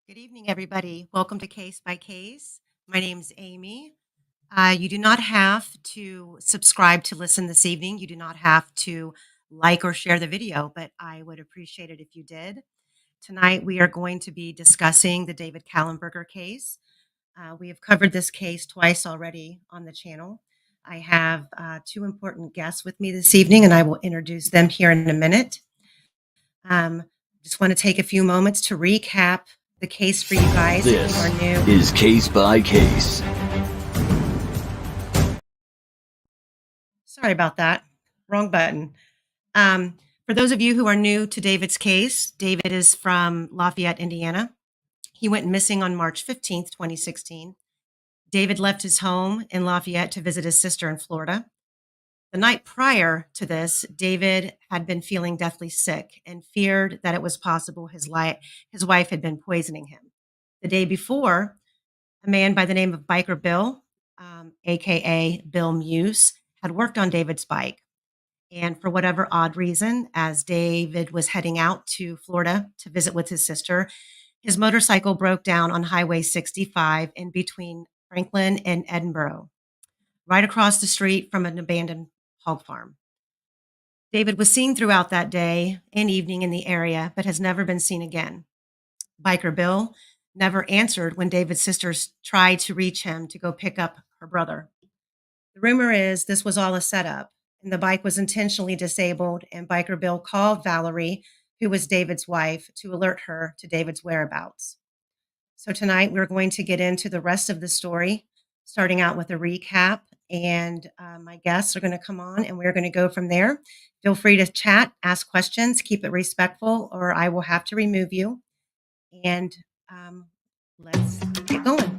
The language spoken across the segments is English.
Good evening, everybody. Welcome to Case by Case. My name's Amy. You do not have to subscribe to listen this evening. You do not have to like or share the video, but I would appreciate it if you did. Tonight, we are going to be discussing the David Kallenberger case. We have covered this case twice already on the channel. I have two important guests with me this evening, and I will introduce them here in a minute. Just want to take a few moments to recap the case for you guys if you are new. This is Case by Case. Sorry about that. Wrong button. For those of you who are new to David's case, David is from Lafayette, Indiana. He went missing on March 15th, 2016. David left his home in Lafayette to visit his sister in Florida. The night prior to this, David had been feeling deathly sick and feared that it was possible his wife had been poisoning him. The day before, a man by the name of Biker Bill, aka Bill Muse, had worked on David's bike. And for whatever odd reason, as David was heading out to Florida to visit with his sister, his motorcycle broke down on Highway 65 in between Franklin and Edinburgh, right across the street from an abandoned hog farm. David was seen throughout that day and evening in the area, but has never been seen again. Biker Bill never answered when David's sisters tried to reach him to go pick up her brother. The rumor is this was all a setup, and the bike was intentionally disabled, and Biker Bill called Valerie, who was David's wife, to alert her to David's whereabouts. So tonight we're going to get into the rest of the story, starting out with a recap, and my guests are going to come on, and we're going to go from there. Feel free to chat, ask questions, keep it respectful, or I will have to remove you. And let's get going.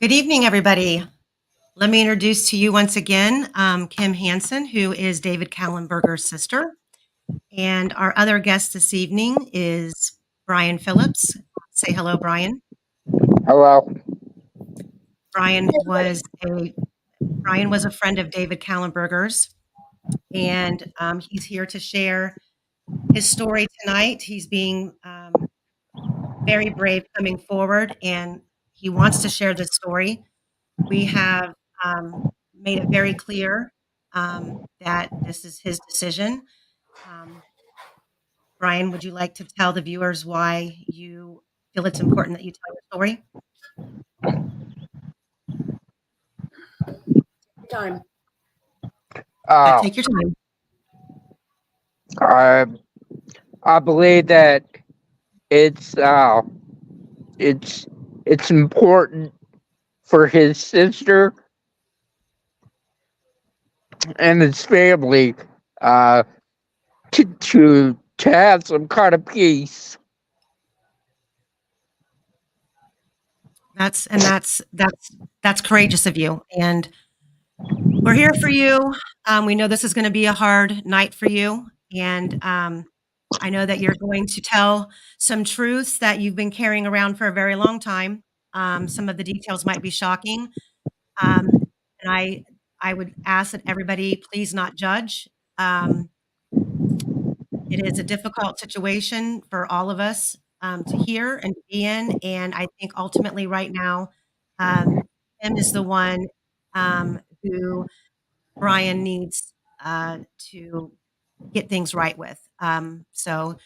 Good evening, everybody. Let me introduce to you once again Kim Hansen, who is David Callenberger's sister. And our other guest this evening is Brian Phillips. Say hello, Brian. Hello. Brian was a friend of David Callenberger's, and he's here to share his story tonight. He's being very brave coming forward, and he wants to share this story. We have made it very clear that this is his decision. Brian, would you like to tell the viewers why you feel it's important that you tell your story? Time. Take your time. I believe that it's important for his sister and his family to have some kind of peace. That's courageous of you, and we're here for you. We know this is going to be a hard night for you, and I know that you're going to tell some truths that you've been carrying around for a very long time. Some of the details might be shocking, and I would ask that everybody please not judge. It is a difficult situation for all of us to hear and to be in, and I think ultimately right now, Tim is the one who Brian needs to get things right with. So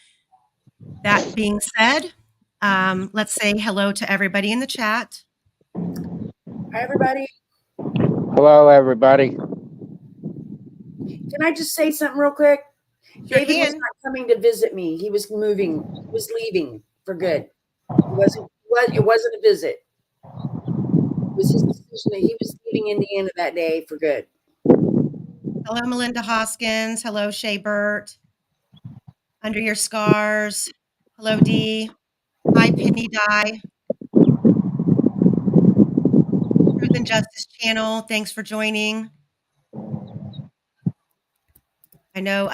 that being said, let's say hello to everybody in the chat. Hi, everybody. Hello, everybody. Can I just say something real quick? Sure David was can. not coming to visit me. He was moving. He was leaving for good. He wasn't. It wasn't a visit. It was his decision that he was leaving Indiana that day for good. Hello, Melinda Hoskins. Hello, Shay Burt. Under Your Scars. Hello, Dee. Hi, Penny Dye. Truth and Justice Channel. Thanks for joining. I know,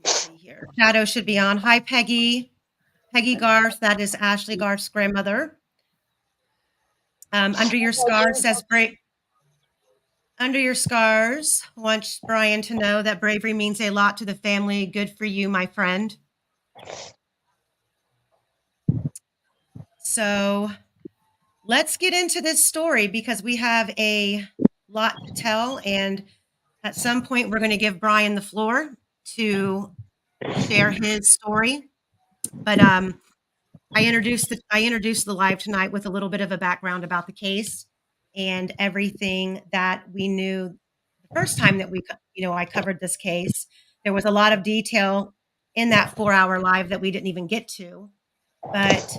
let's see here. Shadow should be on. Hi, Peggy. Peggy Garth. That is Ashley Garth's grandmother. Under Your Scars says brave. Under Your Scars wants Brian to know that bravery means a lot to the family. Good for you, my friend. So let's get into this story because we have a lot to tell. And at some point, we're going to give Brian the floor to share his story. But I introduced the live tonight with a little bit of a background about the case and everything that we knew the first time that I covered this case. There was a lot of detail in that 4-hour live that we didn't even get to, but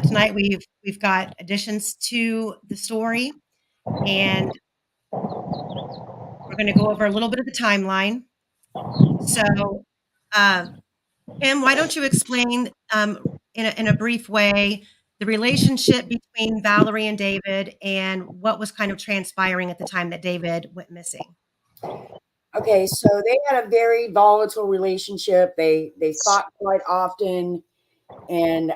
tonight we've got additions to the story, and we're going to go over a little bit of the timeline. So, Kim, why don't you explain in a brief way the relationship between Valerie and David and what was kind of transpiring at the time that David went missing? Okay, so they had a very volatile relationship. They fought quite often, and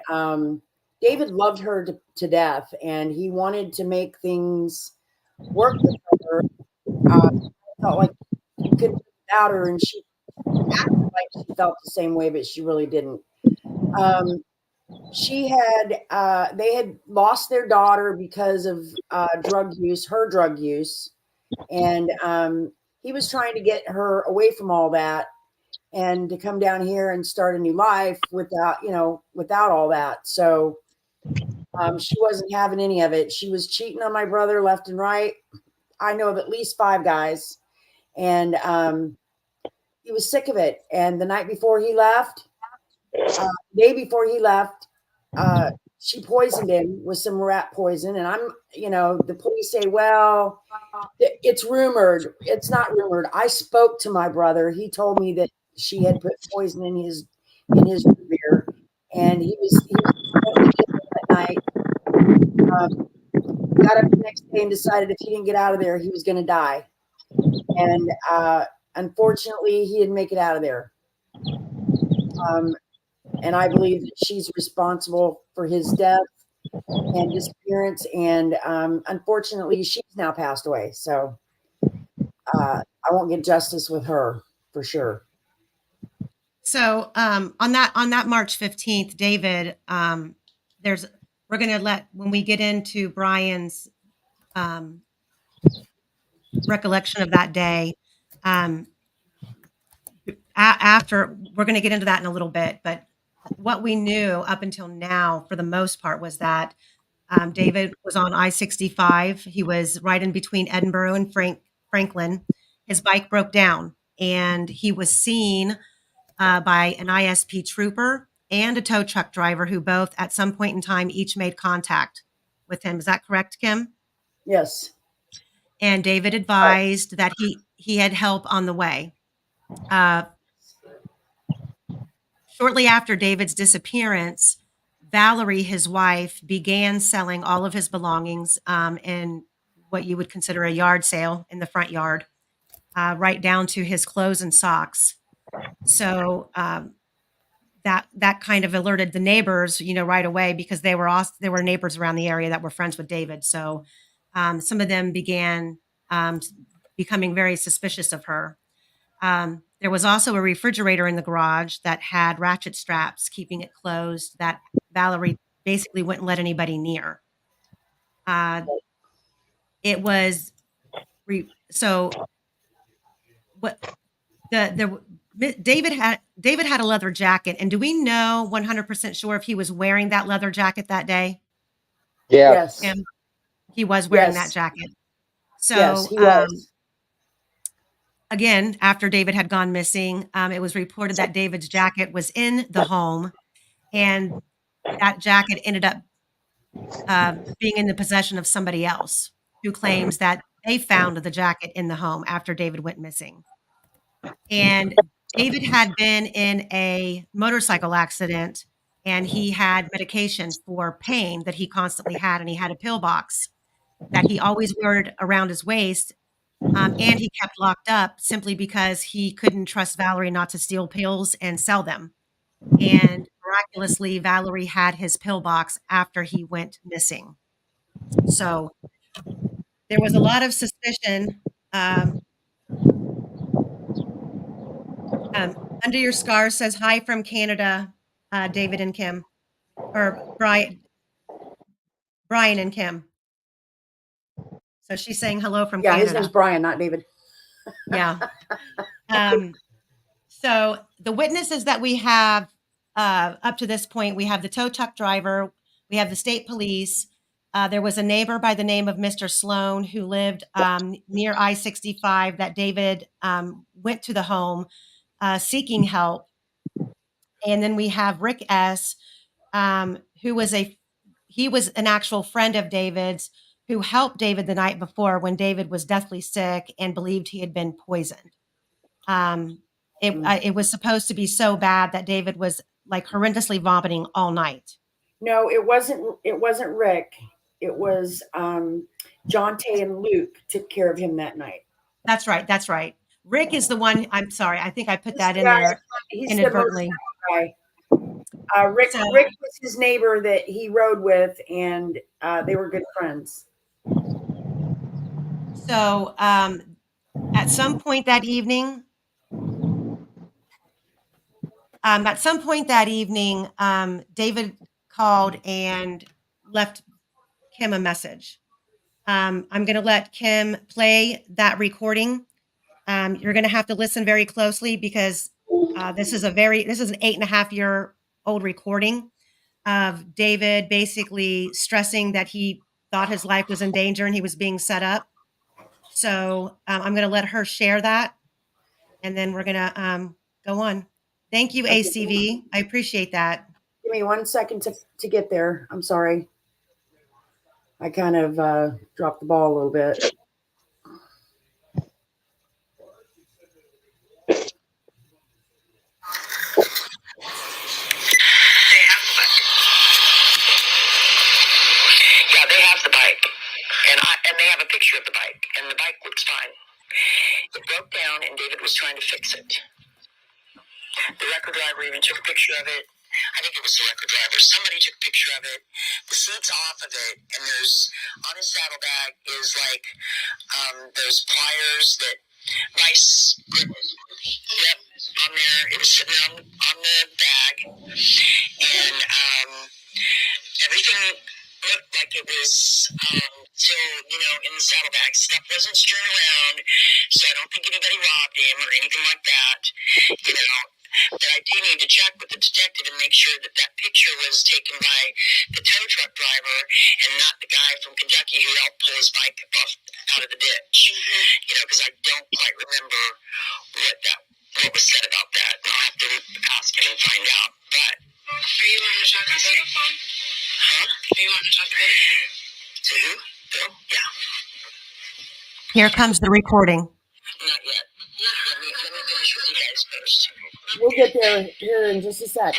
David loved her to death, and he wanted to make things work with her. I felt like he couldn't do without her, and she acted like she felt the same way, but she really didn't. They had lost their daughter because of drug use, her drug use, and he was trying to get her away from all that and to come down here and start a new life without all that. So she wasn't having any of it. She was cheating on my brother left and right. I know of at least 5 guys, and he was sick of it. And the night before he left, day before he left, she poisoned him with some rat poison. And the police say, well, it's rumored. It's not rumored. I spoke to my brother. He told me that she had put poison in his beer, and he was that night. Got up the next day and decided if he didn't get out of there, he was going to die. And unfortunately, he didn't make it out of there. And I believe that she's responsible for his death and disappearance. And unfortunately, she's now passed away. So I won't get justice with her for sure. So on that March 15th, David, we're going to when we get into Brian's recollection of that day, after we're going to get into that in a little bit, but what we knew up until now, for the most part, was that David was on I-65. He was right in between Edinburgh and Franklin. His bike broke down, and he was seen by an ISP trooper and a tow truck driver who both, at some point in time, each made contact with him. Is that correct, Kim? Yes. And David advised that he had help on the way. Shortly after David's disappearance, Valerie, his wife, began selling all of his belongings in what you would consider a yard sale in the front yard, right down to his clothes and socks. So that kind of alerted the neighbors, right away, because there were neighbors around the area that were friends with David. So some of them began becoming very suspicious of her. There was also a refrigerator in the garage that had ratchet straps keeping it closed that Valerie basically wouldn't let anybody near. It was so what David had a leather jacket, and do we know 100% sure if he was wearing that leather jacket that day? Yes. Yes. He was wearing that Yes. jacket. Yes, So he was. again, after David had gone missing, it was reported that David's jacket was in the home, and that jacket ended up being in the possession of somebody else who claims that they found the jacket in the home after David went missing. And David had been in a motorcycle accident, and he had medication for pain that he constantly had, and he had a pill box that he always wore around his waist, and he kept locked up simply because he couldn't trust Valerie not to steal pills and sell them. And miraculously, Valerie had his pill box after he went missing. So there was a lot of suspicion. Um, Under Your Scars says hi from Canada, David and Kim, or Brian and Kim. So she's saying hello from Yeah, Canada. his name's Brian, not David. Yeah. So the witnesses that we have up to this point, we have the tow truck driver, we have the state police. There was a neighbor by the name of Mr. Sloan who lived near I-65 that David went to the home seeking help. And then we have Rick S., who was he was an actual friend of David's who helped David the night before when David was deathly sick and believed he had been poisoned. It was supposed to be so bad that David was like horrendously vomiting all night. No, it wasn't. It wasn't Rick. It was Jonte and Luke took care of him that night. That's right. That's right. Rick is the one. I'm sorry. I think I put that in Yeah, there he's inadvertently. the motorcycle guy. Rick was his neighbor that he rode with, and they were good friends. So at some point that evening, David called and left Kim a message. I'm going to let Kim play that recording. You're going to have to listen very closely because this is an 8.5-year-old recording of David basically stressing that he thought his life was in danger and he was being set up. So I'm going to let her share that, and then we're going to go on. Thank you, ACV. I appreciate that. Give me 1 second to get there. I'm sorry. I kind of dropped the ball a little bit. Yeah, they have the bike, and they have a picture of the bike, and the bike looks fine. It broke down, and David was trying to fix it. The record driver even took a picture of it. I think it was the record driver. Somebody took a picture of it. The seat's off of it, and there's on his saddlebag is like those pliers that vice grip. Yep, on there. It was sitting on the bag, and everything looked like it was still, in the saddlebag. Stuff wasn't strewn around, so I don't think anybody robbed him or anything like that, But I do need to check with the detective and make sure that that picture was taken by the tow truck driver and not the guy from Kentucky who helped pull his bike off out of the ditch. Because I don't quite remember what was said about that. And I'll have to ask him and find out. But are you wanting to talk to Bill? Huh? Are you wanting to talk to Bill? To who? Bill? Yeah. Here comes the recording. Not yet. Let me finish with you guys first. We'll get there here in just a sec.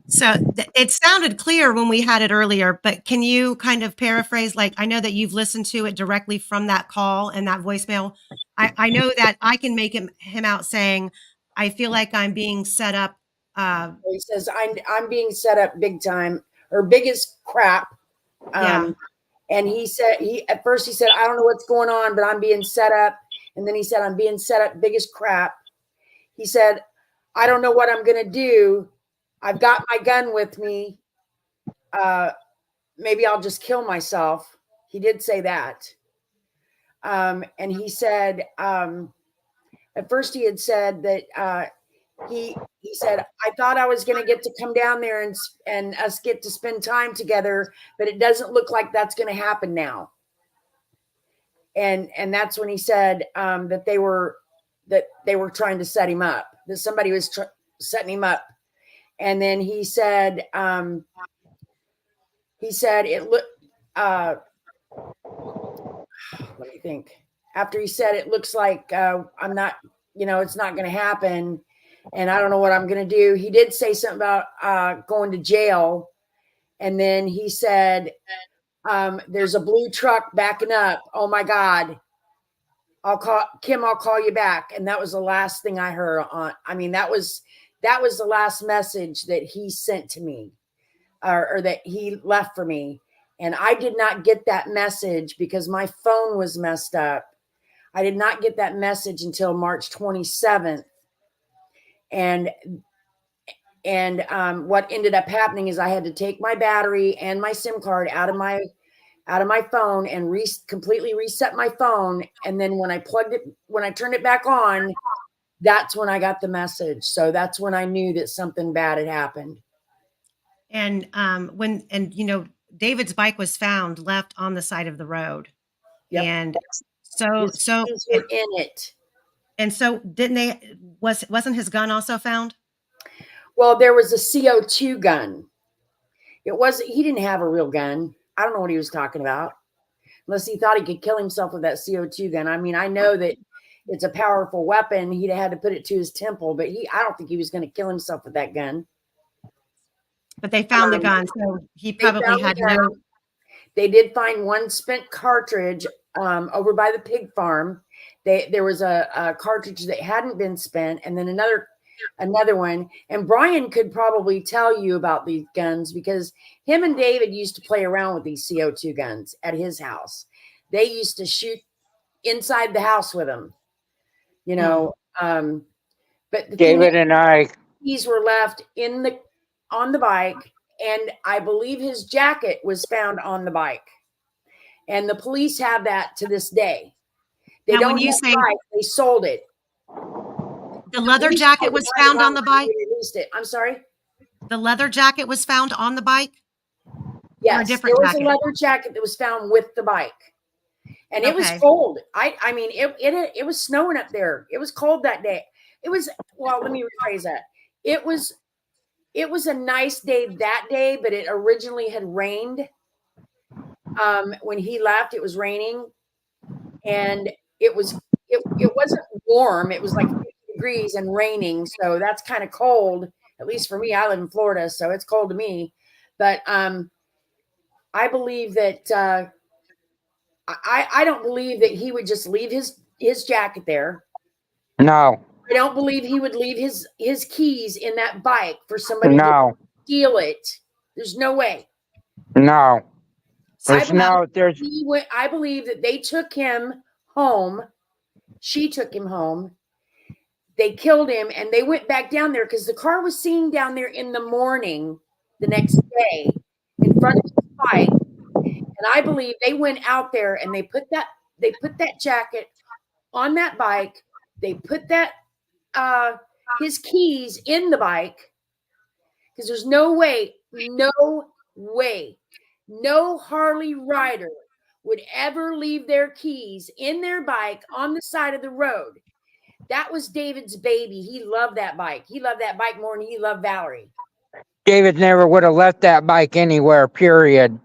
So it sounded clear when we had it earlier, but can you kind of paraphrase? Like, I know that you've listened to it directly from that call and that voicemail. I know that I can make him out saying, I feel like I'm being set up. He says, I'm being set up big time, or biggest crap. Yeah. And he said, at first he said, I don't know what's going on, but I'm being set up. And then he said, I'm being set up biggest crap. He said, I don't know what I'm going to do. I've got my gun with me. Maybe I'll just kill myself. He did say that. And he said, at first he had said that he said, I thought I was going to get to come down there and us get to spend time together, but it doesn't look like that's going to happen now. And that's when he said that they were trying to set him up, that somebody was setting him up. And then he said it looked, let me think. After he said, it looks like I'm not, it's not going to happen. And I don't know what I'm going to do. He did say something about going to jail. And then he said, there's a blue truck backing up. Oh my God. I'll call you back. And that was the last thing I heard on. I mean, that was the last message that he sent to me or that he left for me. And I did not get that message because my phone was messed up. I did not get that message until March 27th. And what ended up happening is I had to take my battery and my SIM card out of my phone and completely reset my phone. And then when I turned it back on, that's when I got the message. So that's when I knew that something bad had happened. And David's bike was found left on the side of the road. Yep. And so in it. And so wasn't his gun also found? Well, there was a CO2 gun. He didn't have a real gun. I don't know what he was talking about. Unless he thought he could kill himself with that CO2 gun. I mean, I know that it's a powerful weapon. He'd had to put it to his temple, but I don't think he was going to kill himself with that gun. But they found the gun, so he probably had no. They did find one spent cartridge over by the pig farm. There was a cartridge that hadn't been spent, and then another one. And Brian could probably tell you about these guns because him and David used to play around with these CO2 guns at his house. They used to shoot inside the house with them, but David and I, keys were left on the bike, and I believe his jacket was found on the bike. And the police have that to this day. They now, don't when you say bike, they sold it. The leather jacket was found on the bike? I'm sorry? The leather jacket was found on the bike? Yes, there was a leather jacket that was found with the bike. And it was cold. I mean, it was snowing up there. It was cold that day. Let me rephrase that. It was a nice day that day, but it originally had rained. When he left, it was raining. And it wasn't warm. It was like 50 degrees and raining. So that's kind of cold, at least for me. I live in Florida, so it's cold to me. But I believe that I don't believe that he would just leave his jacket there. No. I don't believe he would leave his keys in that bike for somebody to steal it. There's no way. No. I believe that they took him home. She took him home. They killed him and they went back down there because the car was seen down there in the morning the next day in front of his bike. And I believe they went out there and they put that jacket on that bike. They put that his keys in the bike because there's no way, no Harley rider would ever leave their keys in their bike on the side of the road. That was David's baby. He loved that bike. He loved that bike more than he loved Valerie. David never would have left that bike anywhere, period.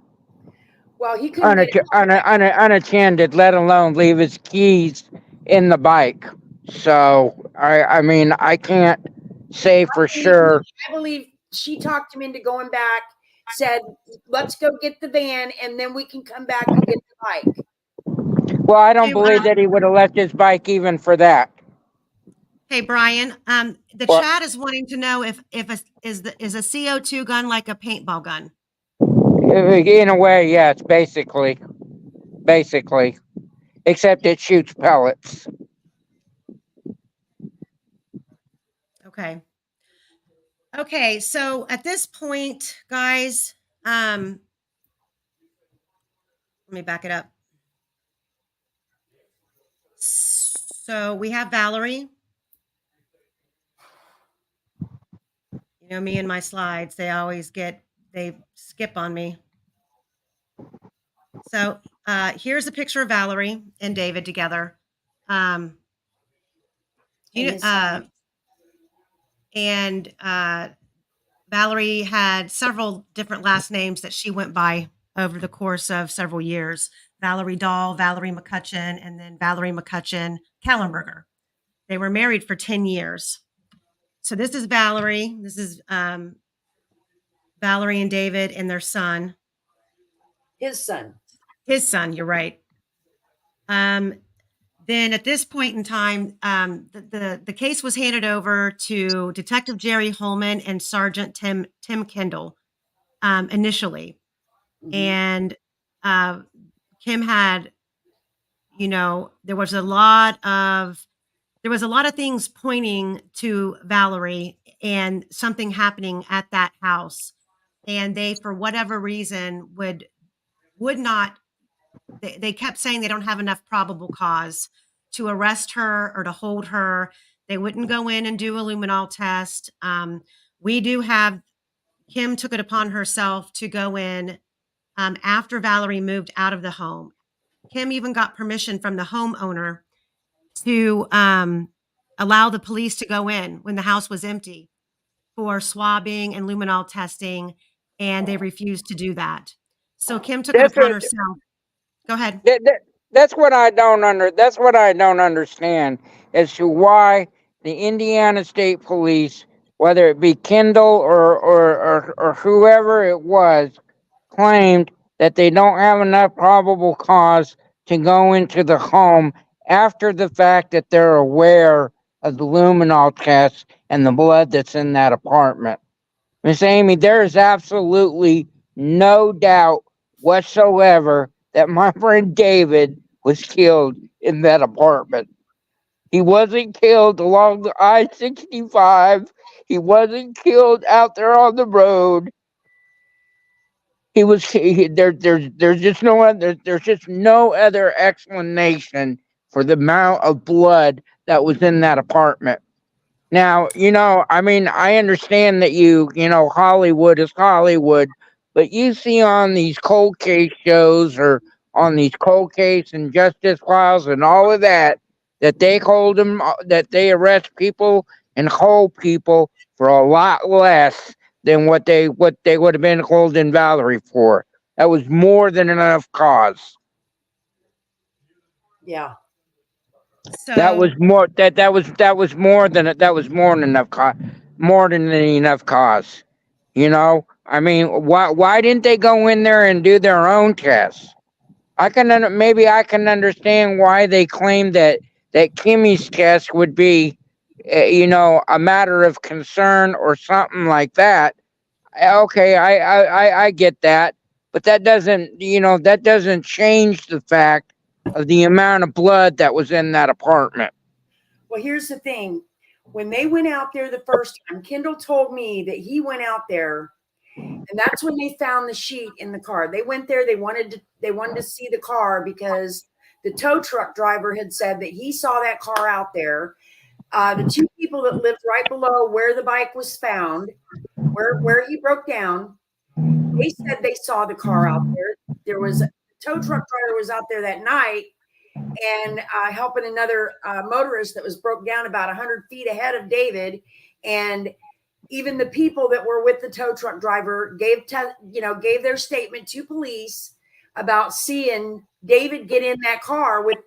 Well, he couldn't unattended, let alone leave his keys in the bike. So I mean, I can't say for sure. I believe she talked him into going back, said, let's go get the van and then we can come back and get the bike. Well, I don't Do, believe that he would have left his bike even for that. hey, Brian, the Well, chat is wanting to know if is a CO2 gun like a paintball gun? in a way, yes, basically, except it shoots pellets. Okay. Okay, so at this point, guys, let me back it up. So we have Valerie. You know me and my slides, they skip on me. So here's a picture of Valerie and David together. And Valerie had several different last names that she went by over the course of several years. Valerie Dahl, Valerie McCutcheon, and then Valerie McCutcheon Callenberger. They were married for 10 years. So this is Valerie. This is Valerie and David and their son. His son. His son, you're right. Then at this point in time, the case was handed over to Detective Jerry Holman and Sergeant Tim Kendall initially. And Kim had, there was a lot of things pointing to Valerie and something happening at that house. And they, for whatever reason, would not. They kept saying they don't have enough probable cause to arrest her or to hold her. They wouldn't go in and do a luminol test. We do have, Kim took it upon herself to go in after Valerie moved out of the home. Kim even got permission from the homeowner to allow the police to go in when the house was empty for swabbing and luminol testing, and they refused to do that. So Kim took it That's upon what, herself. Go ahead. that's what I don't That's what I don't understand as to why the Indiana State Police, whether it be Kendall or whoever it was, claimed that they don't have enough probable cause to go into the home after the fact that they're aware of the luminol test and the blood that's in that apartment. Miss Amy, there is absolutely no doubt whatsoever that my friend David was killed in that apartment. He wasn't killed along the I-65. He wasn't killed out there on the road. He was there's just no other there's just no other explanation for the amount of blood that was in that apartment. Now, I mean, I understand that Hollywood is Hollywood, but you see on these cold case shows or on these cold case and justice files and all of that, that they hold them, that they arrest people and hold people for a lot less than what they would have been holding Valerie for. That was more than enough cause. Yeah. So That was more than enough more than enough cause. I mean, why didn't they go in there and do their own tests? Maybe I can understand why they claimed that Kimmy's test would be, a matter of concern or something like that. Okay, I get that, but that doesn't change the fact of the amount of blood that was in that apartment. Well, here's the thing. When they went out there the first time, Kendall told me that he went out there, and that's when they found the sheet in the car. They went there. They wanted to see the car because the tow truck driver had said that he saw that car out there. The two people that lived right below where the bike was found, where he broke down, they said they saw the car out there. There was a tow truck driver was out there that night and helping another motorist that was broke down about 100 feet ahead of David. And even the people that were with the tow truck driver gave their statement to police about seeing David get in that car with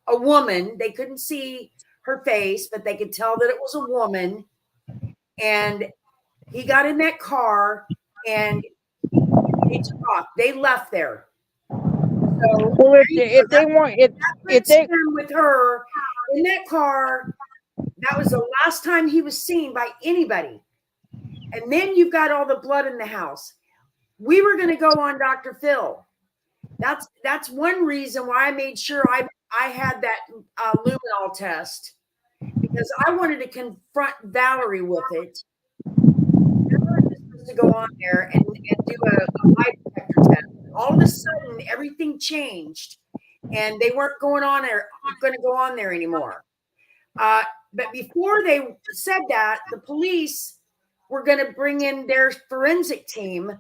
a woman. They couldn't see her face, but they could tell that it was a woman. And he got in that car and they took off. They left there. So Well, if they want, if they, him with her in that car, that was the last time he was seen by anybody. And then you've got all the blood in the house. We were going to go on Dr. Phil. That's one reason why I made sure I had that luminol test, because I wanted to confront Valerie with it. Valerie was supposed to go on there and do a lie detector test. All of a sudden, everything changed, and they weren't going to go on there anymore. But before they said that, the police were going to bring in their forensic team,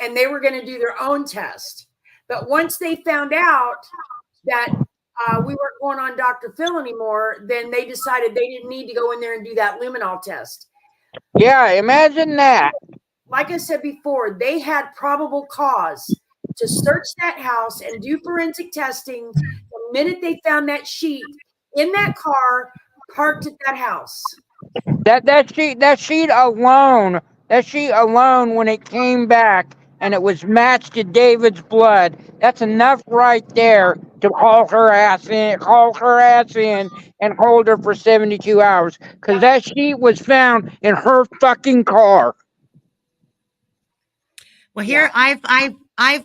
and they were going to do their own test. But once they found out that we weren't going on Dr. Phil anymore, then they decided they didn't need to go in there and do that luminol test. yeah, imagine that. Like I said before, they had probable cause to search that house and do forensic testing the minute they found that sheet in that car parked at that house. That sheet alone, when it came back and it was matched to David's blood, that's enough right there to call her ass in and hold her for 72 hours. Because that sheet was found in her fucking car. Well, here I've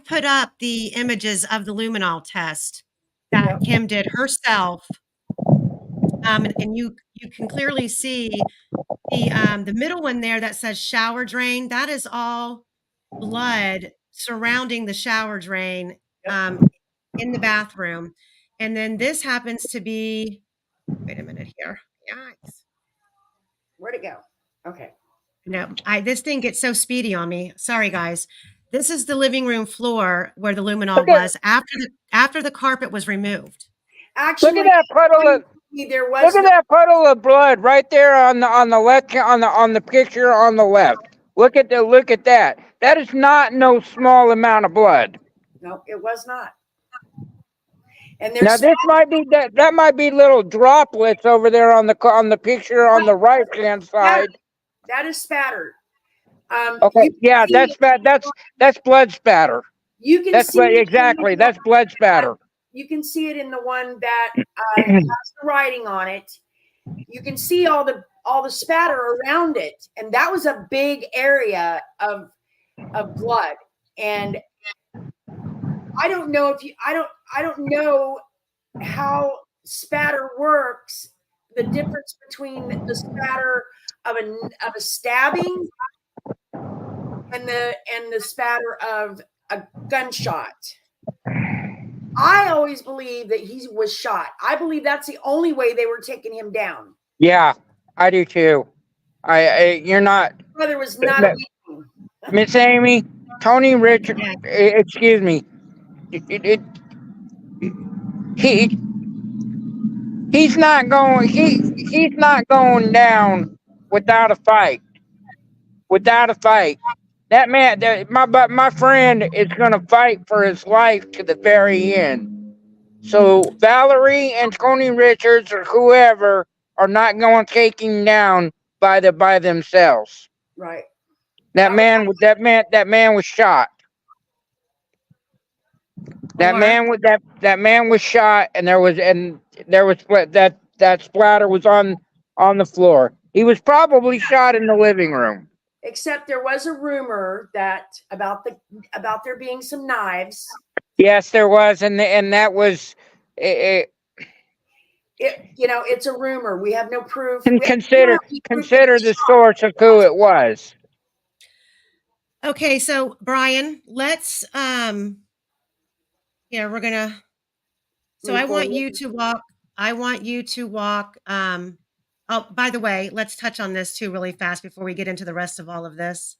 put up the images of the luminol test that Kim did herself, and you can clearly see the middle one there that says shower drain. That is all blood surrounding the shower drain in the bathroom, and then this happens to be. Wait a minute here. Yikes. Where'd it go? Okay. No, this thing gets so speedy on me. Sorry, guys. This is the living room floor where the luminol was after the carpet was removed. Actually, Look at that puddle of blood right there on the left on the picture on the left. Look at that. That is not no small amount of blood. No, it was not. And now this might be that might be little droplets over there on the picture on the right hand side. That is spatter. Okay, yeah, that's blood spatter. You can see exactly. That's blood spatter. You can see it in the one that has the writing on it. You can see all the spatter around it, and that was a big area of blood. And I don't know I don't know how spatter works. The difference between the spatter of a stabbing and the spatter of a gunshot. I always believe that he was shot. I believe that's the only way they were taking him down. Yeah, I do too. You're not. Brother was not a weakling. Miss Amy, Tony Richard. Excuse me. He's not going down without a fight. That man, my friend is going to fight for his life to the very end. So Valerie and Tony Richards or whoever are not going to take him down by themselves. Right. That man was shot. That man was shot, and there was that splatter was on the floor. He was probably shot in the living room. Except there was a rumor that about there being some knives. Yes, there was, and that was. It's a rumor. We have no proof. And consider the source of who it was. Okay, so Brian, let's we're gonna. So I want you to walk. Oh, by the way, let's touch on this too really fast before we get into the rest of all of this.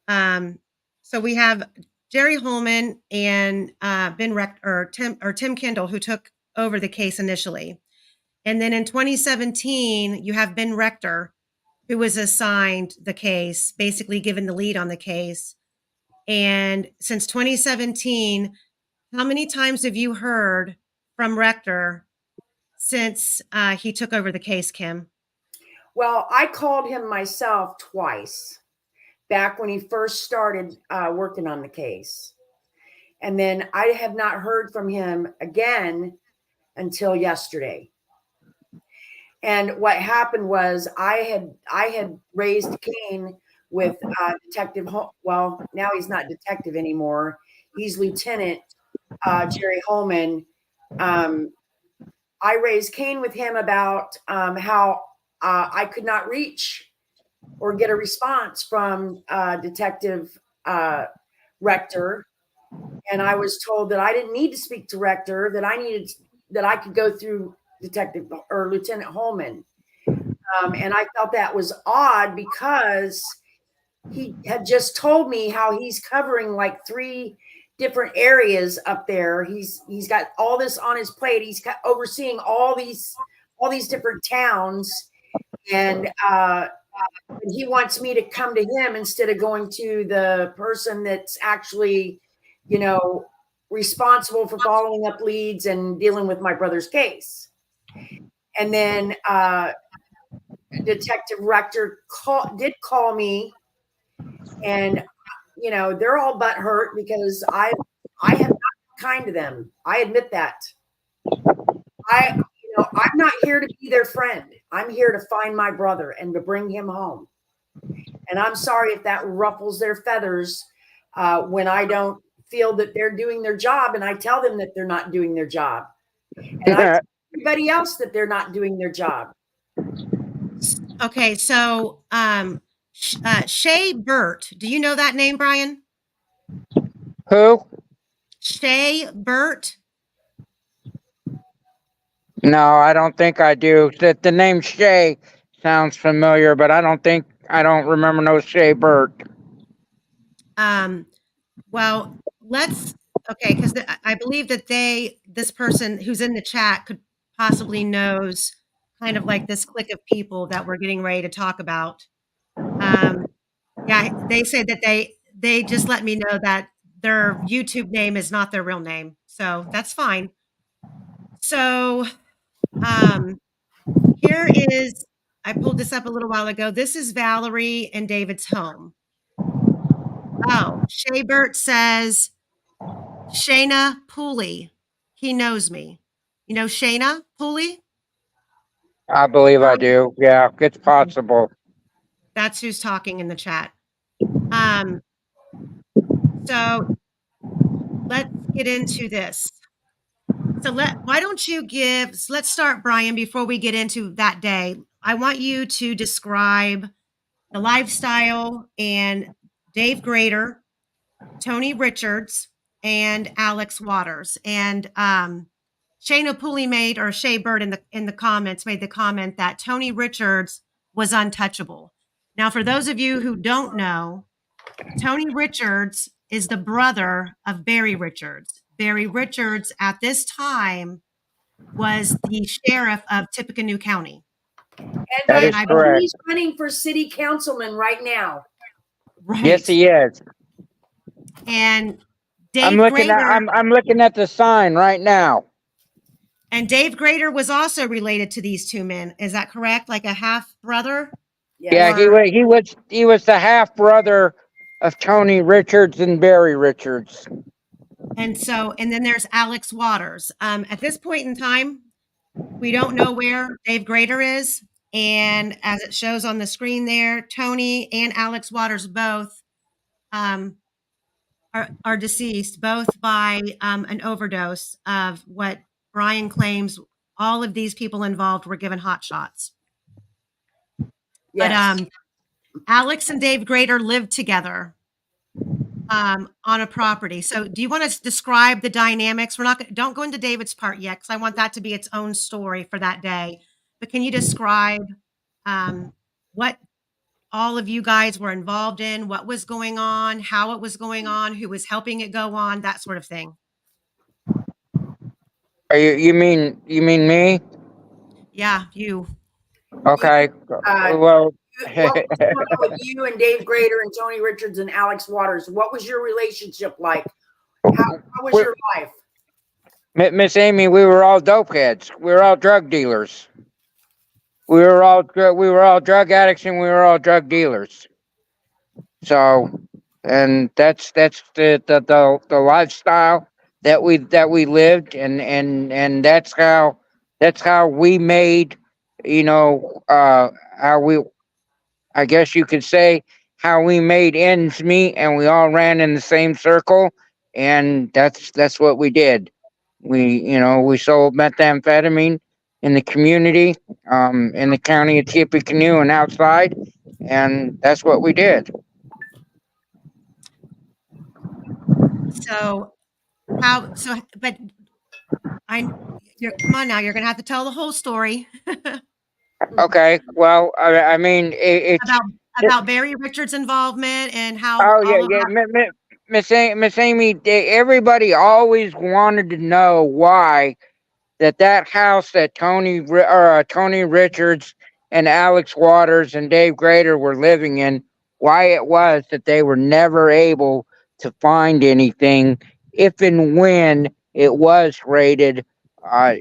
So we have Jerry Holman and Tim Kendall, who took over the case initially. And then in 2017, you have Ben Rector, who was assigned the case, basically given the lead on the case. And since 2017, how many times have you heard from Rector since he took over the case, Kim? Well, I called him myself twice back when he first started working on the case. And then I have not heard from him again until yesterday. And what happened was I had raised Cain with Detective. Well, now he's not detective anymore. He's Lieutenant Jerry Holman. I raised Cain with him about how I could not reach or get a response from Detective Rector, and I was told that I didn't need to speak to Rector, that I could go through Detective or Lieutenant Holman. And I felt that was odd because he had just told me how he's covering like 3 different areas up there. He's got all this on his plate. He's overseeing all these different towns, and he wants me to come to him instead of going to the person that's actually, responsible for following up leads and dealing with my brother's case. And then Detective Rector did call me, and they're all butthurt because I have not been kind to them. I admit that. I'm not here to be their friend. I'm here to find my brother and to bring him home. And I'm sorry if that ruffles their feathers when I don't feel that they're doing their job, and I tell them that they're not doing their job. And I tell everybody else that they're not doing their job. Okay, so Shay Burt. Do you know that name, Brian? Who? Shay Burt. No, I don't think I do. The name Shay sounds familiar, but I don't remember no Shay Burt. Well, because I believe that this person who's in the chat could possibly knows kind of like this clique of people that we're getting ready to talk about. Yeah, they said that they just let me know that their YouTube name is not their real name, so that's fine. So, here is, I pulled this up a little while ago. This is Valerie and David's home. Oh, Shay Burt says, Shayna Pooley. He knows me. You know Shayna Pooley? I believe I do. Yeah, it's possible. That's who's talking in the chat. So let's get into this. So why don't you let's start, Brian, before we get into that day. I want you to describe the lifestyle and Dave Grader, Tony Richards, and Alex Waters. And Shayna Pooley Shay Bird in the comments made the comment that Tony Richards was untouchable. Now, for those of you who don't know, Tony Richards is the brother of Barry Richards. Barry Richards at this time was the sheriff of Tippecanoe County. That is correct. He's running for city councilman right now. Right. Yes, he is. And I'm looking at the sign right now. And Dave Grader was also related to these 2 men. Is that correct? Like a half brother? Yeah, he was the half brother of Tony Richards and Barry Richards. And then there's Alex Waters. At this point in time, we don't know where Dave Grader is. And as it shows on the screen there, Tony and Alex Waters both are deceased, both by an overdose of what Brian claims all of these people involved were given hot shots. Yes. But Alex and Dave Grader lived together on a property. So do you want to describe the dynamics? Don't go into David's part yet, because I want that to be its own story for that day. But can you describe what all of you guys were involved in, what was going on, how it was going on, who was helping it go on, that sort of thing? You mean me? Yeah, you. Okay. Well, what was going on with you and Dave Grader and Tony Richards and Alex Waters? What was your relationship like? How was your life? Miss Amy, we were all dope heads. We were all drug dealers. We were all drug addicts, and we were all drug dealers. So, and that's the lifestyle that we lived, and that's how we made, you know, how we, I guess you could say, how we made ends meet, and we all ran in the same circle, and that's what we did. We sold methamphetamine in the community, in the county of Tippecanoe and outside, and that's what we did. So but come on now, you're going to have to tell the whole story Okay, well, I mean, about Barry Richards' involvement and how oh yeah, all of yeah, that. Miss Amy, everybody always wanted to know why that house that Tony Richards and Alex Waters and Dave Grader were living in, why it was that they were never able to find anything, if and when it was raided, by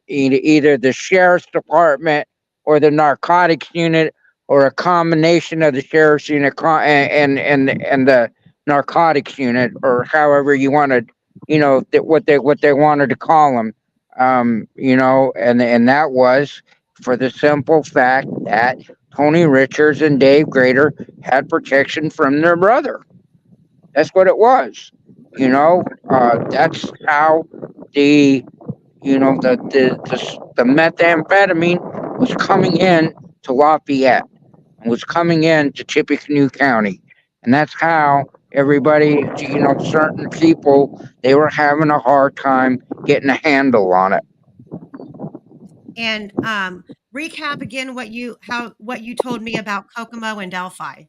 either the sheriff's department or the narcotics unit, or a combination of the sheriff's unit and the narcotics unit, or however you want to, what they wanted to call them, and that was for the simple fact that Tony Richards and Dave Grader had protection from their brother. That's what it was. That's how the the methamphetamine was coming in to Lafayette, and was coming in to Tippecanoe County, and that's how everybody, certain people, they were having a hard time getting a handle on it. And recap again what you told me about Kokomo and Delphi.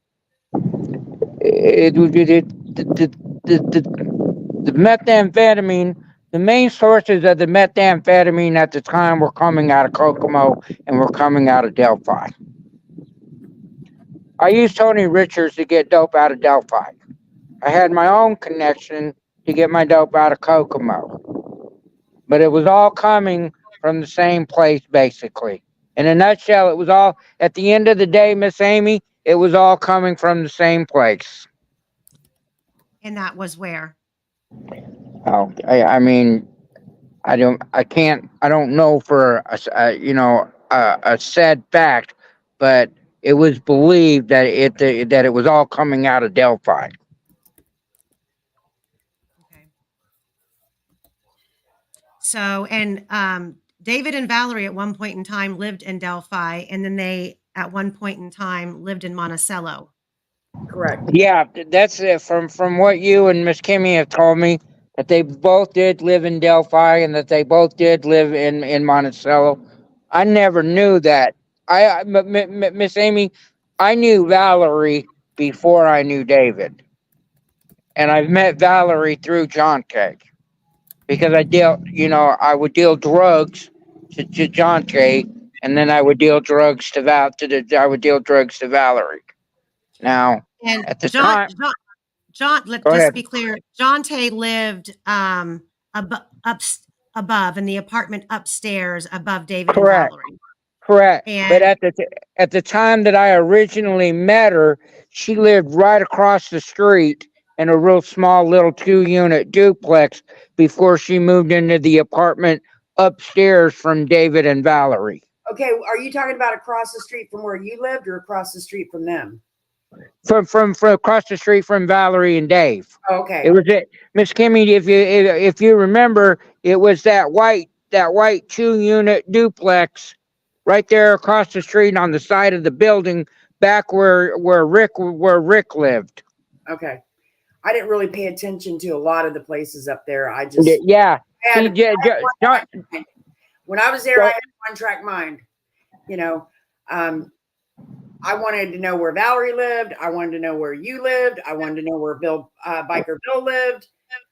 The methamphetamine, the main sources of the methamphetamine at the time were coming out of Kokomo and were coming out of Delphi. I used Tony Richards to get dope out of Delphi. I had my own connection to get my dope out of Kokomo, but it was all coming from the same place, basically. In a nutshell, it was all, at the end of the day, Miss Amy, it was all coming from the same place. And that was where? Oh, I mean, I don't know for a said fact, but it was believed that it was all coming out of Delphi. Okay. So, and David and Valerie at one point in time lived in Delphi, and then they at one point in time lived in Monticello. Correct. Yeah, that's it. From what you and Miss Kimmy have told me, that they both did live in Delphi and that they both did live in Monticello. I never knew that. Miss Amy, I knew Valerie before I knew David, and I've met Valerie through John Cake, because I would deal drugs to John Cake, and then I would deal drugs I would deal drugs to Valerie. Now, And at the time, let's go just ahead. be clear. Jonte lived above in the apartment upstairs above David and Correct. Valerie. Correct. But And at the time that I originally met her, she lived right across the street in a real small little 2-unit duplex before she moved into the apartment upstairs from David and Valerie. Okay, are you talking about across the street from where you lived, or across the street from them? From across the street from Valerie and Dave. Okay. It was it, Miss Kimmy. If you remember, it was that white 2-unit duplex right there across the street on the side of the building, back where Rick lived. Okay. I didn't really pay attention to a lot of the places up there. I just Yeah. had, See, John, when I was there, I had one track mind. I wanted to know where Valerie lived. I wanted to know where you lived. I wanted to know where Biker Bill lived.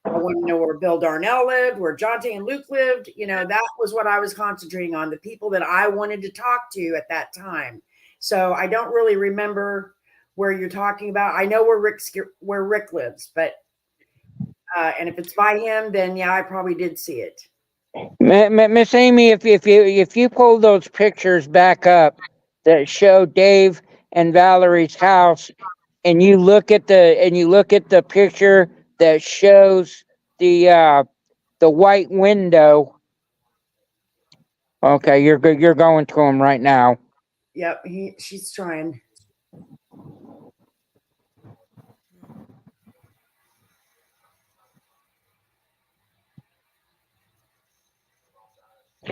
I wanted to know where Bill Darnell lived, where Jonte and Luke lived. That was what I was concentrating on, the people that I wanted to talk to at that time. So I don't really remember where you're talking about. I know where Rick lives, but And if it's by him, then yeah, I probably did see it. Miss Amy, if you pull those pictures back up that show Dave and Valerie's house, and you look at the picture that shows the white window. Okay, you're good. You're going to him right now. Yep, she's trying.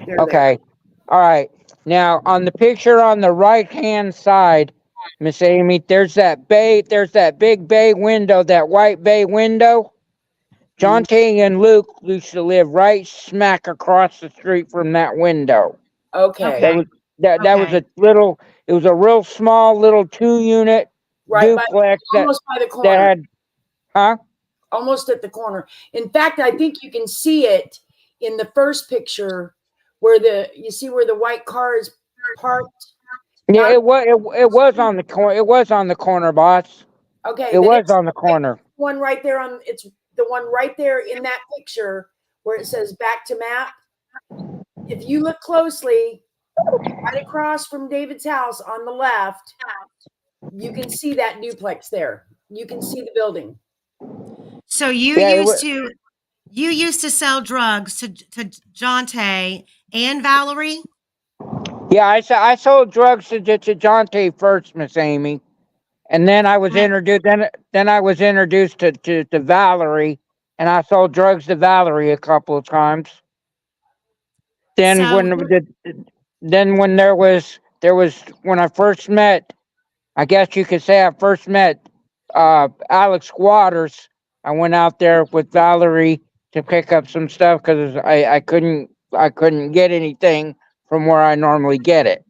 They're Okay. All right. Now on the picture on the right hand side, Miss Amy, there's that big bay window, that white bay window. John T and Luke used to live right smack across the street from that window. there. Okay. Okay. That was a little. It was a real small little 2-unit Right by, duplex almost by the that corner. had, huh? Almost at the corner. In fact, I think you can see it in the first picture where you see where the white car is parked. Yeah, it was on the corner. It was on the corner, boss. Okay, It was on the corner. One right there it's the one right there in that picture where it says back to map. If you look closely, right across from David's house on the left, you can see that duplex there. You can see the building. So you used to sell drugs to Jonte and Valerie? Yeah, I sold drugs to Jonte first, Miss Amy, and then I was introduced. Then I was introduced to Valerie, and I sold drugs to Valerie a couple of times. Then So- when there was when I first met, I guess you could say I first met Alex Waters. I went out there with Valerie to pick up some stuff because I couldn't get anything from where I normally get it.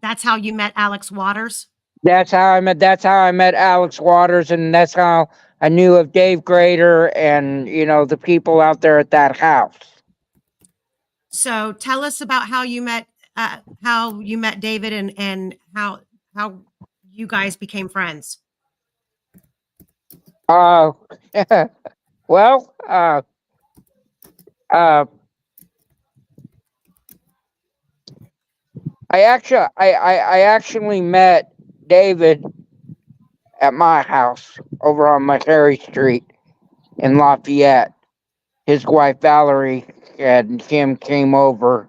That's how you met Alex Waters? That's how I met Alex Waters, and that's how I knew of Dave Grader and the people out there at that house. So tell us about how you met David and how you guys became friends. Well, I actually met David at my house over on McHarry Street in Lafayette. His wife Valerie and him came over,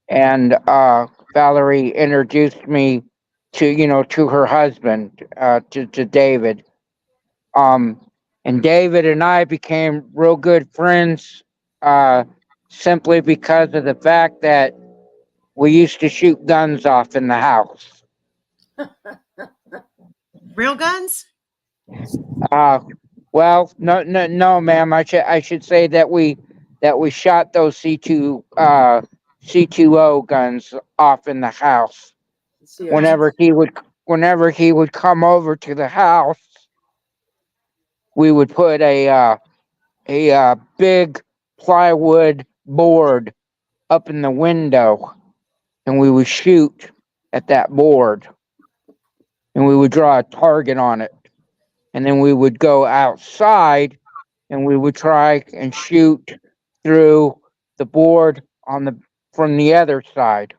and Valerie introduced me to her husband, to David. And David and I became real good friends, simply because of the fact that we used to shoot guns off in the house. Real guns? Well, no, ma'am. I should say that we shot those C2O guns off in the house. Whenever he would come over to the house, we would put a big plywood board up in the window, and we would shoot at that board, and we would draw a target on it, and then we would go outside and we would try and shoot through the board from the other side.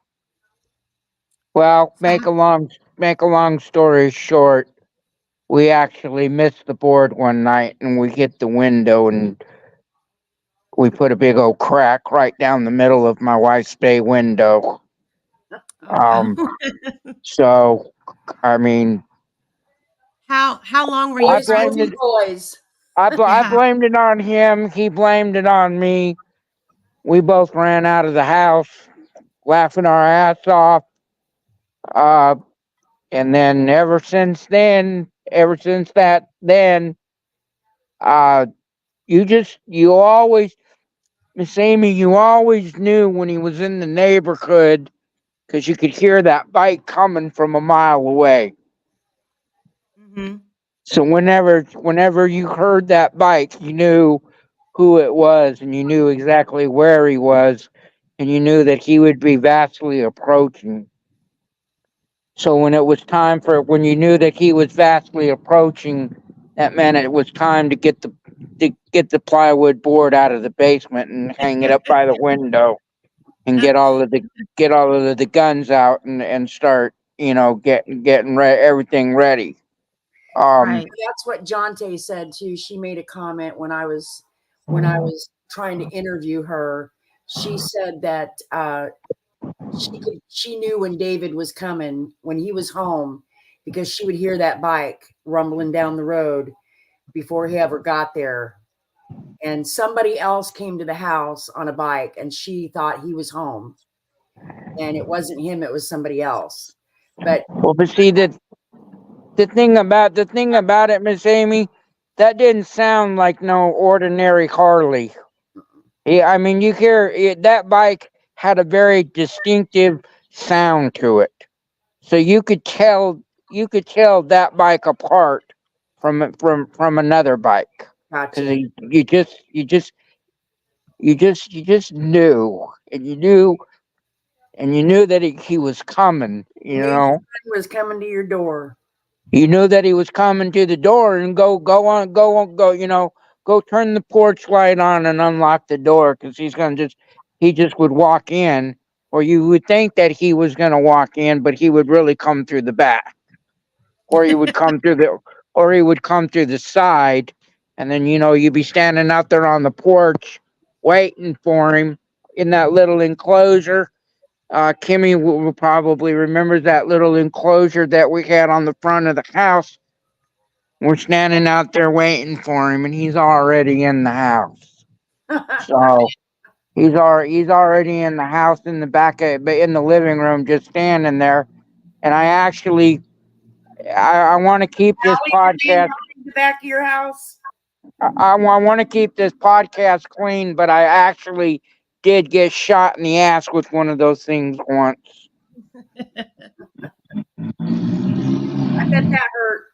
Well, make a long story short, we actually missed the board one night, and we hit the window, and we put a big old crack right down the middle of my wife's bay window. So, I mean, how long were you I blamed it. Boys. I blamed it on him. He blamed it on me. We both ran out of the house, laughing our ass off. And then ever since that, you always, Miss Amy, you always knew when he was in the neighborhood, because you could hear that bike coming from a mile away. Mm-hmm. So whenever you heard that bike, you knew who it was, and you knew exactly where he was, and you knew that he would be vastly approaching. So when you knew that he was vastly approaching, that meant it was time to get get the plywood board out of the basement and hang it up by the window and get all of the guns out and start, getting everything ready. Right. That's what Jonte said too. She made a comment when I was trying to interview her. She said that she knew when David was coming, when he was home, because she would hear that bike rumbling down the road before he ever got there. And somebody else came to the house on a bike and she thought he was home. And it wasn't him, it was somebody else. But see the thing about it, Miss Amy, that didn't sound like no ordinary Harley. Yeah, I mean, you hear it, that bike had a very distinctive sound to it, so you could tell that bike apart from another bike, because gotcha. you just knew, and you knew that he was coming. You knew your friend was coming to your door. You knew that he was coming to the door, and go turn the porch light on and unlock the door, because he just would walk in, or you would think that he was gonna walk in, but he would really come through the back, or he would come through the side, and then you'd be standing out there on the porch waiting for him in that little enclosure. Kimmy will probably remember that little enclosure that we had on the front of the house. We're standing out there waiting for him, and he's already in the house. So he's already in the house, in the back in the living room, just standing there. And I want to keep this podcast. The back of your house. I want to keep this podcast clean, but I actually did get shot in the ass with one of those things once. I bet that hurt.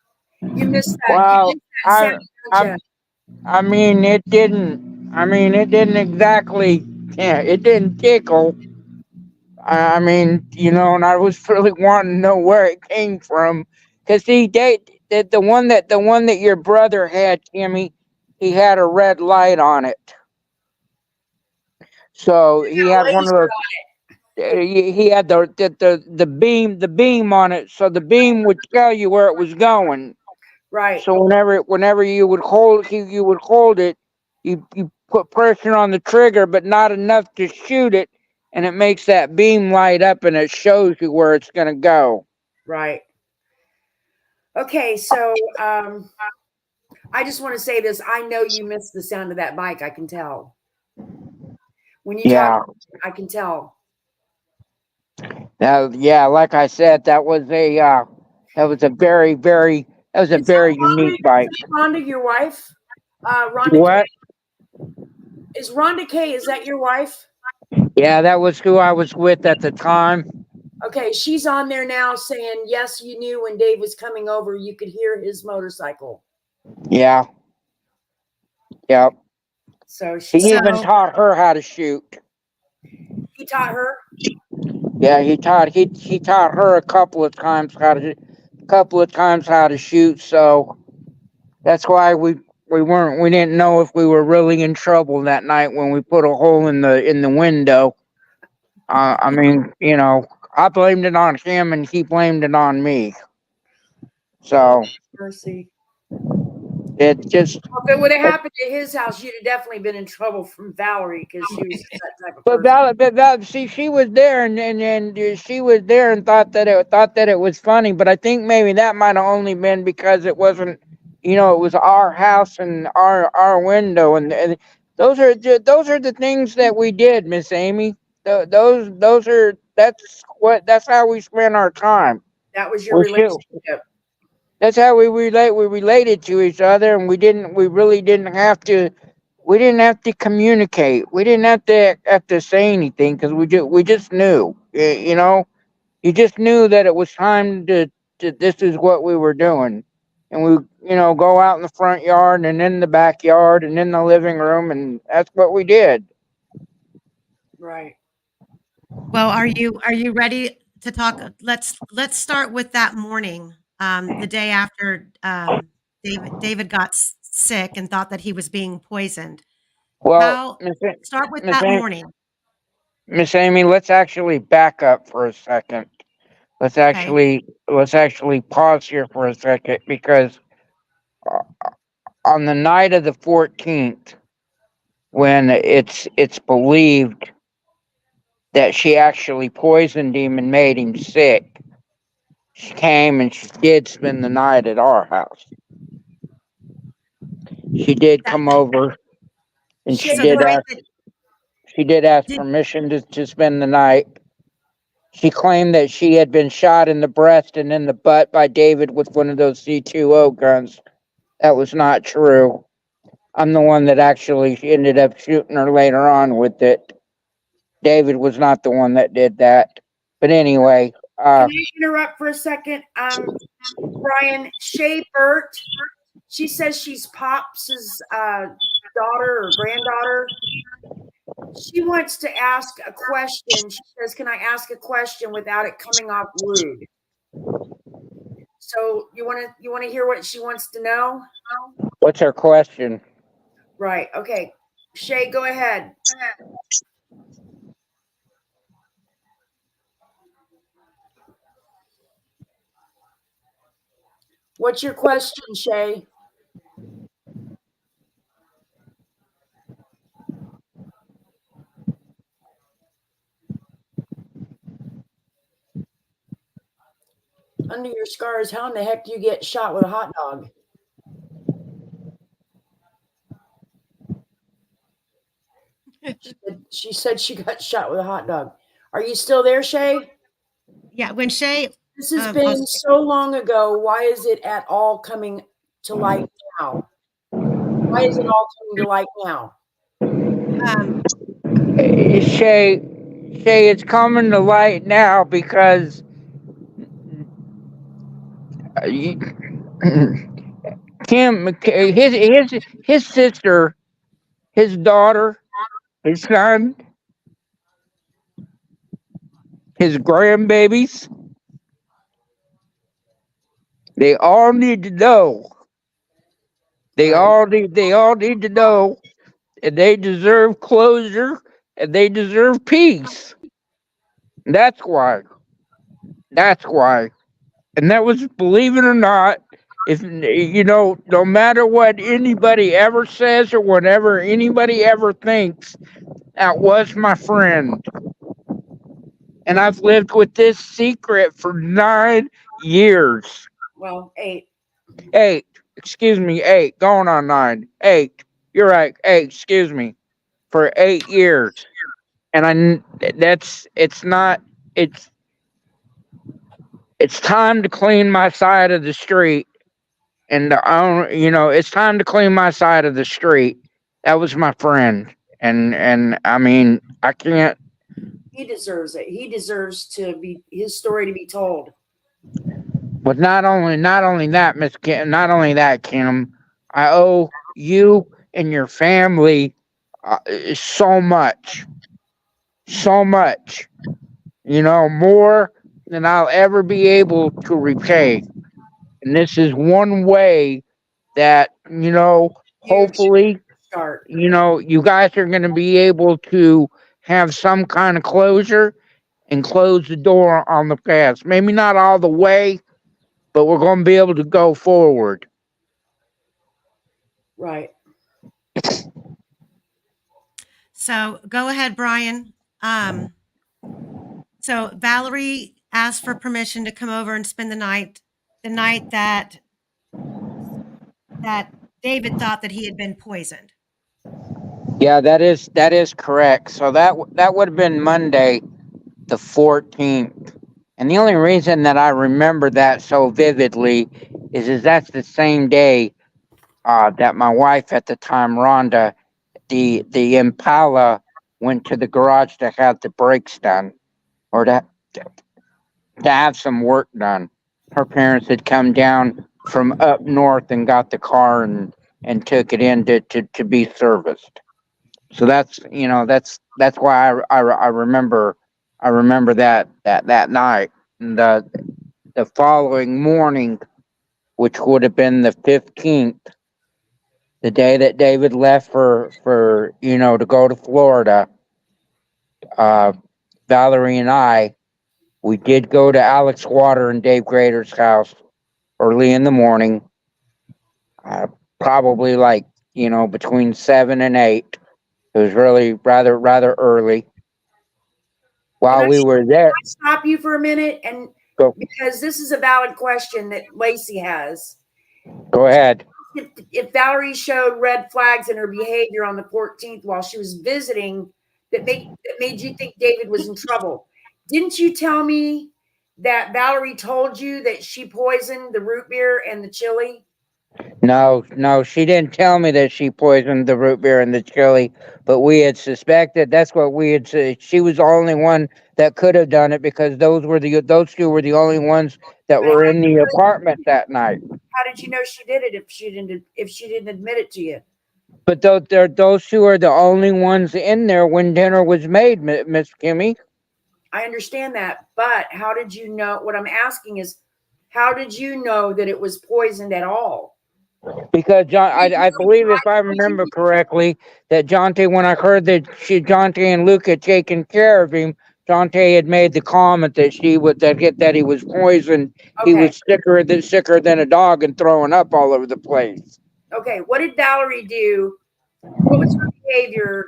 You missed that. Well, sound, I mean, it didn't. I mean, it didn't exactly. Yeah, it didn't tickle. I mean, and I was really wanting to know where it came from, because the one that your brother had, Kimmy, he had a red light on it. So he had one of those. He had the beam on it, so the beam would tell you where it was going. Right. So whenever you would hold it, you put pressure on the trigger, but not enough to shoot it, and it makes that beam light up, and it shows you where it's going to go. Right. Okay, so I just want to say this. I know you missed the sound of that bike. I can tell. When you talk, I can tell. Now, yeah, like I said, that was a very, very unique bike. Is Rhonda your wife? Rhonda What? K? Is Rhonda K? Is that your wife? Yeah, that was who I was with at the time. Okay, she's on there now saying, yes, you knew when Dave was coming over, you could hear his motorcycle. Yeah. Yep. So he even taught her how to shoot. He taught her? Yeah, he taught her a couple of times how to shoot. So that's why we didn't know if we were really in trouble that night when we put a hole in the window. I mean, I blamed it on him and he blamed it on me. So mercy. It just. Well, if it would have happened at his house, you'd have definitely been in trouble from Valerie, because she was that type of person. But see, she was there, and she was there and thought that it was funny. But I think maybe that might have only been because it wasn't, it was our house and our window, and those are the things that we did, Miss Amy. That's how we spent our time. That was your relationship. That's how we related to each other, and we really didn't have to communicate. We didn't have to say anything, because we just knew. You just knew that it was time to this is what we were doing. And we go out in the front yard and in the backyard and in the living room, and that's what we did. Right. Well, are you ready to talk? Let's start with that morning, the day after David got sick and thought that he was being poisoned. Well, Start with Miss that Amy, morning. Miss Amy, let's actually back up for a second. Let's Okay. actually pause here for a second, because uh, on the night of the 14th, when it's believed that she actually poisoned him and made him sick, she came and she did spend the night at our house. She did come over, and Shay, So the night that she did ask did permission to spend the night. She claimed that she had been shot in the breast and in the butt by David with one of those C2O guns. That was not true. I'm the one that actually ended up shooting her later on with it. David was not the one that did that. But anyway, can I interrupt for a second? Brian, Shay Burt, she says she's Pops's daughter or granddaughter. She wants to ask a question. She says, "Can I ask a question without it coming off rude?" So you want to hear what she wants to know? what's her question? Right. Okay. Shay, go ahead. What's your question, Shay? Under your scars, how in the heck do you get shot with a hot dog? She said she got shot with a hot dog. Are you still there, Shay? yeah, when Shay This has I'll been so long ago. Why is it at all coming to light now? Why is it all coming to light now? Shay, it's coming to light now because Kim, his sister, his daughter, his son, his grandbabies, they all need to know. They Right. all need to know, and they deserve closure, and they deserve peace. That's why. That's why. And that was, believe it or not, if no matter what anybody ever says or whatever anybody ever thinks, that was my friend. And I've lived with this secret for 9 years. Well, 8. 8, excuse me, 8, going on 9. 8. You're right. 8, excuse me. For 8 years. And it's time to clean my side of the street. And it's time to clean my side of the street. That was my friend. And I mean, I can't. He deserves it. He deserves to be his story to be told. But not only that, Miss Kim, not only that, Kim, I owe you and your family so much, more than I'll ever be able to repay. And this is one way that Huge hopefully, start. you guys are going to be able to have some kind of closure and close the door on the past. Maybe not all the way, but we're going to be able to go forward. Right. So go ahead, Brian. So Valerie asked for permission to come over and spend the night that David thought that he had been poisoned. Yeah, that is correct. So that would have been Monday, the 14th. And the only reason that I remember that so vividly is that's the same day that my wife at the time, Rhonda, the Impala went to the garage to have the brakes done, or to have some work done. Her parents had come down from up north and got the car and took it in to be serviced. So that's why I remember that night. And the following morning, which would have been the 15th, The day that David left for to go to Florida, uh, Valerie and we did go to Alex Water and Dave Grader's house early in the morning, uh, probably like between 7 and 8. It was really rather early. Can While I, we were can there, I stop you for a minute? And go because this is a valid question that Lacey has. go ahead. If Valerie showed red flags in her behavior on the 14th while she was visiting that made you think David was in trouble. Didn't you tell me that Valerie told you that she poisoned the root beer and the chili? No, she didn't tell me that she poisoned the root beer and the chili, but we had suspected. That's what we had said. She was the only one that could have done it because those two were the only ones that But were in the apartment that night. how did you know she did it if she didn't admit it to you? But those two are the only ones in there when dinner was made, Miss Kimmy. I understand that, but how did you know? What I'm asking is, how did you know that it was poisoned at all? Because I believe if I remember correctly, that Jonte, when I heard that Jonte and Luke had taken care of him, Jonte had made the comment that that he was poisoned. He Okay. was sicker than a dog and throwing up all over the place. Okay. What did Valerie do? What was her behavior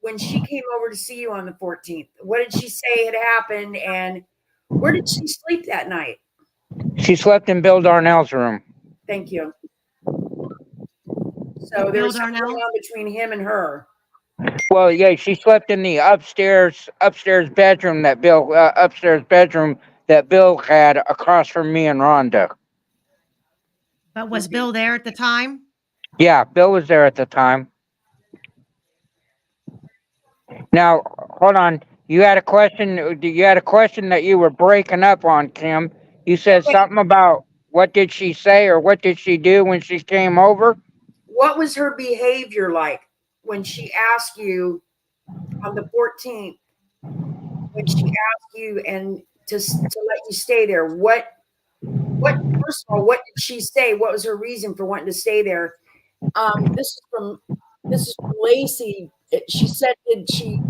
when she came over to see you on the 14th? What did she say had happened, and where did she sleep that night? She slept in Bill Darnell's room. Thank you. So there was something going on between him and her. Well, yeah, she slept in the upstairs bedroom that Bill had across from me and Rhonda. But was Bill there at the time? Yeah, Bill was there at the time. Now, hold on. You had a question. You had a question that you were breaking up on, Kim. You said something about what did she say or what did she do when she came over? What was her behavior like when she asked you on the 14th? When she asked you and to let you stay there, what first of all, what did she say? What was her reason for wanting to stay there? This is from Lacey. She said, did she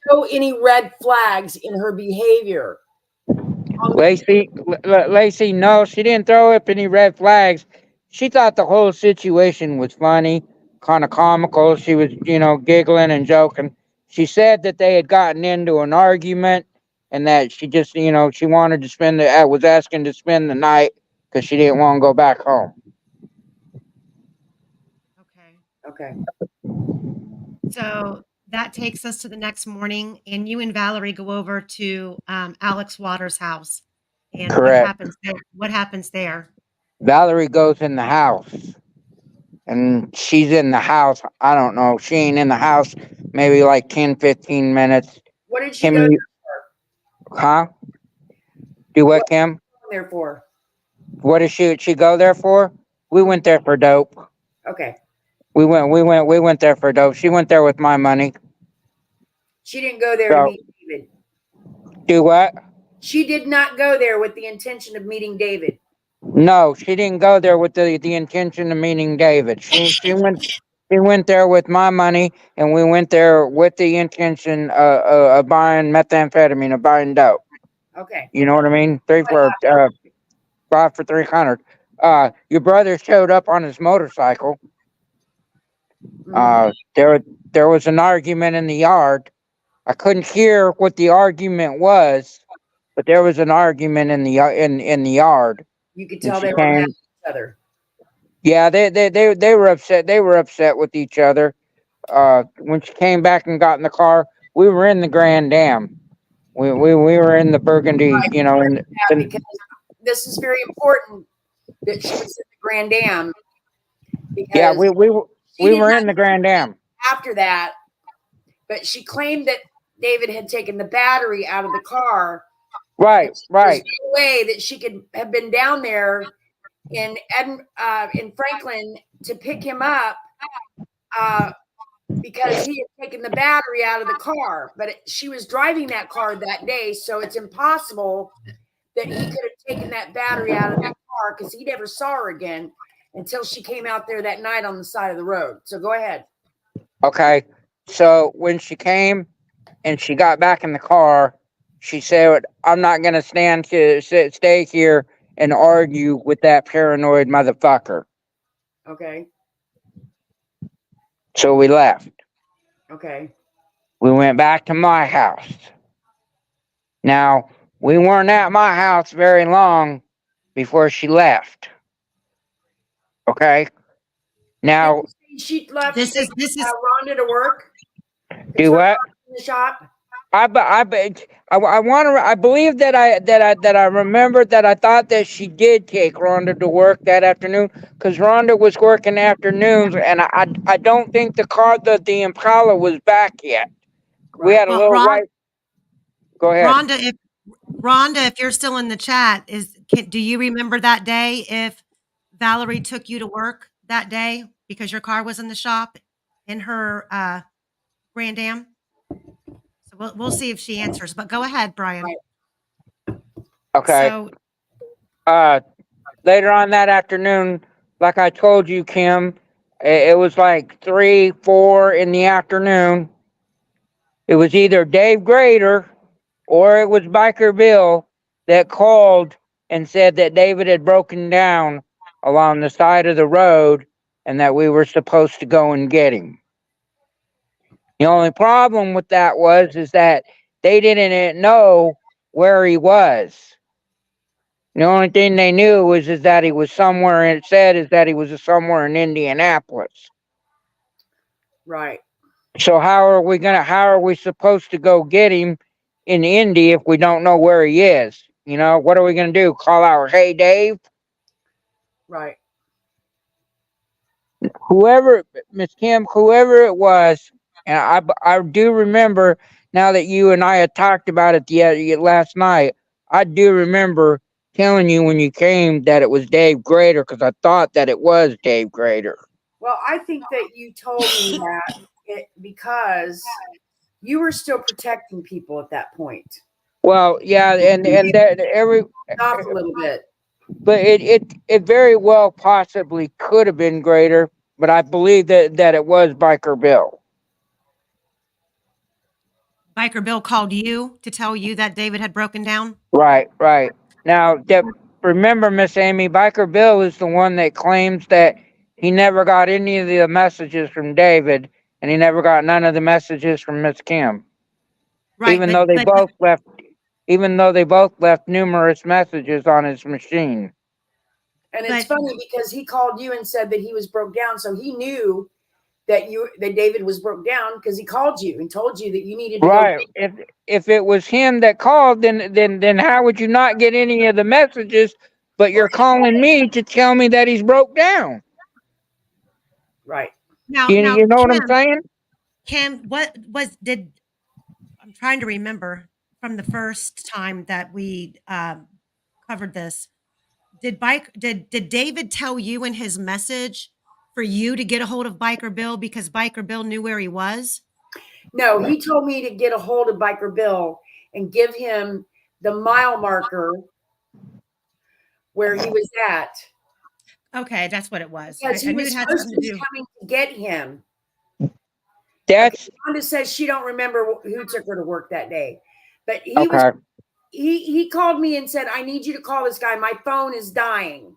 show any red flags in her behavior? Lacey, no, she didn't throw up any red flags. She thought the whole situation was funny, kind of comical. She was, giggling and joking. She said that they had gotten into an argument and that she just, she wanted to was asking to spend the night because she didn't want to go back home. Okay. So that takes us to the next morning, and you and Valerie go over to Alex Waters' house. And Correct. What happens there? Valerie goes in the house. And she's in the house. I don't know. She ain't in the house maybe like 10, 15 minutes. What did she go there for? Huh? Do what, Kim? There for? What did she go there for? We went there for dope. Okay. We went there for dope. She went there with my money. She didn't go there to meet David. Do what? She did not go there with the intention of meeting David. No, she didn't go there with the intention of meeting David. She went there with my money, and we went there with the intention of buying methamphetamine, of buying dope. Okay. You know what I mean? 5 for 300. Your brother showed up on his motorcycle. There was an argument in the yard. I couldn't hear what the argument was, but there was an argument in the yard. You could tell they were mad at each other. Yeah, they were upset. They were upset with each other. When she came back and got in the car, we were in the Grand Dam. We were in the Burgundy, right. Because this is very important that she was in the Grand Dam. Yeah, we were in the Grand Dam. After that, but she claimed that David had taken the battery out of the car. Right. There's no way that she could have been down there in Franklin to pick him up because he had taken the battery out of the car. But she was driving that car that day, so it's impossible that he could have taken that battery out of the car because he never saw her again. until she came out there that night on the side of the road. So go ahead. Okay. So when she came and she got back in the car, she said, I'm not going to stay here and argue with that paranoid motherfucker. Okay. So we left. Okay. We went back to my house. Now, we weren't at my house very long before she left. Okay? Now, She left This to take is Rhonda to work. do what? In the shop. I believe that I remembered that I thought that she did take Rhonda to work that afternoon because Rhonda was working afternoons, and I don't think the Impala was back yet. Right. We had a well, little white. Go ahead. Rhonda, if you're still in the chat, do you remember that day if Valerie took you to work that day because your car was in the shop in her Grand Am? So we'll see if she answers. But go ahead, Brian. Right. Okay. So Later on that afternoon, like I told you, Kim, it was like 3, 4 in the afternoon. It was either Dave Grader or it was Biker Bill that called and said that David had broken down along the side of the road and that we were supposed to go and get him. The only problem with that is that they didn't know where he was. The only thing they knew is that he was somewhere, and it said is that he was somewhere in Indianapolis. Right. So how are we supposed to go get him in Indy if we don't know where he is? You know, what are we gonna do? Call out, hey Dave? Right. Whoever, Miss Kim, whoever it was, and I do remember now that you and I had talked about it last night. I do remember telling you when you came that it was Dave Grader because I thought that it was Dave Grader. Well, I think that you told me that because you were still protecting people at that point. Well, yeah, and that Off a little bit. but it very well possibly could have been Grader, but I believe that it was Biker Bill. Biker Bill called you to tell you that David had broken down? Right. Now, remember, Miss Amy, Biker Bill is the one that claims that he never got any of the messages from David, and he never got none of the messages from Miss Kim. Right. Even though they both left numerous messages on his machine. And it's funny because he called you and said that he was broke down, so he knew that David was broke down because he called you and told you that you needed to Right. If it was him that called, then how would you not get any of the messages? But you're calling me to tell me that he's broke down. Right. Now, You know what I'm saying? Kim, I'm trying to remember from the first time that we covered this. Did David tell you in his message for you to get a hold of Biker Bill because Biker Bill knew where he was? No, he told me to get a hold of Biker Bill and give him the mile marker where he was at. Okay, that's what it was. Because he was supposed to be coming to get him. Rhonda says she don't remember who took her to work that day, but he called me and said, I need you to call this guy. My phone is dying.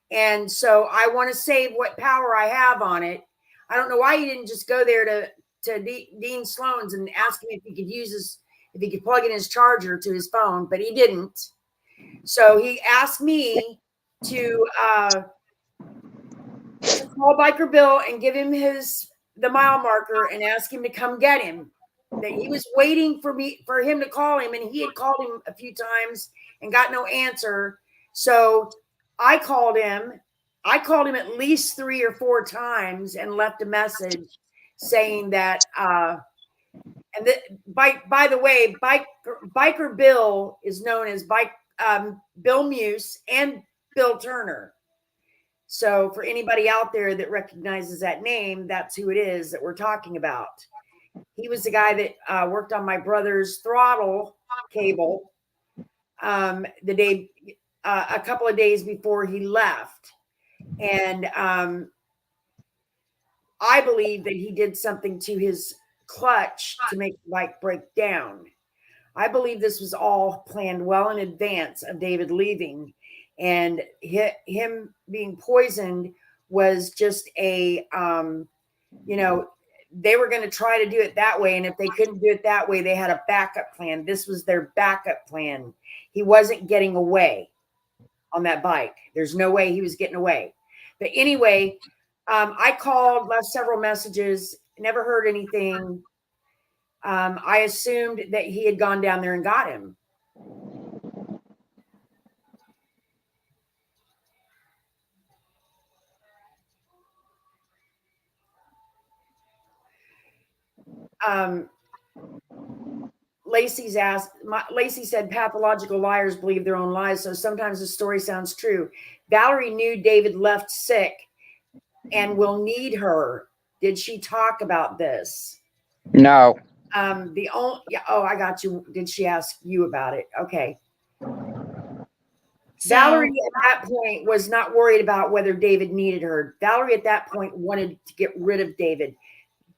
And so I want to save what power I have on it. I don't know why he didn't just go there to Dean Sloan's and ask him if he could if he could plug in his charger to his phone, but he didn't. So he asked me to call Biker Bill and give him the mile marker and ask him to come get him. That he was waiting for him to call him, and he had called him a few times and got no answer. So I called him. I called him at least 3 or 4 times and left a message saying that. By the way, Biker Bill is known as Bill Muse and Bill Turner. So for anybody out there that recognizes that name, that's who it is that we're talking about. He was the guy that worked on my brother's throttle cable the day, a couple of days before he left. And I believe that he did something to his clutch to make the bike break down. I believe this was all planned well in advance of David leaving, and him being poisoned was just a, they were going to try to do it that way. And if they couldn't do it that way, they had a backup plan. This was their backup plan. He wasn't getting away on that bike. There's no way he was getting away. But anyway, I called, left several messages, never heard anything. I assumed that he had gone down there and got him. Lacey said pathological liars believe their own lies, so sometimes the story sounds true. Valerie knew David left sick and will need her. Did she talk about this? No. I got you. Did she ask you about it? Okay. So, Valerie at that point was not worried about whether David needed her. Valerie at that point wanted to get rid of David.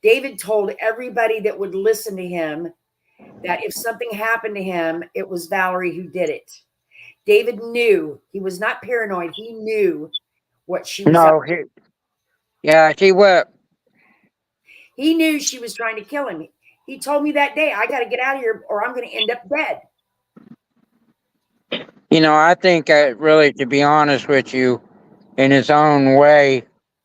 David told everybody that would listen to him that if something happened to him, it was Valerie who did it. David knew. He was not paranoid. He knew what she was up to. She was. He knew she was trying to kill him. He told me that day, I got to get out of here or I'm going to end up dead. I think really, to be honest with you, in his own way,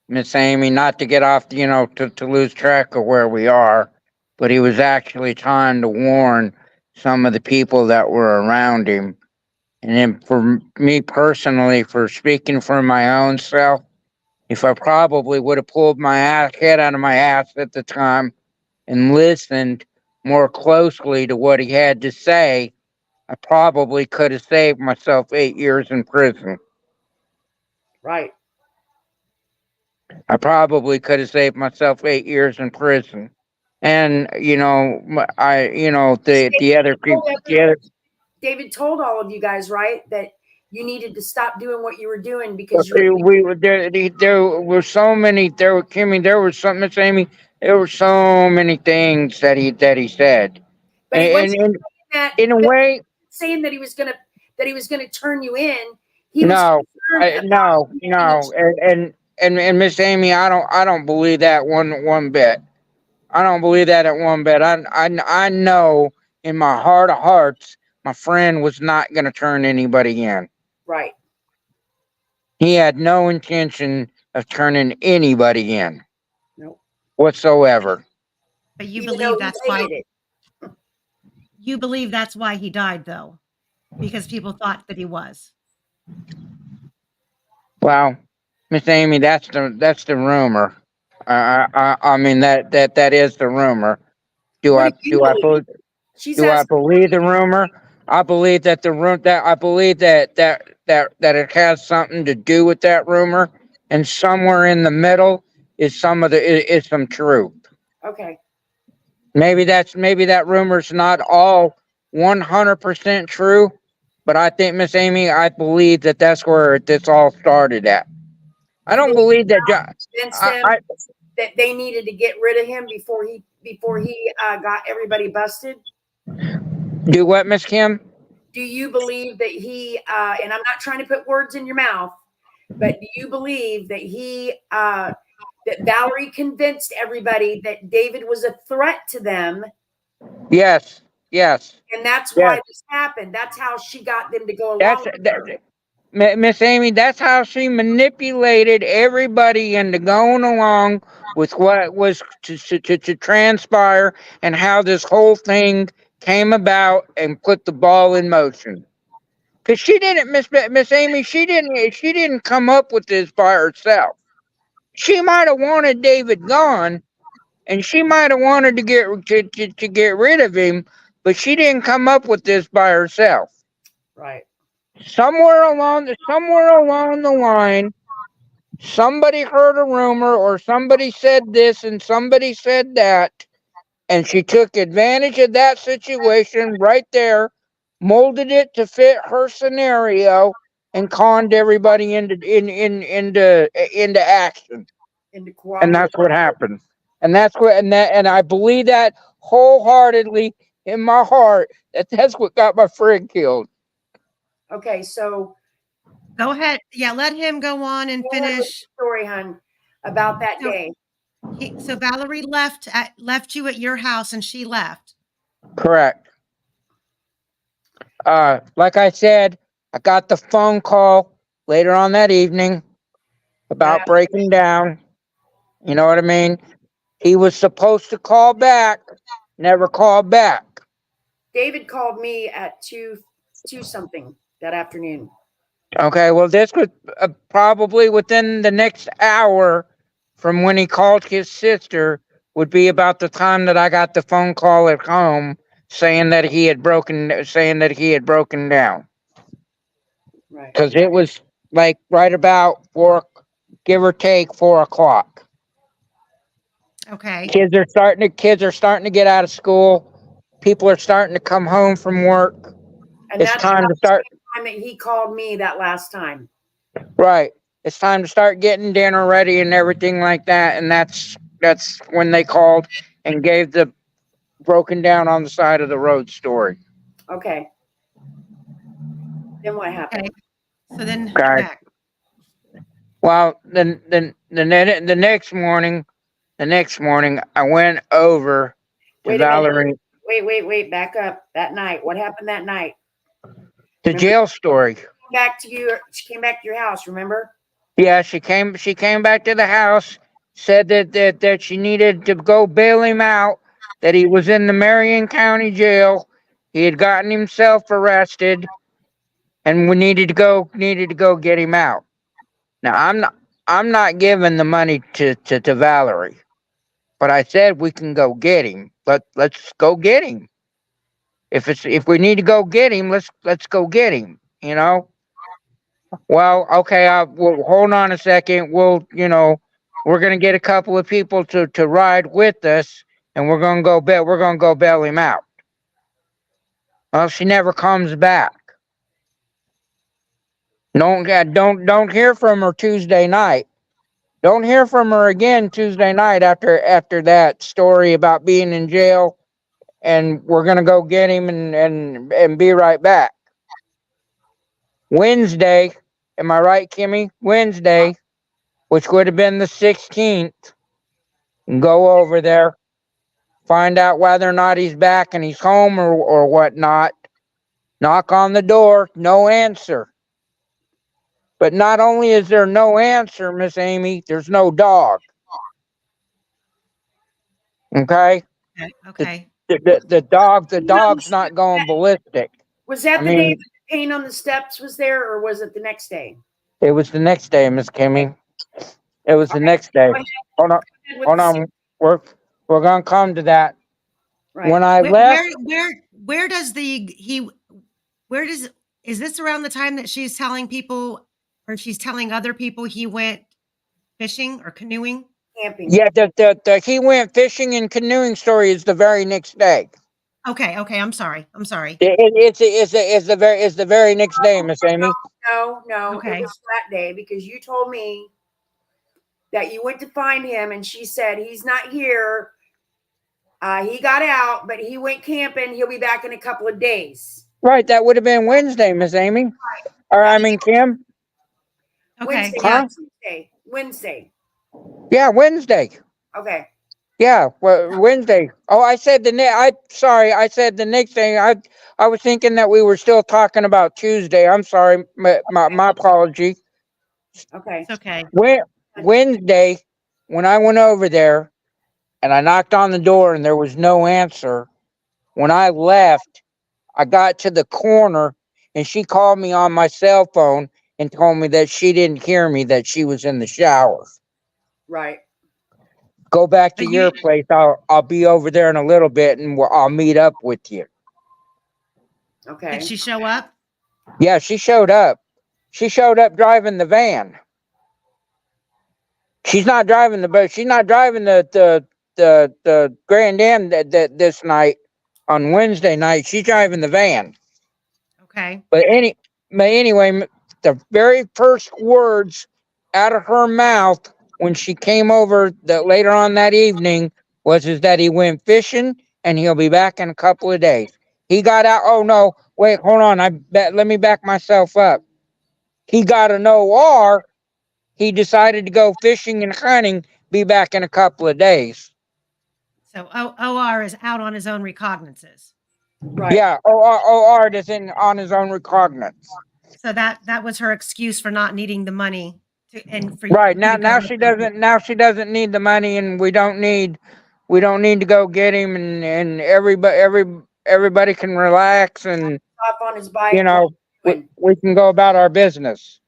Miss Amy, not to get off, to lose track of where we are, but he was actually trying to warn some of the people that were around him. And then for me personally, for speaking for my own self, if I probably would have pulled my head out of my ass at the time and listened more closely to what he had to say, I probably could have saved myself 8 years in prison. Right. I probably could have saved myself 8 years in prison. And, the other people, David told all of you guys, right, that you needed to stop doing what you were doing because there were so many, Kimmy, there was something, Miss Amy, there were so many things that he said. But he wasn't And saying that, in a way, saying that he was gonna turn you in. No, and Miss Amy, I don't believe that one bit. I don't believe that at one bit. I know in my heart of hearts, my friend was not going to turn anybody in. Right. He had no intention of turning anybody in. Nope. Whatsoever. but you Even believe though he that's why hated it. you believe that's why he died, though, because people thought that he was. Well, Miss Amy, that's the rumor. I mean that is the rumor. Do I believe the rumor? I believe that that it has something to do with that rumor, and somewhere in the middle is some truth. Okay. Maybe that rumor's not all 100% true, but I think, Miss Amy, I believe that that's where this all started at. I don't believe that. That they needed to get rid of him before he got everybody busted. Do what, Miss Kim? Do you believe that he and I'm not trying to put words in your mouth, but do you believe that that Valerie convinced everybody that David was a threat to them? Yes. And that's why this happened. That's how she got them to go along with her. Miss Amy, that's how she manipulated everybody into going along with what was to transpire and how this whole thing came about and put the ball in motion. Because she didn't, Miss Amy, she didn't come up with this by herself. She might have wanted David gone, and she might have wanted to get rid of him, but she didn't come up with this by herself. Right. Somewhere along the line, somebody heard a rumor or somebody said this and somebody said that, and she took advantage of that situation right there, molded it to fit her scenario, and conned everybody into action. into And cooperation. that's what happened. And that's what and I believe that wholeheartedly in my heart that's what got my friend killed. Okay, so Go ahead. Yeah, let him go on and go ahead with the finish. story, hon, about that So- day. So Valerie left you at your house and she left. Correct. Like I said, I got the phone call later on that evening about That- breaking down. You know what I mean? He was supposed to call back, never called back. David called me at two something that afternoon. Okay, well, this was probably within the next hour from when he called his sister, would be about the time that I got the phone call at home saying that he had broken down. Right. Because it was like right about give or take 4 o'clock. Okay. Kids are starting to get out of school. People are starting to come home from work. And It's that's time about to the start. same time that he called me that last time. Right. It's time to start getting dinner ready and everything like that. And that's when they called and gave the broken down on the side of the road story. Okay. Then what happened? Okay. So then Okay. back. Well, then the next morning I went over to Wait a minute. Valerie. Wait. Back up. That night. What happened that night? The jail story. She came back to your house, remember? Yeah, she came back to the house, said that she needed to go bail him out, that he was in the Marion County Jail. He had gotten himself arrested and we needed to go get him out. Now I'm not giving the money to Valerie. But I said we can go get him. Let's go get him. If we need to go get him, let's go get him, you know? Well, okay, well, hold on a second. We're gonna get a couple of people to ride with us, and we're gonna go bail him out. Well, she never comes back. Don't hear from her Tuesday night. Don't hear from her again Tuesday night after that story about being in jail, and we're gonna go get him and be right back. Wednesday, am I right, Kimmy? Wednesday, which would have been the 16th. Go over there, find out whether or not he's back and he's home or whatnot. Knock on the door, no answer. But not only is there no answer, Miss Amy, there's no dog. Okay? Okay. The dog's not going ballistic. Was that I the day mean, that the pain on the steps was there, or was it the next day? it was the next day, Miss Kimmy. It was the next day. Hold on. With Hold the- on. We're gonna come to that. Right. When I left, Where does is this around the time that she's telling people or she's telling other people he went fishing or canoeing? Camping. yeah, the he went fishing and canoeing story is the very next day. Okay. I'm sorry. It's the very next day, Miss Amy. No. Okay. It was that day because you told me that you went to find him, and she said he's not here. He got out, but he went camping. He'll be back in a couple of days. Right, that would have been Wednesday, Miss Amy. Or I mean Kim. Okay. Wednesday. Yeah. Wednesday. Yeah, Wednesday. Okay. Yeah, well, Wednesday. Oh, I said I said the next day. I was thinking that we were still talking about Tuesday. I'm sorry. My apology. Okay. It's okay. Wednesday, when I went over there and I knocked on the door and there was no answer, when I left, I got to the corner and she called me on my cell phone and told me that she didn't hear me, that she was in the shower. Right. Go back to your place. I'll be over there in a little bit and I'll meet up with you. Okay. Did she show up? Yeah, she showed up. She showed up driving the van. She's not driving the Grand Am that this night on Wednesday night. She's driving the van. Okay. But anyway, the very first words out of her mouth when she came over that later on that evening was is that he went fishing and he'll be back in a couple of days. He got out. Oh no, wait, hold on. Let me back myself up. He got an OR. He decided to go fishing and hunting, be back in a couple of days. So OR is out on his own recognizances. Right. Yeah, OR is in on his own recognizance. So that was her excuse for not needing the money and for Right, you to go. now she doesn't need the money, and we don't need to go get him, and everybody can relax, and Off on his bike. you know going. we can go about our business.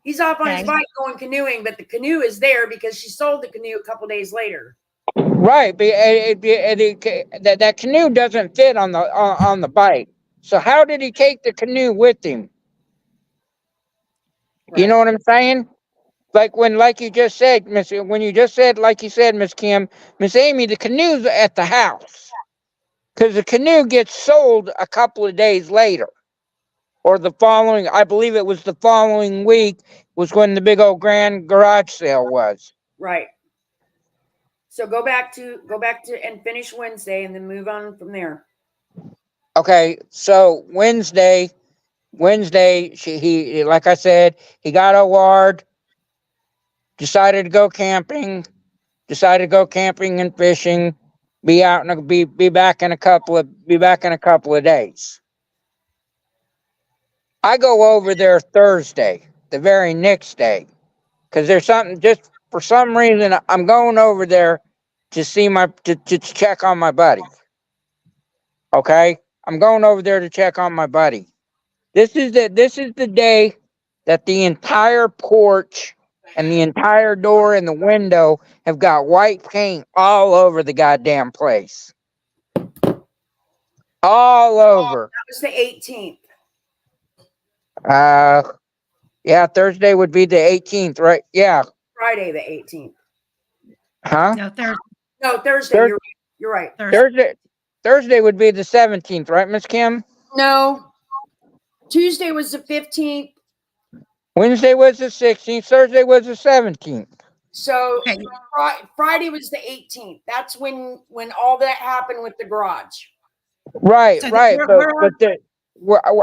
He's off on his Okay. bike going canoeing, but the canoe is there because she sold the canoe a couple days later. Right, that canoe doesn't fit on the bike. So how did he take the canoe with him? Right. You know what I'm saying? Like you just said, like you said, Miss Kim, Miss Amy, the canoe's at the house because the canoe gets sold a couple of days later, or the following. I believe it was the following week was when the big old grand garage sale was. Right. So go back to and finish Wednesday and then move on from there. Okay, so Wednesday, he like I said, he got OR'd, decided to go camping, and fishing, be back in a couple of days. I go over there Thursday, the very next day, because there's something. Just for some reason, I'm going over there to see to check on my buddy. Okay, I'm going over there to check on my buddy. This is the day that the entire porch and the entire door and the window have got white paint all over the goddamn place. All over. That was the 18th. Yeah, Thursday would be the 18th, right? Yeah. Friday the 18th. Huh? No, Thursday. No, Thursday. You're right. Thursday would be the 17th, right, Miss Kim? No. Tuesday was the 15th. Wednesday was the 16th. Thursday was the 17th. So Okay. Friday was the 18th. That's when all that happened with the garage. Right, So right.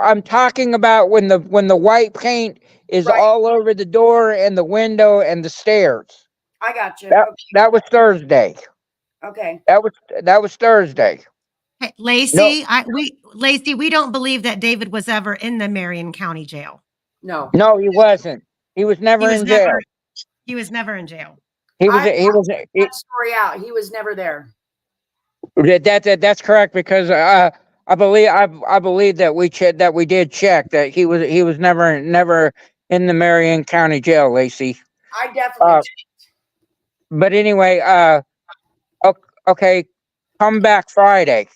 I'm talking about when the white paint is Right. all over the door and the window and the stairs. I got you. That was Thursday. Okay. That was Thursday. Hey, Lacey, Lacey, we don't believe that David was ever in the Marion County Jail. No. No, he wasn't. He was never in jail. He was never in jail. That story out. He was never there. That's correct, because I believe that we did check that he was never in the Marion County Jail, Lacey. I definitely checked. But anyway, okay, come back Friday.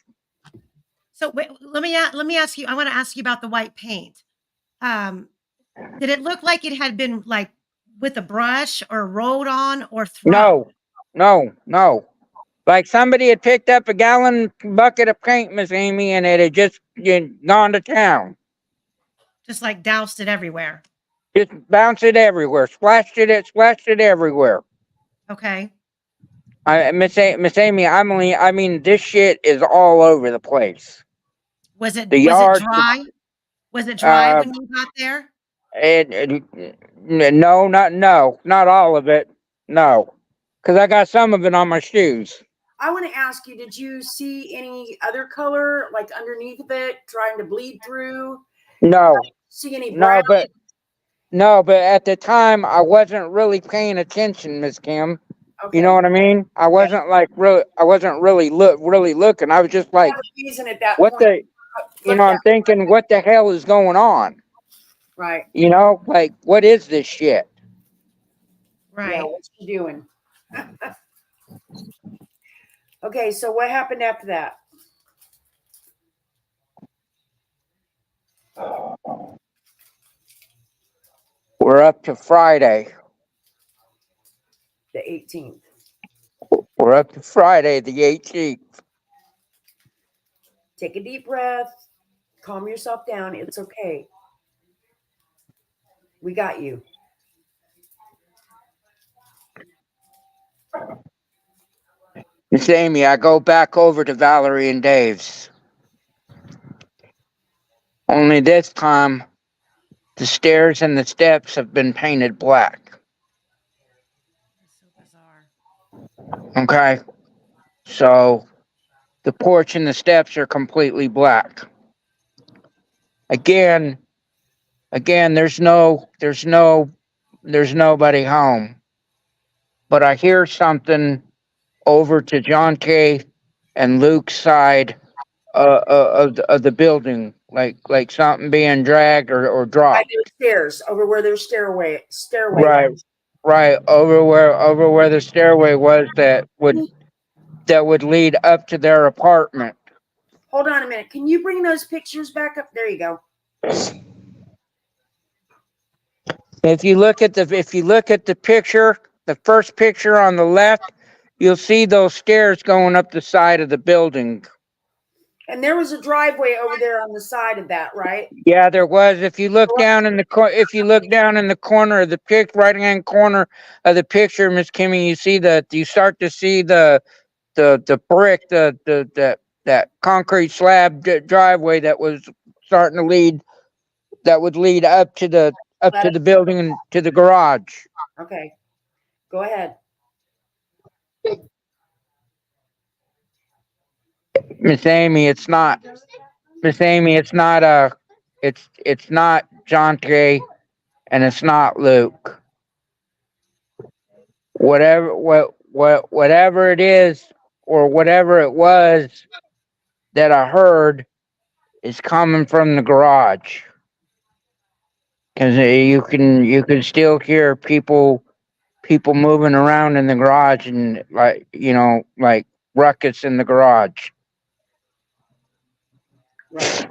So wait, let me ask you. I want to ask you about the white paint. Did it look like it had been like with a brush or rolled on or thrown? No. Like somebody had picked up a gallon bucket of paint, Miss Amy, and it had just gone to town. Just like doused it everywhere. Just bounced it everywhere, splashed it everywhere. Okay. Miss Amy, I mean, this shit is all over the place. Was it yard- dry? Was it dry when you got there? Not all of it. No, because I got some of it on my shoes. I want to ask you, did you see any other color like underneath of it trying to bleed through? No. See any brown? But at the time I wasn't really paying attention, Miss Kim. Okay. You know what I mean? I wasn't really looking. I was just like, I'm thinking, what the hell is going on? Right. Like, what is this shit? Right. Yeah, what you doing? Okay, so what happened after that? We're up to Friday. The 18th. We're up to Friday, the 18th. Take a deep breath. Calm yourself down. It's okay. We got you. Miss Amy, I go back over to Valerie and Dave's. Only this time, the stairs and the steps have been painted black. That's so bizarre. Okay? So, the porch and the steps are completely black. Again, there's nobody home. But I hear something over to John K. and Luke's side of the building, like something being dragged or By dropped. their stairs, over where their stairway Right, was. right over where the stairway was that would lead up to their apartment. Hold on a minute. Can you bring those pictures back up? There you go. If you look at the picture, the first picture on the left, you'll see those stairs going up the side of the building. And there was a driveway over there on the side of that, right? Yeah, there was. If you look down in the corner of the right hand corner of the picture, Miss Kimmy, you start to see the brick, that concrete slab driveway that was starting to lead, that would lead up to the building and to the garage. Okay. Go ahead. Miss Amy, it's not. Miss Amy, it's not it's not John K. and it's not Luke. Whatever it is or whatever it was that I heard is coming from the garage. Because you can still hear people moving around in the garage and like ruckus in the garage. Right.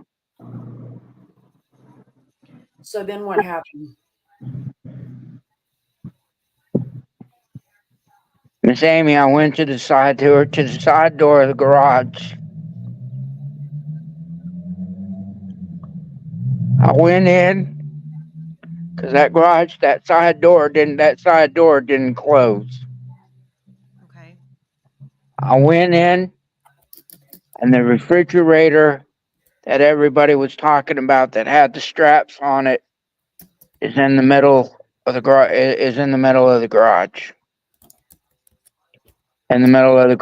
So then what happened? Miss Amy, I went to the side door of the garage. I went in because that side door didn't close. Okay. I went in, and the refrigerator that everybody was talking about that had the straps on it is in the middle of the garage. Is in the middle of the garage. In the middle of the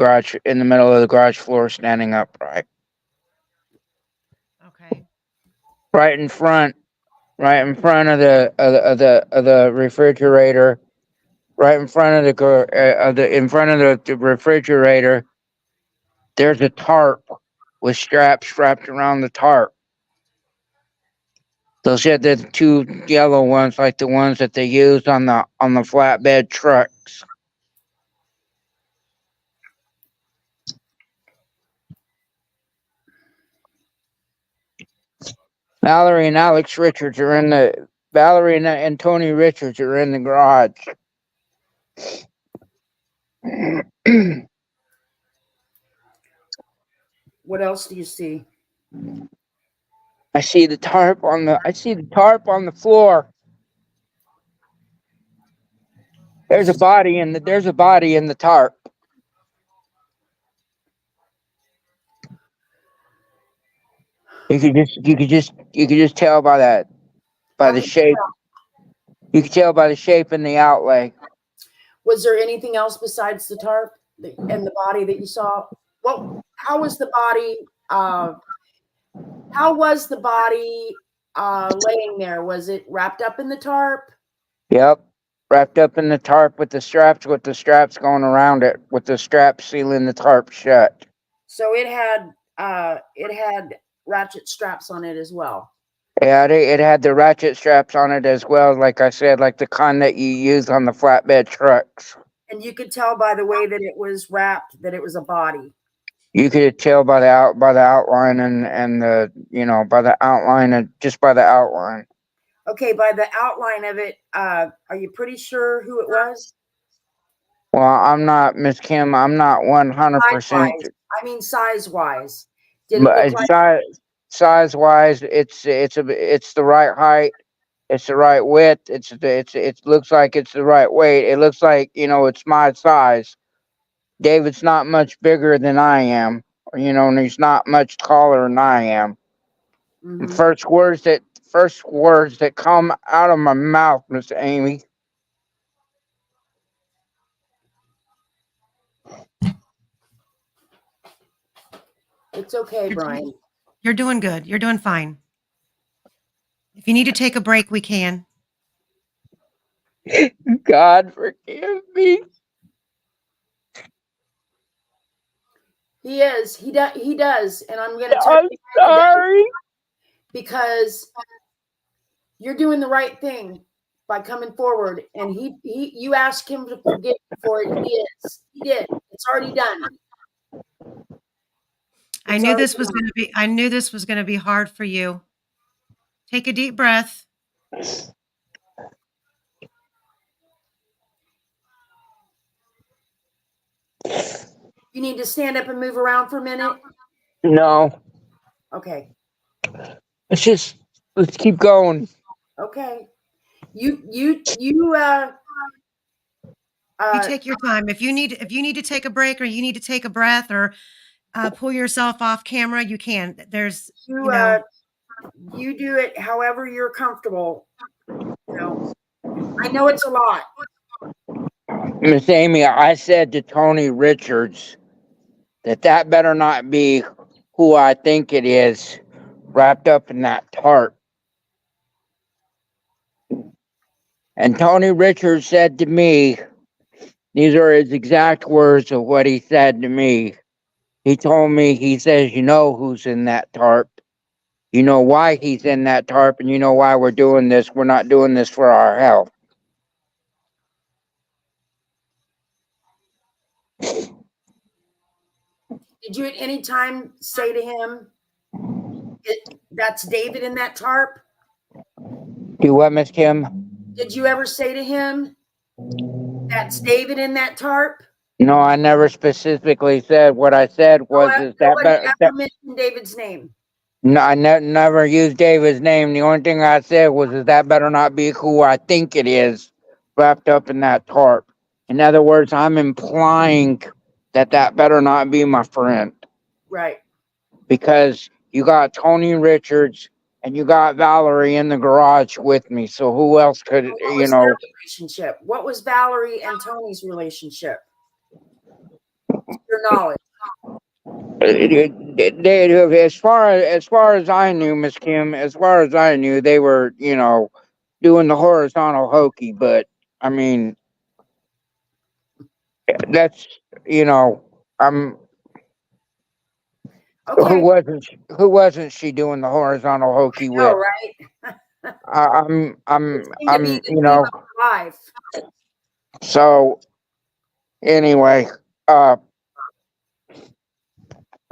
garage floor, standing upright. Okay. Right in front of the refrigerator. Right in front of the refrigerator, there's a tarp with straps wrapped around the tarp. Those are the two yellow ones, like the ones that they use on the flatbed trucks. Valerie and Tony Richards are in the garage. What else do you see? I see the tarp on the floor. There's a body in the tarp. You could just tell by the shape. You could tell by the shape and the outlay. Was there anything else besides the tarp and the body that you saw? Well, how was the body? Laying there? Was it wrapped up in the tarp? Yep, wrapped up in the tarp with the straps going around it, with the straps sealing the tarp shut. So it had ratchet straps on it as well. Yeah, it had the ratchet straps on it as well. Like I said, like the kind that you use on the flatbed trucks. And you could tell by the way that it was wrapped that it was a body. You could tell by the outline and the by the outline just by the outline. Okay, by the outline of it, are you pretty sure who it was? Well, I'm not, Miss Kim. I'm not 100%. I mean, size-wise. Did it look like size wise, it's the right height. It's the right width. It looks like it's the right weight. It looks like, it's my size. David's not much bigger than I am, and he's not much taller than I am. The Mhm. first words that come out of my mouth, Miss Amy. It's okay, Brian. You're doing good. You're doing fine. If you need to take a break, we can. God forgive me. He is. He does. He does. And I'm going to tell I'm you sorry. because you're doing the right thing by coming forward. And you asked him to forgive you for it. He is. He did. It's already done. I knew this was going to be hard for you. Take a deep breath. You need to stand up and move around for a minute. No. Okay. Let's keep going. Okay. You take your time. If you need to take a break, or you need to take a breath, or pull yourself off camera, you can. There's you do it however you're comfortable. I know it's a lot. Miss Amy, I said to Tony Richards that better not be who I think it is, wrapped up in that tarp. And Tony Richards said to me, these are his exact words of what he said to me. He told me, he says, you know who's in that tarp. You know why he's in that tarp, and you know why we're doing this. We're not doing this for our health. Did you at any time say to him, that's David in that tarp? Do what, Miss Kim? Did you ever say to him, that's David in that tarp? No, I never specifically said. What I said was, nobody ever mentioned David's name. No, I never used David's name. The only thing I said was, that better not be who I think it is, wrapped up in that tarp. In other words, I'm implying that better not be my friend. Right. Because you got Tony Richards and you got Valerie in the garage with me. So who else could, what was their relationship? What was Valerie and Tony's relationship? To your knowledge. As far as I knew, Miss Kim, as far as I knew, they were, doing the horizontal hokey. But I mean, that's, I'm. Okay. Who wasn't she doing the horizontal hokey with? Right? I'm alive. So anyway, a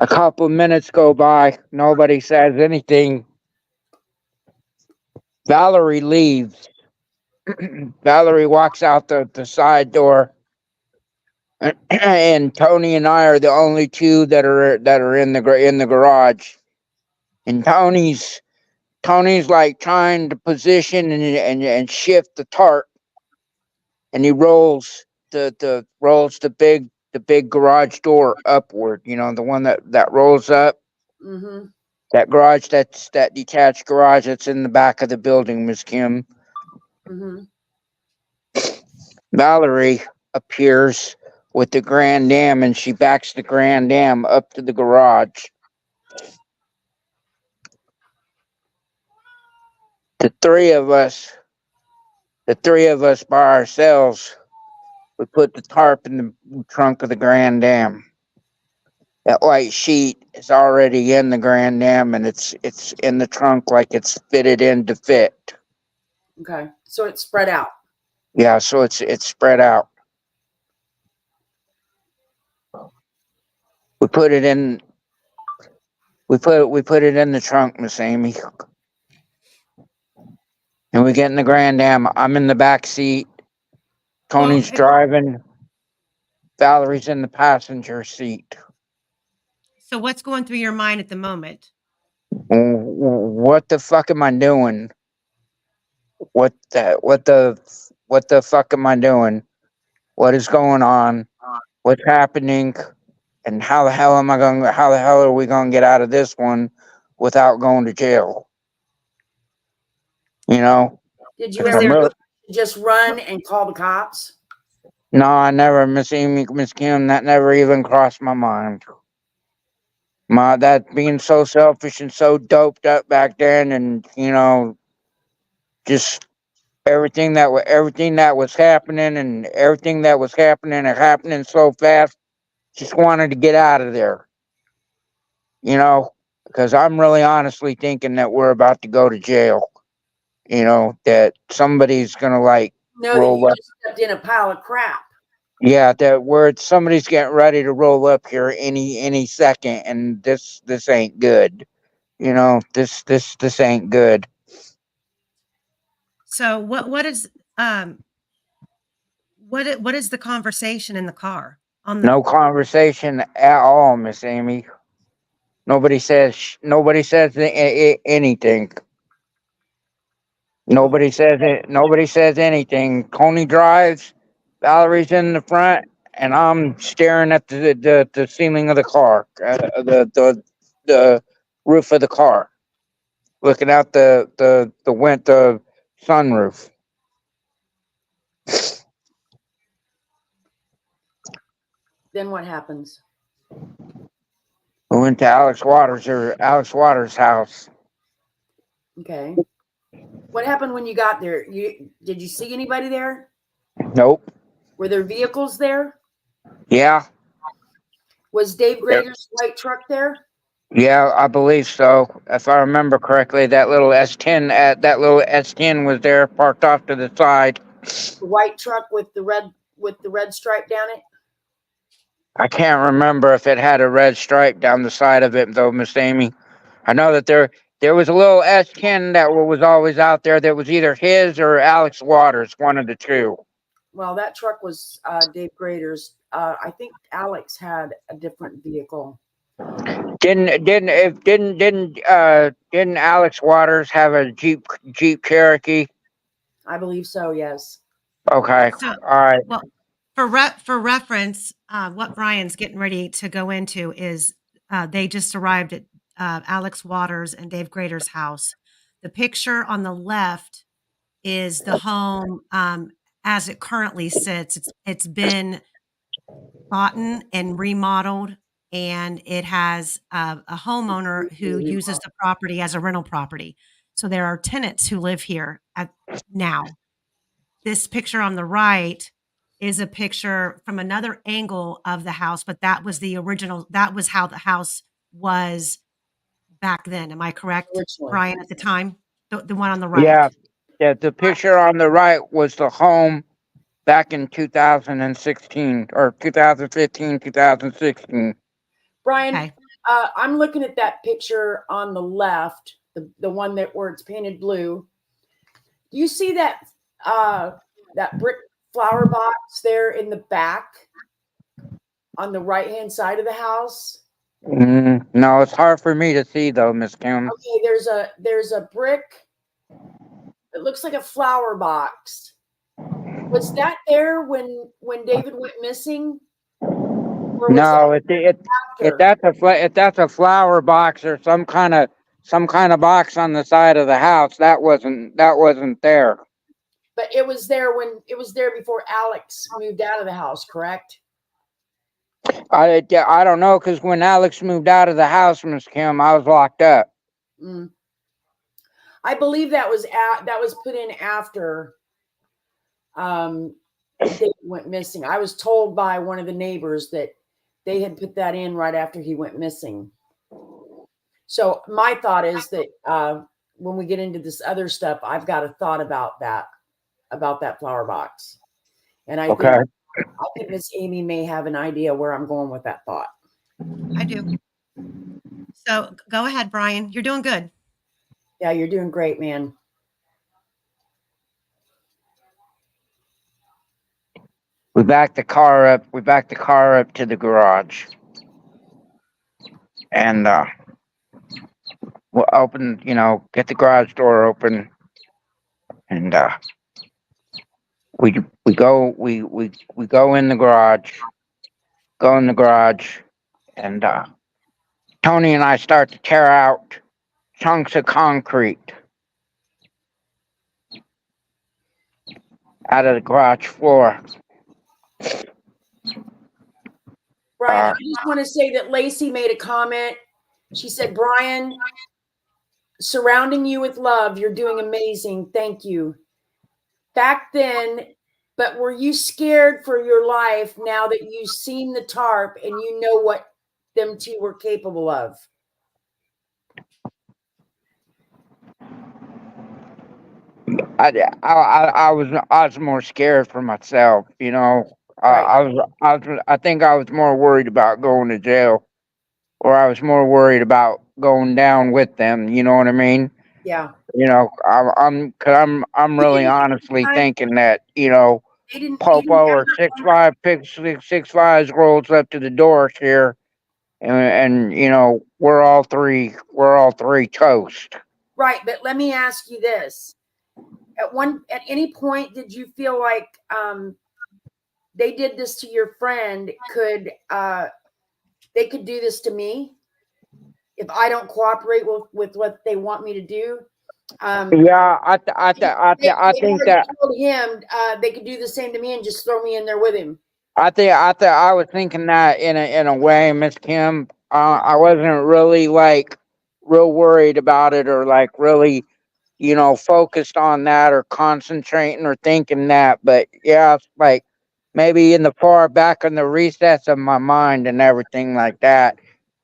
couple of minutes go by, nobody says anything. Valerie leaves. Valerie walks out the side door, and Tony and I are the only two that are in the garage. And Tony's like trying to position and shift the tarp, and he rolls the big garage door upward. The one that rolls up. Mm-hmm. That garage, that detached garage that's in the back of the building, Miss Kim. Mm-hmm. Valerie appears with the Grand Dam, and she backs the Grand Dam up to the garage. The three of us by ourselves, we put the tarp in the trunk of the Grand Dam. That white sheet is already in the Grand Dam, and it's in the trunk like it's fitted in to fit. Okay, so it's spread out. Yeah, so it's spread out. We put it in. We put it in the trunk, Miss Amy, and we get in the Grand Am. I'm in the back seat. Tony's driving. Valerie's in the passenger seat. So what's going through your mind at the moment? What the fuck am I doing? what the fuck am I doing? What is going on? What's happening? And how the hell are we gonna get out of this one without going to jail? You know? Did you Was ever I'm there really, just run and call the cops? no, I never, Miss Kim, that never even crossed my mind. That being so selfish and so doped up back then, and just everything that was happening, and everything that was happening and happening so fast, just wanted to get out of there. Because I'm really honestly thinking that we're about to go to jail. That somebody's gonna like Know that roll you up. just stepped in a pile of crap. Yeah, that where somebody's getting ready to roll up here any second, and this ain't good. This ain't good. so what is what is the conversation in the car on the No conversation at all, Miss Amy. Nobody says anything. Nobody says it. Nobody says anything. Coney drives. Valerie's in the front, and I'm staring at the ceiling of the car, the roof of the car, looking out the sunroof. Then what happens? We went to Alex Waters' house. Okay. What happened when you got there? Did you see anybody there? Nope. Were there vehicles there? Yeah. Was Dave Grader's white truck there? Yeah, I believe so. If I remember correctly, that little S10 was there, parked off to the side. The white truck with the red stripe down it? I can't remember if it had a red stripe down the side of it, though, Miss Amy. I know that there was a little S10 that was always out there that was either his or Alex Waters, one of the two. Well, that truck was Dave Grader's. I think Alex had a different vehicle. Didn't Alex Waters have a Jeep Cherokee? I believe so, yes. Okay, so all right. well for reference, what Brian's getting ready to go into is they just arrived at Alex Waters and Dave Grader's house. The picture on the left is the home as it currently sits. It's been bought and remodeled, and it has a homeowner who uses the property as a rental property. So there are tenants who live here now. This picture on the right is a picture from another angle of the house, but that was the original. That was how the house was back then. Am I correct, Originally. Brian, at the time? The one on the right. Yeah, the picture on the right was the home back in 2016 or 2015, 2016. Brian, Okay. I'm looking at that picture on the left, the one where it's painted blue. Do you see that that brick flower box there in the back on the right-hand side of the house? No, it's hard for me to see though, Miss Kim. Okay, there's a brick. It looks like a flower box. Was that there when David went missing? Or was No, that if after? if that's a flower box or some kind of box on the side of the house, that wasn't there. But it was there before Alex moved out of the house, correct? I don't know, because when Alex moved out of the house, Miss Kim, I was locked up. Mm. I believe that was put in after David went missing. I was told by one of the neighbors that they had put that in right after he went missing. So my thought is that when we get into this other stuff, I've got a thought about that flower box, and I think Miss Amy may have an idea where I'm going with that thought. I do. So go ahead, Brian. You're doing good. Yeah, you're doing great, man. We backed the car up to the garage, and we'll open, get the garage door open, and we go in the garage, and Tony and I start to tear out chunks of concrete out of the garage floor. Brian, I just want to say that Lacey made a comment. She said, Brian, surrounding you with love, you're doing amazing. Thank you. Back then, but were you scared for your life now that you've seen the tarp and you know what them two were capable of? I was more scared for myself, you know. Right. I think I was more worried about going to jail, or I was more worried about going down with them. You know what I mean? Yeah. You know, I'm really honestly thinking that, you know, Popo or 6'5", 6'5" rolls up to the door here, and you know we're all three toast. Right, but let me ask you this: at any point, did you feel like they did this to your friend? Could they could do this to me if I don't cooperate with what they want me to do? Yeah, I think that killed him. They could do the same to me and just throw me in there with him. I was thinking that in a way, Miss Kim. I wasn't really like real worried about it, or like really, you know, focused on that or concentrating or thinking that. But yeah, it's like maybe in the far back in the recess of my mind and everything like that,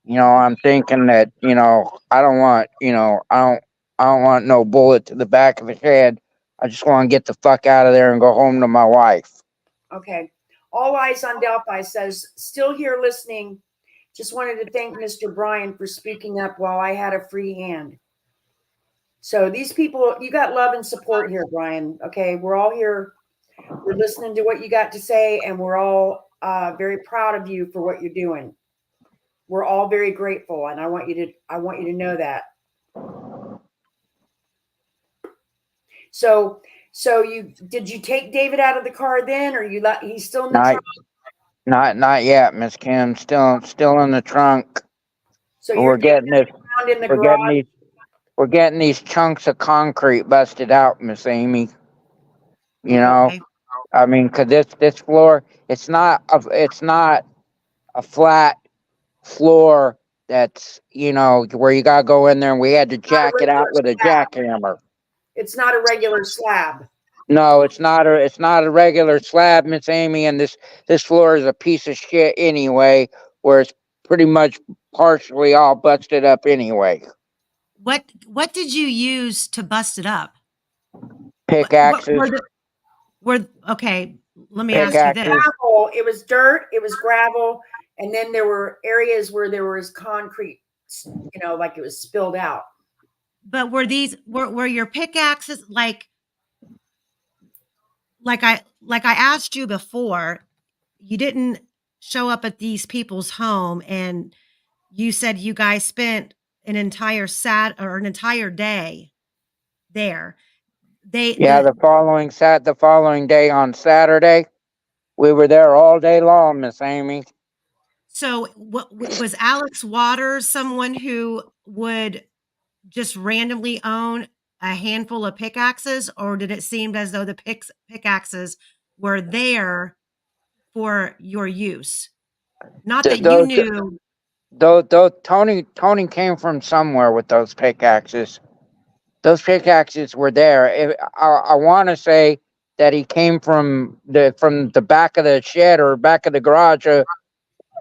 you know, I'm thinking that, you know, I don't want, you know, I don't want no bullet to the back of the head. I just want to get the fuck out of there and go home to my wife. Okay. All Eyes on Delphi says, still here listening. Just wanted to thank Mr. Brian for speaking up while I had a free hand. So these people, you got love and support here, Brian. Okay. We're all here. We're listening to what you got to say, and we're all very proud of you for what you're doing. We're all very grateful, and I want you to know that. So did you take David out of the car then, or he's still in the trunk? Not yet, Miss Kim. Still in the trunk. So We're getting this. around in the garage. We're getting these chunks of concrete busted out, Miss Amy. You know, Okay. I mean, 'cause this floor, it's not a flat floor that's, you know, where you gotta go in there, and we had to jack it out with a jackhammer. It's not a regular slab. No, it's not a regular slab, Miss Amy, and this floor is a piece of shit anyway, where it's pretty much partially all busted up anyway. What did you use to bust it up? Pickaxes. Okay, let me ask you this. Gravel. It was dirt, it was gravel, and then there were areas where there was concrete, you know, like it was spilled out. But were your pickaxes like I asked you before, you didn't show up at these people's home and you said you guys spent an entire day there. The following day on Saturday, we were there all day long, Miss Amy. So what was Alex Waters someone who would just randomly own a handful of pickaxes, or did it seem as though the pickaxes were there for your use? Not that you knew. Though Tony came from somewhere with those pickaxes. Those pickaxes were there. I want to say that he came from the back of the shed or back of the garage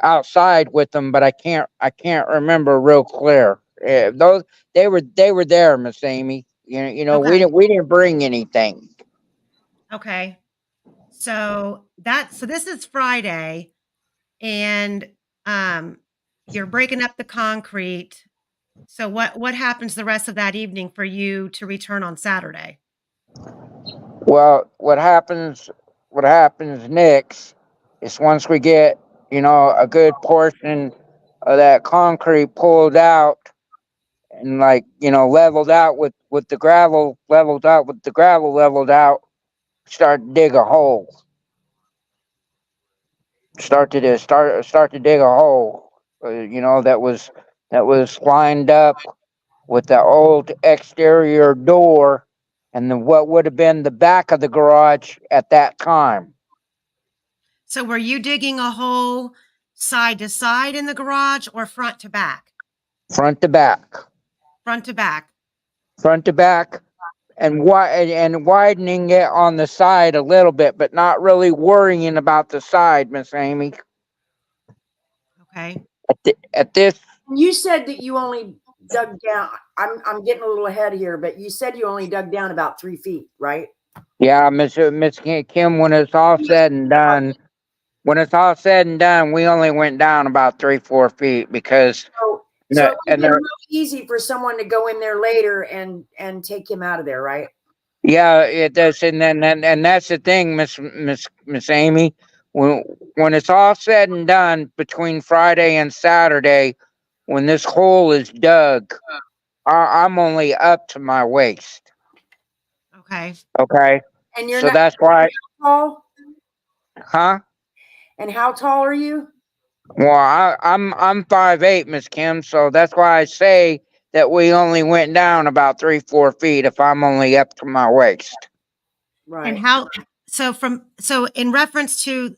outside with them, but I can't remember real clear. Those they were there, Miss Amy. You know, Okay. we didn't bring anything. Okay. So this is Friday, and you're breaking up the concrete. So what happens the rest of that evening for you to return on Saturday? Well, what happens next is once we get, you know, a good portion of that concrete pulled out and like, leveled out with the gravel, leveled out, start to dig a hole. Start to dig a hole. That was lined up with the old exterior door and what would have been the back of the garage at that time. So were you digging a hole side to side in the garage or front to back? Front to back. Front to back. Front to back. And widening it on the side a little bit, but not really worrying about the side, Miss Amy. Okay. At this, You said that you only dug down. I'm getting a little ahead here, but you said you only dug down about 3 feet, right? yeah, Miss Kim. When it's all said and done, we only went down about 3-4 feet because. So it would have been real easy for someone to go in there later and take him out of there, right? Yeah, it does, and that's the thing, Miss Amy. When it's all said and done between Friday and Saturday, when this hole is dug, I'm only up to my waist. Okay. Okay. And you're so not that's why. tall. Huh? And how tall are you? Well, I'm 5'8", Miss Kim. So that's why I say that we only went down about 3-4 feet if I'm only up to my waist. Right. And so in reference to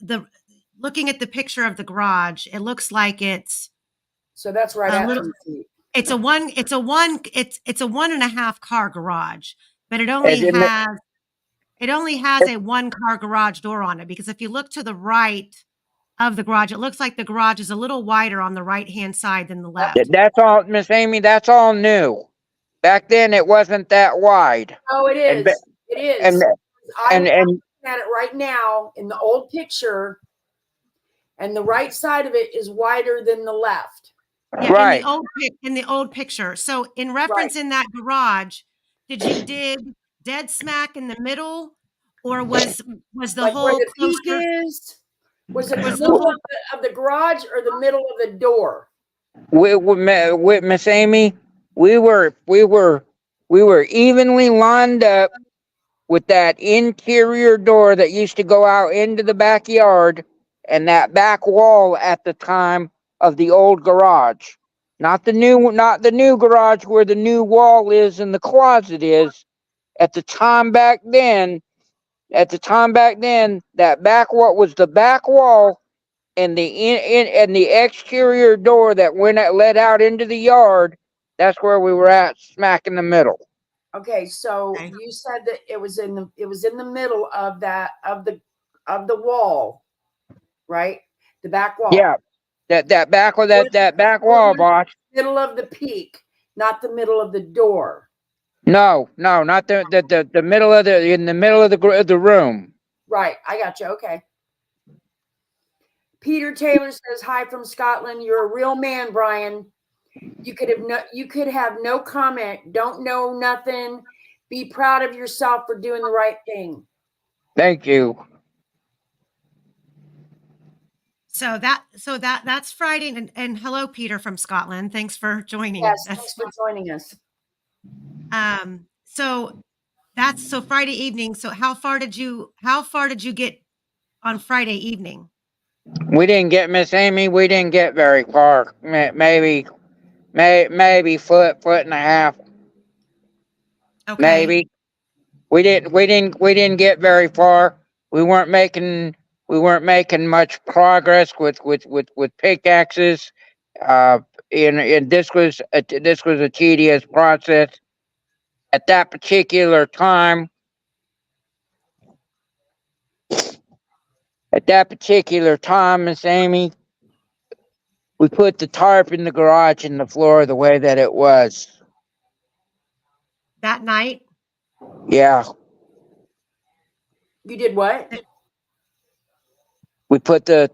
looking at the picture of the garage, it looks like it's So that's right at 3 feet. It's a 1.5 car garage, but it only has a 1 car garage door on it, because if you look to the right of the garage, it looks like the garage is a little wider on the right-hand side than the left. That's all, Miss Amy. That's all new. Back then, it wasn't that wide. Oh, it is. It is. I'm looking at it right now in the old picture, and the right side of it is wider than the left. Yeah, right. In the old picture. So in reference in that garage, did you dig dead smack in the middle, or was the like hole where the closer? peak is? Was it the middle of the garage or the middle of the door? With Miss Amy, we were evenly lined up with that interior door that used to go out into the backyard and that back wall at the time of the old garage. Not the new garage where the new wall is and the closet is. At the time back then, that back wall was the back wall, and the exterior door that led out into the yard. That's where we were at, smack in the middle. Okay, so you said that it was in the middle of the wall, right? The back wall. Yeah, that back wall, boss. Middle of the peak, not the middle of the door. No, not the middle of in the middle of the room. Right, I got you. Okay. Peter Taylor says hi from Scotland. You're a real man, Brian. You could have no comment. Don't know nothing. Be proud of yourself for doing the right thing. Thank you. So that's Friday, and hello, Peter from Scotland. Thanks for joining. Yes, thanks for joining us. So Friday evening. So how far did you get on Friday evening? We didn't get, Miss Amy. We didn't get very far. Maybe foot and a half. Okay. Maybe. We didn't get very far. We weren't making much progress with pickaxes. And this was a tedious process. At that particular time, Miss Amy, we put the tarp in the garage and the floor the way that it was. That night? Yeah. You did what? We put the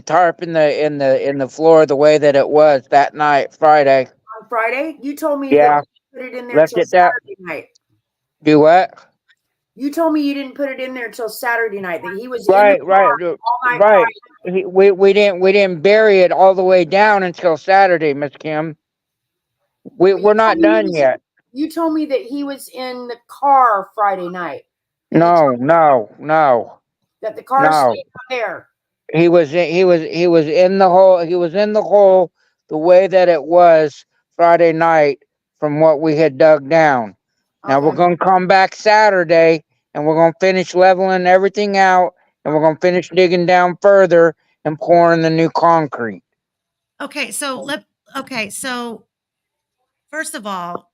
tarp in the floor the way that it was that night, Friday. On Friday? You told me Yeah. that you put it in there till Saturday night. Do what? You told me you didn't put it in there till Saturday night. That he was right. all night. We didn't bury it all the way down until Saturday, Miss Kim. We're not done yet. You told me that he was in the car Friday night. No. That the car stayed there. He was in the hole. He was in the hole the way that it was Friday night from what we had dug down. Now we're going to come back Saturday and we're going to finish leveling everything out and we're going to finish digging down further and pouring the new concrete. Okay, so so first of all,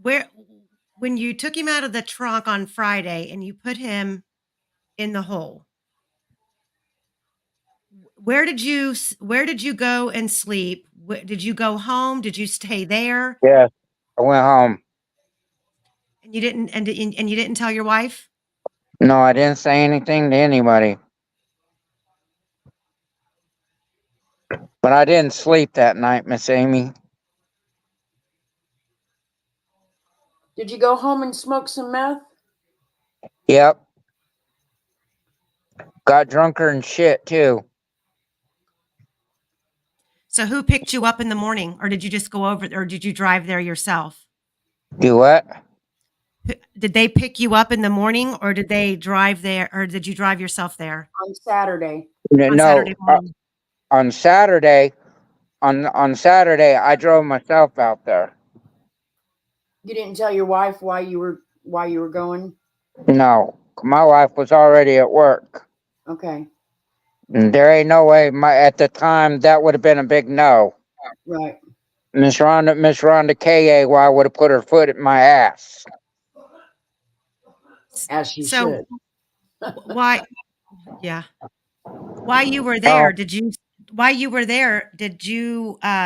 when you took him out of the trunk on Friday and you put him in the hole, where did you go and sleep? Did you go home? Did you stay there? Yes, I went home. And you didn't and you didn't tell your wife? No, I didn't say anything to anybody. But I didn't sleep that night, Miss Amy. Did you go home and smoke some meth? Yep. Got drunker and shit too. So who picked you up in the morning, or did you just go over, or did you drive there yourself? Do what? Did they pick you up in the morning, or did they drive there, or did you drive yourself there? On Saturday. No, Saturday morning. on Saturday, I drove myself out there. You didn't tell your wife why you were going? No, my wife was already at work. Okay. And there ain't no way. At the time, that would have been a big no. Right. Miss Rhonda K.A. would have put her foot in my ass. As she should. Why? Yeah. While you were there, did you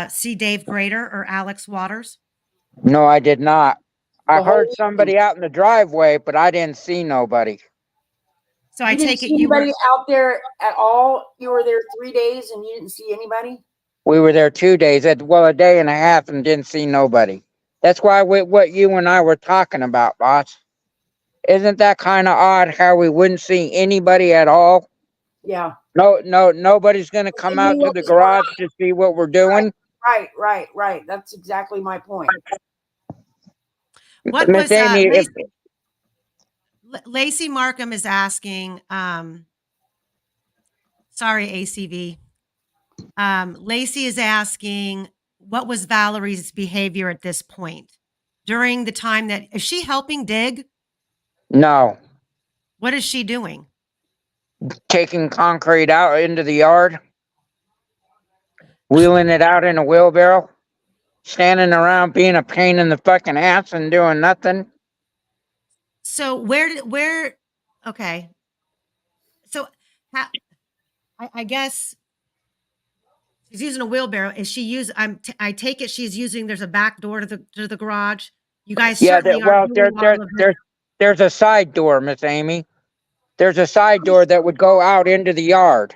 see Dave Grader or Alex Waters? No, I did not. I heard somebody out in the driveway, but I didn't see nobody. So I take it you anybody out there at all? You were there 3 days and you didn't see anybody? We were there 2 days, a day and a half, and didn't see nobody. That's why what you and I were talking about, boss. Isn't that kind of odd how we wouldn't see anybody at all? Yeah. No, nobody's going to come out to the garage to see what we're doing. Right. That's exactly my point. What Miss Amy, Lacey Markham is asking, sorry, ACV. Lacey is asking, what was Valerie's behavior at this point? During the time is she helping dig? No. What is she doing? Taking concrete out into the yard. Wheeling it out in a wheelbarrow. Standing around being a pain in the fucking ass and doing nothing. So okay. So I guess she's using a wheelbarrow. Is she I take it she's using, there's a back door to the garage. You guys certainly are. There's a side door, Miss Amy. There's a side door that would go out into the yard.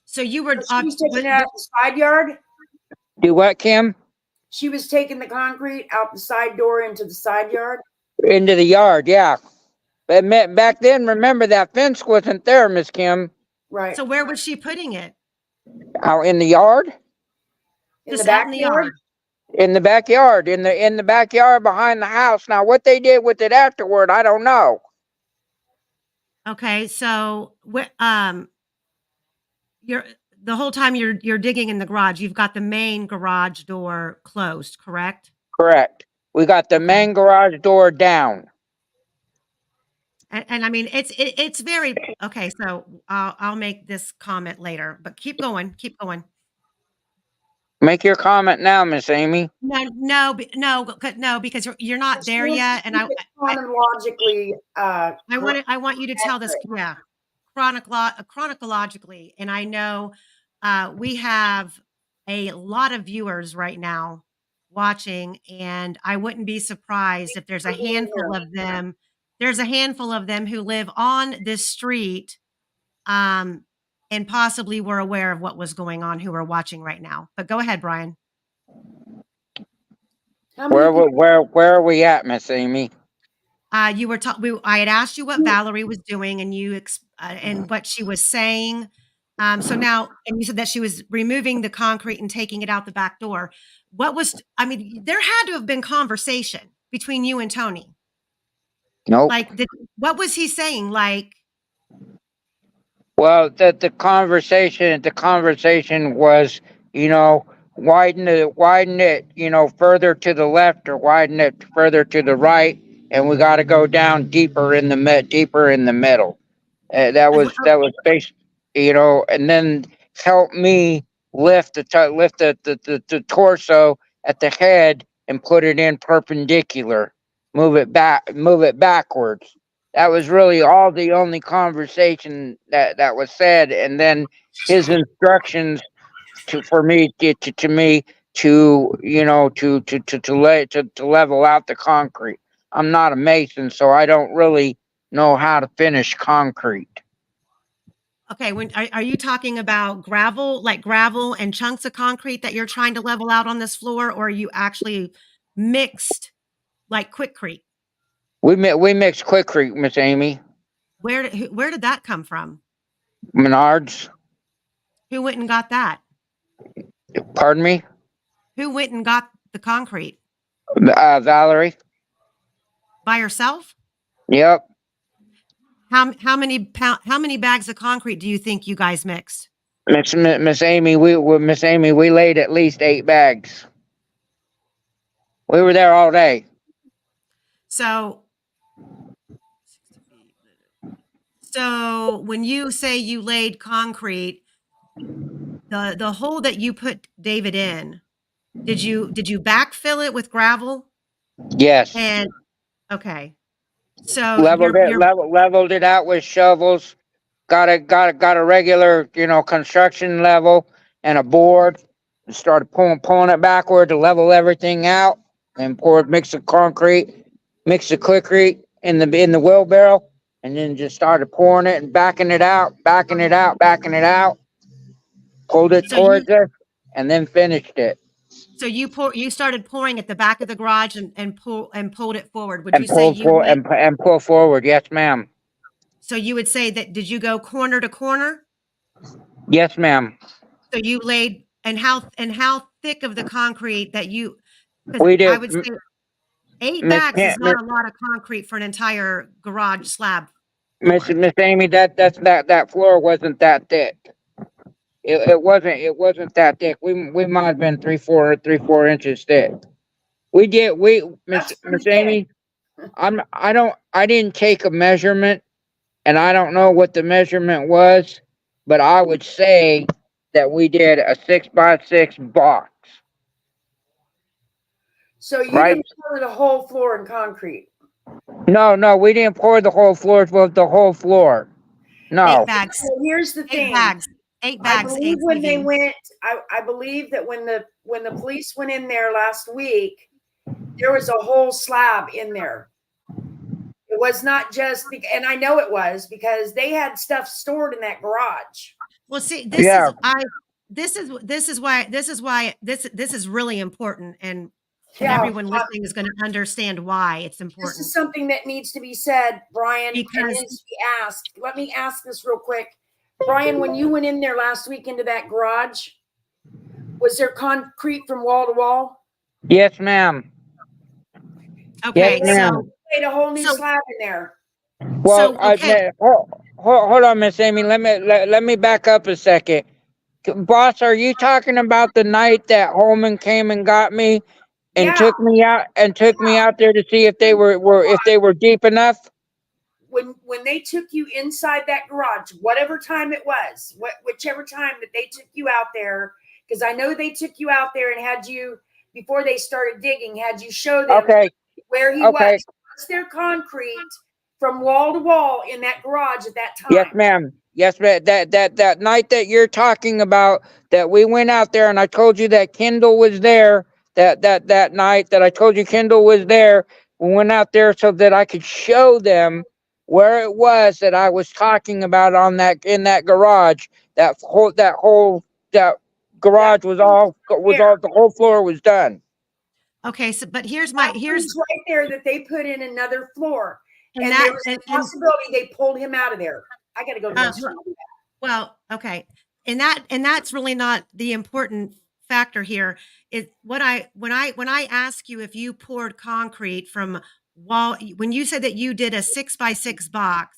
So you were she was taking it out the side yard? Do what, Kim? She was taking the concrete out the side door into the side yard? Into the yard, yeah. But back then, remember that fence wasn't there, Miss Kim. Right. So where was she putting it? Out in the yard? In the backyard? In the backyard. In the backyard behind the house. Now, what they did with it afterward, I don't know. Okay, so the whole time you're digging in the garage, you've got the main garage door closed, correct? Correct. We got the main garage door down. And I mean, it's very okay. So I'll make this comment later, but keep going. Make your comment now, Miss Amy. No, because you're not there yet, and chronologically. I want you to tell this, chronologically, and I know we have a lot of viewers right now watching, and I wouldn't be surprised if there's a handful of them. There's a handful of them who live on this street, and possibly were aware of what was going on, who are watching right now. But go ahead, Brian. Where are we at, Miss Amy? You were I had asked you what Valerie was doing, and and what she was saying. So now, and you said that she was removing the concrete and taking it out the back door. I mean, there had to have been conversation between you and Tony. Nope. Like, what was he saying? Like, Well, the conversation was, widen it, further to the left or widen it further to the right, and we got to go down deeper in the middle. That was based, and then help me lift the torso at the head and put it in perpendicular. Move it backwards. That was really all the only conversation that was said, and then his instructions for me to me to level out the concrete. I'm not a mason, so I don't really know how to finish concrete. okay, are you talking about gravel, like gravel and chunks of concrete that you're trying to level out on this floor, or are you actually mixed like Quickcrete? We mix Quickcrete, Miss Amy. Where did that come from? Menards. Who went and got that? Pardon me, Who went and got the concrete? Valerie. By herself? Yep. How many bags of concrete do you think you guys mixed? Miss Amy, we laid at least 8 bags. We were there all day. So when you say you laid concrete, the hole that you put David in, did you backfill it with gravel? Yes. And okay. So Leveled it out with shovels. Got a regular, construction level and a board. And started pulling it backward to level everything out. And mix the concrete, mix the Quickcrete in the wheelbarrow, and then just started pouring it and backing it out. Pulled it towards us, and then finished it. So you started pouring at the back of the garage and pulled it forward. Would you say and pull forward? Yes, ma'am. So you would say that, did you go corner to corner? Yes, ma'am. So you laid, and how thick of the concrete that you, We did. I would say 8 bags is not a lot of concrete for an entire garage slab. Miss Amy, that floor wasn't that thick. It wasn't that thick. We might have been 3-4 inches thick. Miss Amy, I didn't take a measurement, and I don't know what the measurement was, but I would say that we did a 6x6 box. So you didn't pour the whole floor in concrete? No, we didn't pour the whole floor. The whole floor. No. 8 bags. So here's the thing. 8 bags. I believe when they went, I believe that when the police went in there last week, there was a whole slab in there. It was not just, and I know it was because they had stuff stored in that garage. Well, see, this is why this is really important, and everyone listening is going to understand why it's important. This is something that needs to be said, Brian, and needs to be asked. Let me ask this real quick. Brian, when you went in there last week into that garage, was there concrete from wall to wall? Yes, ma'am. Okay, yes, ma'am. So made a whole new slab in there. Well, hold on, Miss Amy. Let me back up a second. Boss, are you talking about the night that Holman came and got me and took me out there to see if they were deep enough? When they took you inside that garage, whatever time it was, whichever time that they took you out there, because I know they took you out there and had you, before they started digging, had you show them where he was. Was there concrete from wall to wall in that garage at that time? Yes, ma'am. Yes, ma'am. That night that you're talking about, that we went out there and I told you that Kendall was there. That night that I told you Kendall was there, we went out there so that I could show them where it was that I was talking about in that garage. That garage was all the whole floor was done. Okay, so but here's right there that they put in another floor, and there was a possibility they pulled him out of there. I got to go to the well, okay. and that's really not the important factor here. Is when I ask you if you poured concrete from wall, when you said that you did a 6x6 box,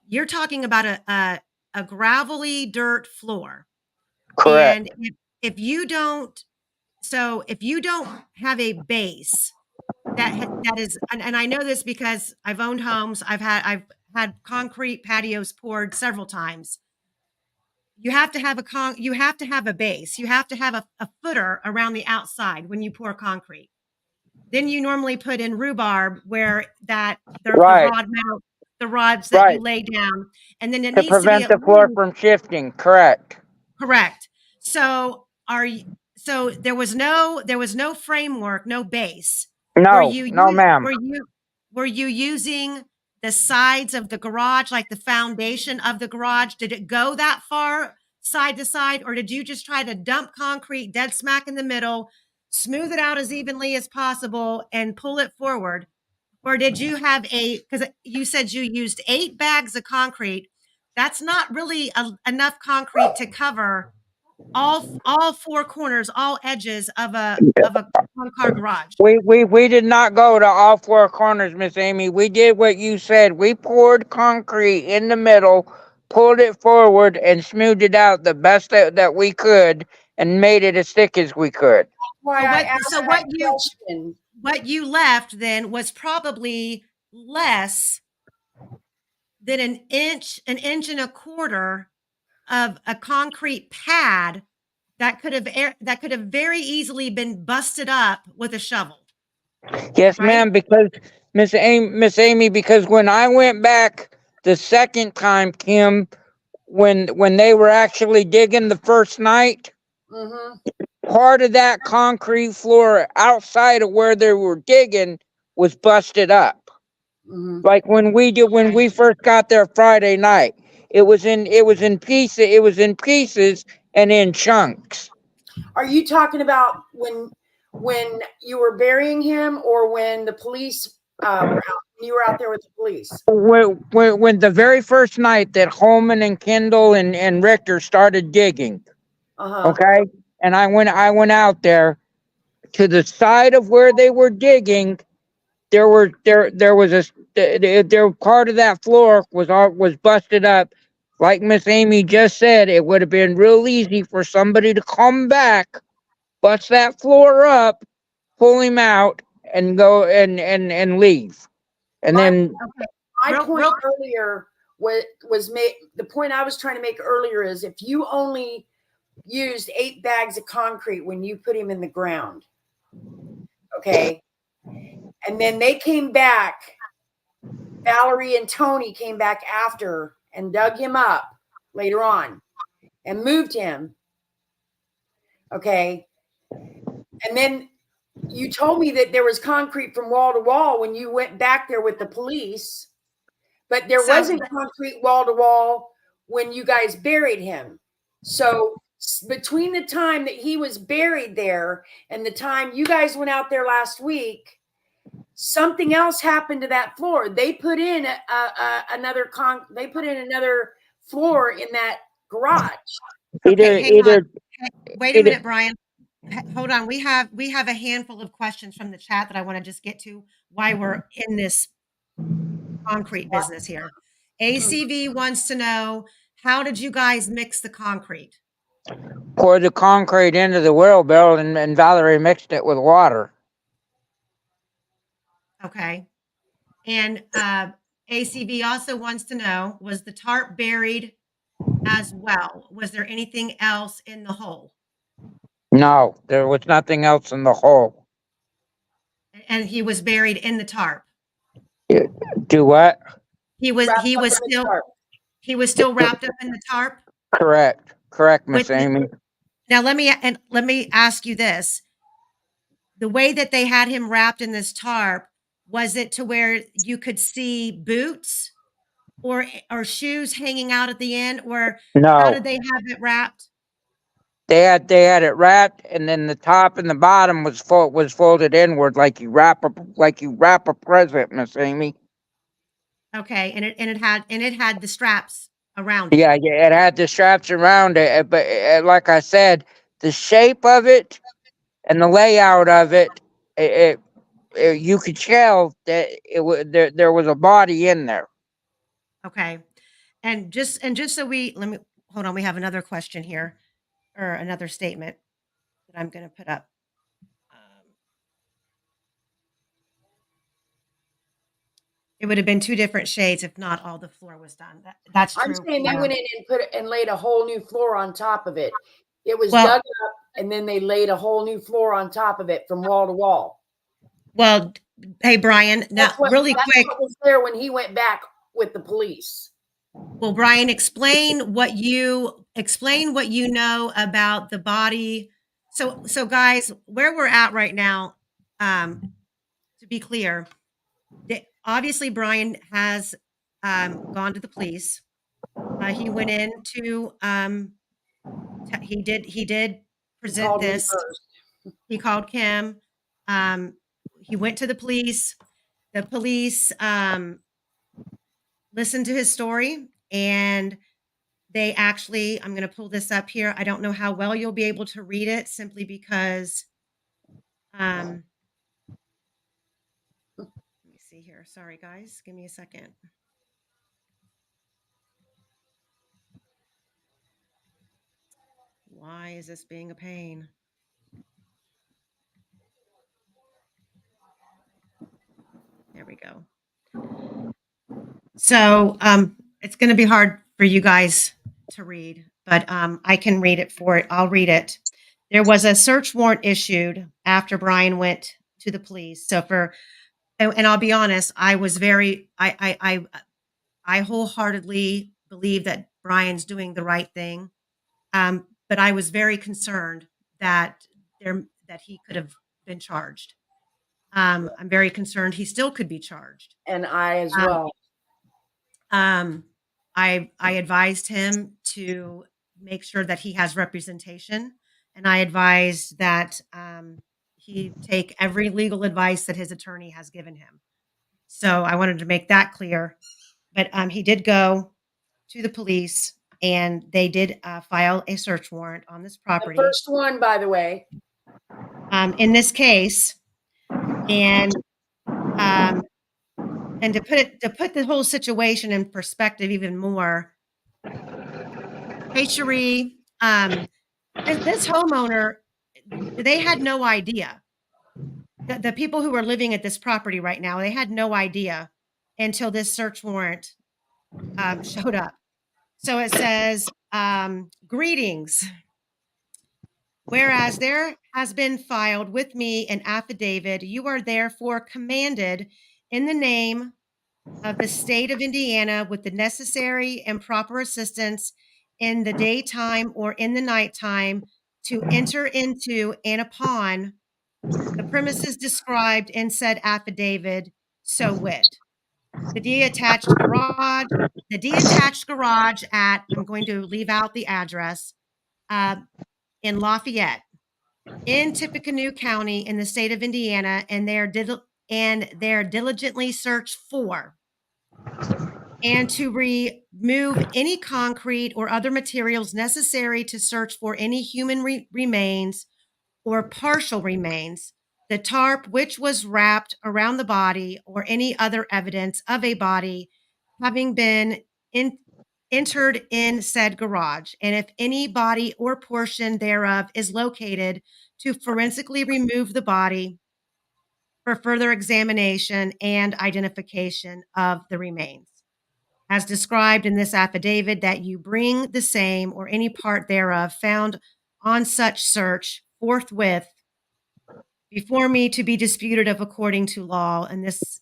you're talking about a gravelly dirt floor. Correct. And if you don't, so if you don't have a base that is, and I know this because I've owned homes, I've had concrete patios poured several times. You have to have you have to have a base. You have to have a footer around the outside when you pour concrete. Then you normally put in rhubarb where the Right. rod metal, the rods that you Right. lay down, and then it To needs to be prevent at the floor least from shifting. Correct. correct. So so there was no framework, no base. No, no, ma'am. Were you using the sides of the garage, like the foundation of the garage? Did it go that far side to side, or did you just try to dump concrete dead smack in the middle, smooth it out as evenly as possible, and pull it forward? Or did you have because you said you used 8 bags of concrete. That's not really enough concrete to cover all 4 corners, all edges of a one-car garage. We did not go to all 4 corners, Miss Amy. We did what you said. We poured concrete in the middle, pulled it forward, and smoothed it out the best that we could, and made it as thick as we could. Why I asked So that question. what you left then was probably less than an inch and a quarter of a concrete pad that could have very easily been busted up with a shovel. Yes, Right? ma'am. Because Miss Amy, because when I went back the second time, Kim, when they were actually digging the first night, Mm-hmm. part of that concrete floor outside of where they were digging was busted up. Mm-hmm. Like when we first got there Friday night, it was in pieces and in chunks. Are you talking about when you were burying him, or when the police were out? When you were out there with the police? When the very first night that Holman and Kendall and Richter started digging, Uh-huh. okay, and I went out there to the side of where they were digging. There was there part of that floor was busted up. Like Miss Amy just said, it would have been real easy for somebody to come back, bust that floor up, pull him out, and go and leave. And My then my Real- point real- earlier was made. The point I was trying to make earlier is if you only used 8 bags of concrete when you put him in the ground, okay, and then they came back, Valerie and Tony came back after and dug him up later on and moved him, okay, and then you told me that there was concrete from wall to wall when you went back there with the police, but there So- wasn't concrete wall to wall when you guys buried him. So between the time that he was buried there and the time you guys went out there last week, something else happened to that floor. They put in another floor in that garage. Okay, hang on. Wait a either minute, Brian. Hold on. We have a handful of questions from the chat that I want to just get to why we're in this concrete business here. ACV wants to know, how did you guys mix the concrete? pour the concrete into the wheelbarrow, and Valerie mixed it with water. Okay. And ACV also wants to know, was the tarp buried as well? Was there anything else in the hole? No, there was nothing else in the hole. And he was buried in the tarp. Do what? He was still wrapped up in the tarp. Correct, Miss Amy. Now let me ask you this. The way that they had him wrapped in this tarp, was it to where you could see boots or shoes hanging out at the end, or how No, did they have it wrapped? they had it wrapped, and then the top and the bottom was folded inward like you wrap a present, Miss Amy. Okay, and it had the straps around it. Yeah, it had the straps around it, but like I said, the shape of it and the layout of it, you could tell that there was a body in there. Okay. And just so let me hold on. We have another question here, or another statement that I'm going to put up. It would have been 2 different shades if not all the floor was done. That's true. I'm saying they Yeah. went in and put it and laid a whole new floor on top of it. It was Well- dug up, and then they laid a whole new floor on top of it from wall to wall. Well, hey Brian, now That's what quick. was there when he went back with the police. Well, Brian, explain what you know about the body. So guys, where we're at right now, to be clear, obviously Brian has gone to the police. He went into he did present Called me this. first. He called Kim. He went to the police. The police listened to his story, and they actually, I'm going to pull this up here. I don't know how well you'll be able to read it, simply because let me see here. Sorry guys, give me a second. Why is this being a pain? There we go. So it's going to be hard for you guys to read, but I can read it for it. I'll read it. There was a search warrant issued after Brian went to the police. So and I'll be honest, I was I wholeheartedly believe that Brian's doing the right thing. But I was very concerned that he could have been charged. I'm very concerned he still could be charged. And I as well. I advised him to make sure that he has representation, and I advised that he take every legal advice that his attorney has given him. So I wanted to make that clear. But he did go to the police, and they did file a search warrant on this property. The first one, by the way. In this case, and to put the whole situation in perspective even more, hey Cherie, this homeowner, they had no idea. The people who are living at this property right now, they had no idea until this search warrant showed up. So it says, greetings. Whereas there has been filed with me an affidavit, you are therefore commanded in the name of the state of Indiana with the necessary and proper assistance in the daytime or in the nighttime to enter into and upon the premises described in said affidavit, so wit. The detached garage at, I'm going to leave out the address, in Lafayette, in Tippecanoe County in the state of Indiana, and they're diligently searched for and to remove any concrete or other materials necessary to search for any human remains or partial remains, the tarp which was wrapped around the body, or any other evidence of a body having been entered in said garage, and if any body or portion thereof is located, to forensically remove the body for further examination and identification of the remains. As described in this affidavit, that you bring the same or any part thereof found on such search forthwith before me to be disputed of according to law. And this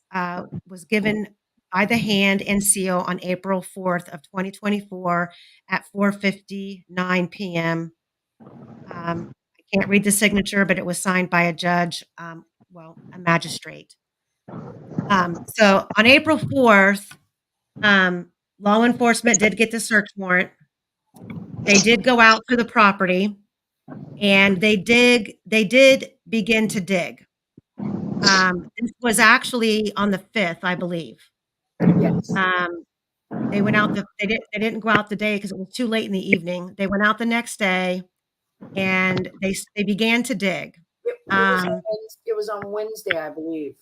was given by the hand and seal on April 4th of 2024 at 4:59 p.m. I can't read the signature, but it was signed by a judge, a magistrate. So on April 4th, law enforcement did get the search warrant. They did go out to the property, and they did begin to dig. This was actually on the 5th, I believe. Yes. They went out they didn't go out the day because it was too late in the evening. They went out the next day and they began to dig. It was on Wednesday, I believe.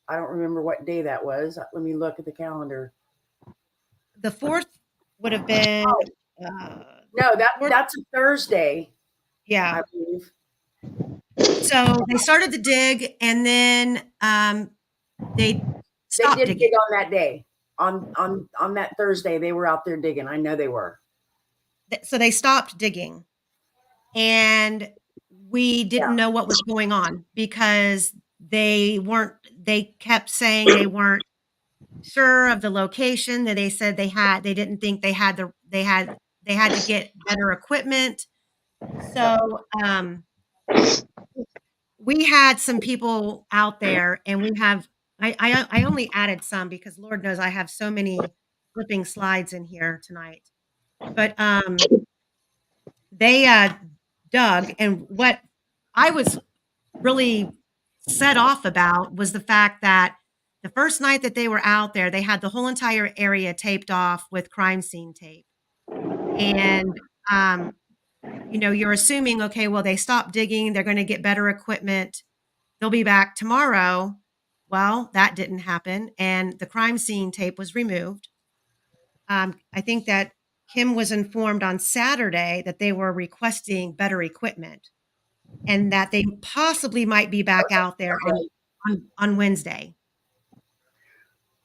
I don't remember what day that was. Let me look at the calendar. The 4th would have been No, fourth- that's a Thursday, yeah. I believe. So they started to dig and then they They stopped did digging. dig on that day. On that Thursday, they were out there digging. I know they were. So they stopped digging. And we didn't know what was going on because they kept saying they weren't sure of the location, that they said they didn't think they had to get better equipment. So we had some people out there and I only added some because Lord knows I have so many flipping slides in here tonight. But they dug, and what I was really set off about was the fact that the first night that they were out there, they had the whole entire area taped off with crime scene tape. And, you're assuming, okay, well, they stopped digging, they're going to get better equipment, they'll be back tomorrow. Well, that didn't happen. And the crime scene tape was removed. I think that Kim was informed on Saturday that they were requesting better equipment and that they possibly might be back out there on Wednesday.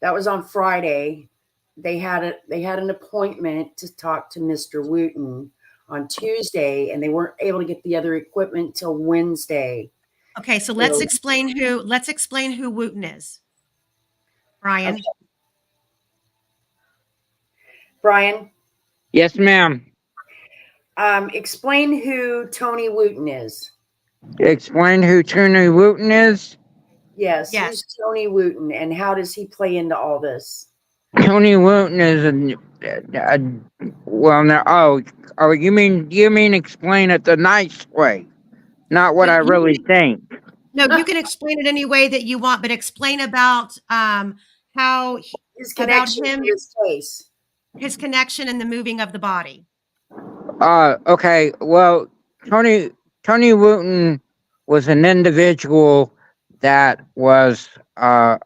That was on Friday. They had an appointment to talk to Mr. Wooten on Tuesday, and they weren't able to get the other equipment till Wednesday. Okay, so let's explain who Wooten is. Brian. Okay. Brian? Yes, ma'am. Explain who Tony Wooten is. Explain who Tony Wooten is? Yes. Who's Tony Wooten, and how does he play into all this? Tony Wooten is you mean explain it the nice way, not what I really think. No, you can explain it any way that you want, but explain about how his connection to this case, his connection and the moving of the body. Okay. Well, Tony Wooten was an individual that was a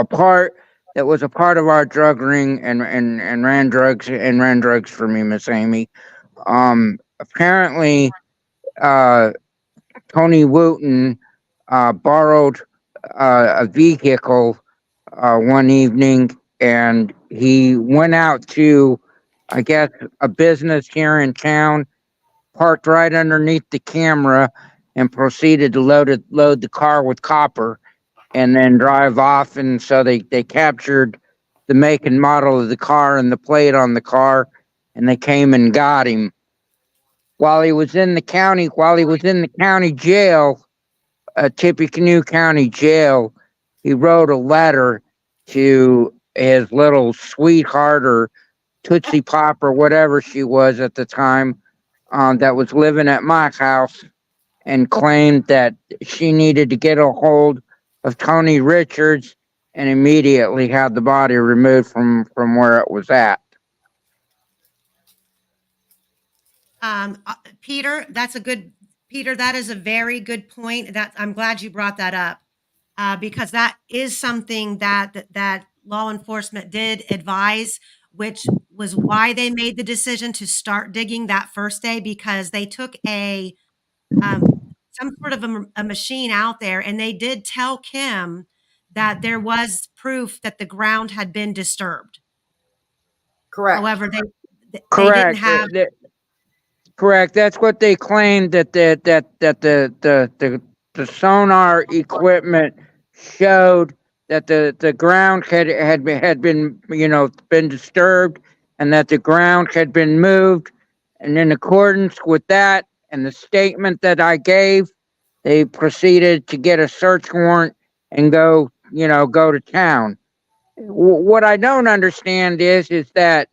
part of our drug ring and ran drugs for me, Miss Amy. Apparently, Tony Wooten borrowed a vehicle one evening, and he went out to, I guess, a business here in town, parked right underneath the camera, and proceeded to load the car with copper and then drive off. And so they captured the make and model of the car and the plate on the car, and they came and got him. While he was in the county jail, Tippecanoe County Jail, he wrote a letter to his little sweetheart or Tootsie Pop or whatever she was at the time, that was living at my house, and claimed that she needed to get a hold of Tony Richards and immediately had the body removed from where it was at. Peter, that is a very good point. That I'm glad you brought that up, because that is something that law enforcement did advise, which was why they made the decision to start digging that first day, because they took some sort of a machine out there, and they did tell Kim that there was proof that the ground had been disturbed. Correct. However, they Correct. didn't have. Correct. That's what they claimed, that the sonar equipment showed that the ground had been been disturbed, and that the ground had been moved. And in accordance with that and the statement that I gave, they proceeded to get a search warrant and go to town. What I don't understand is that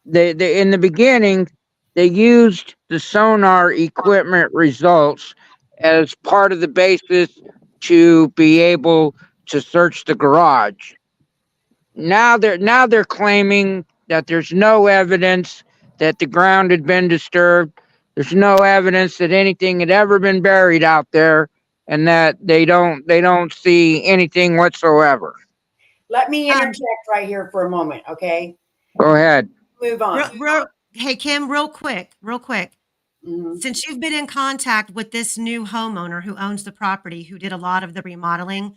in the beginning, they used the sonar equipment results as part of the basis to be able to search the garage. now they're claiming that there's no evidence that the ground had been disturbed. There's no evidence that anything had ever been buried out there, and that they don't see anything whatsoever. Let me Um, interject right here for a moment, okay? Go ahead. Move on. hey, Kim, real quick. Mhm. Since you've been in contact with this new homeowner who owns the property, who did a lot of the remodeling,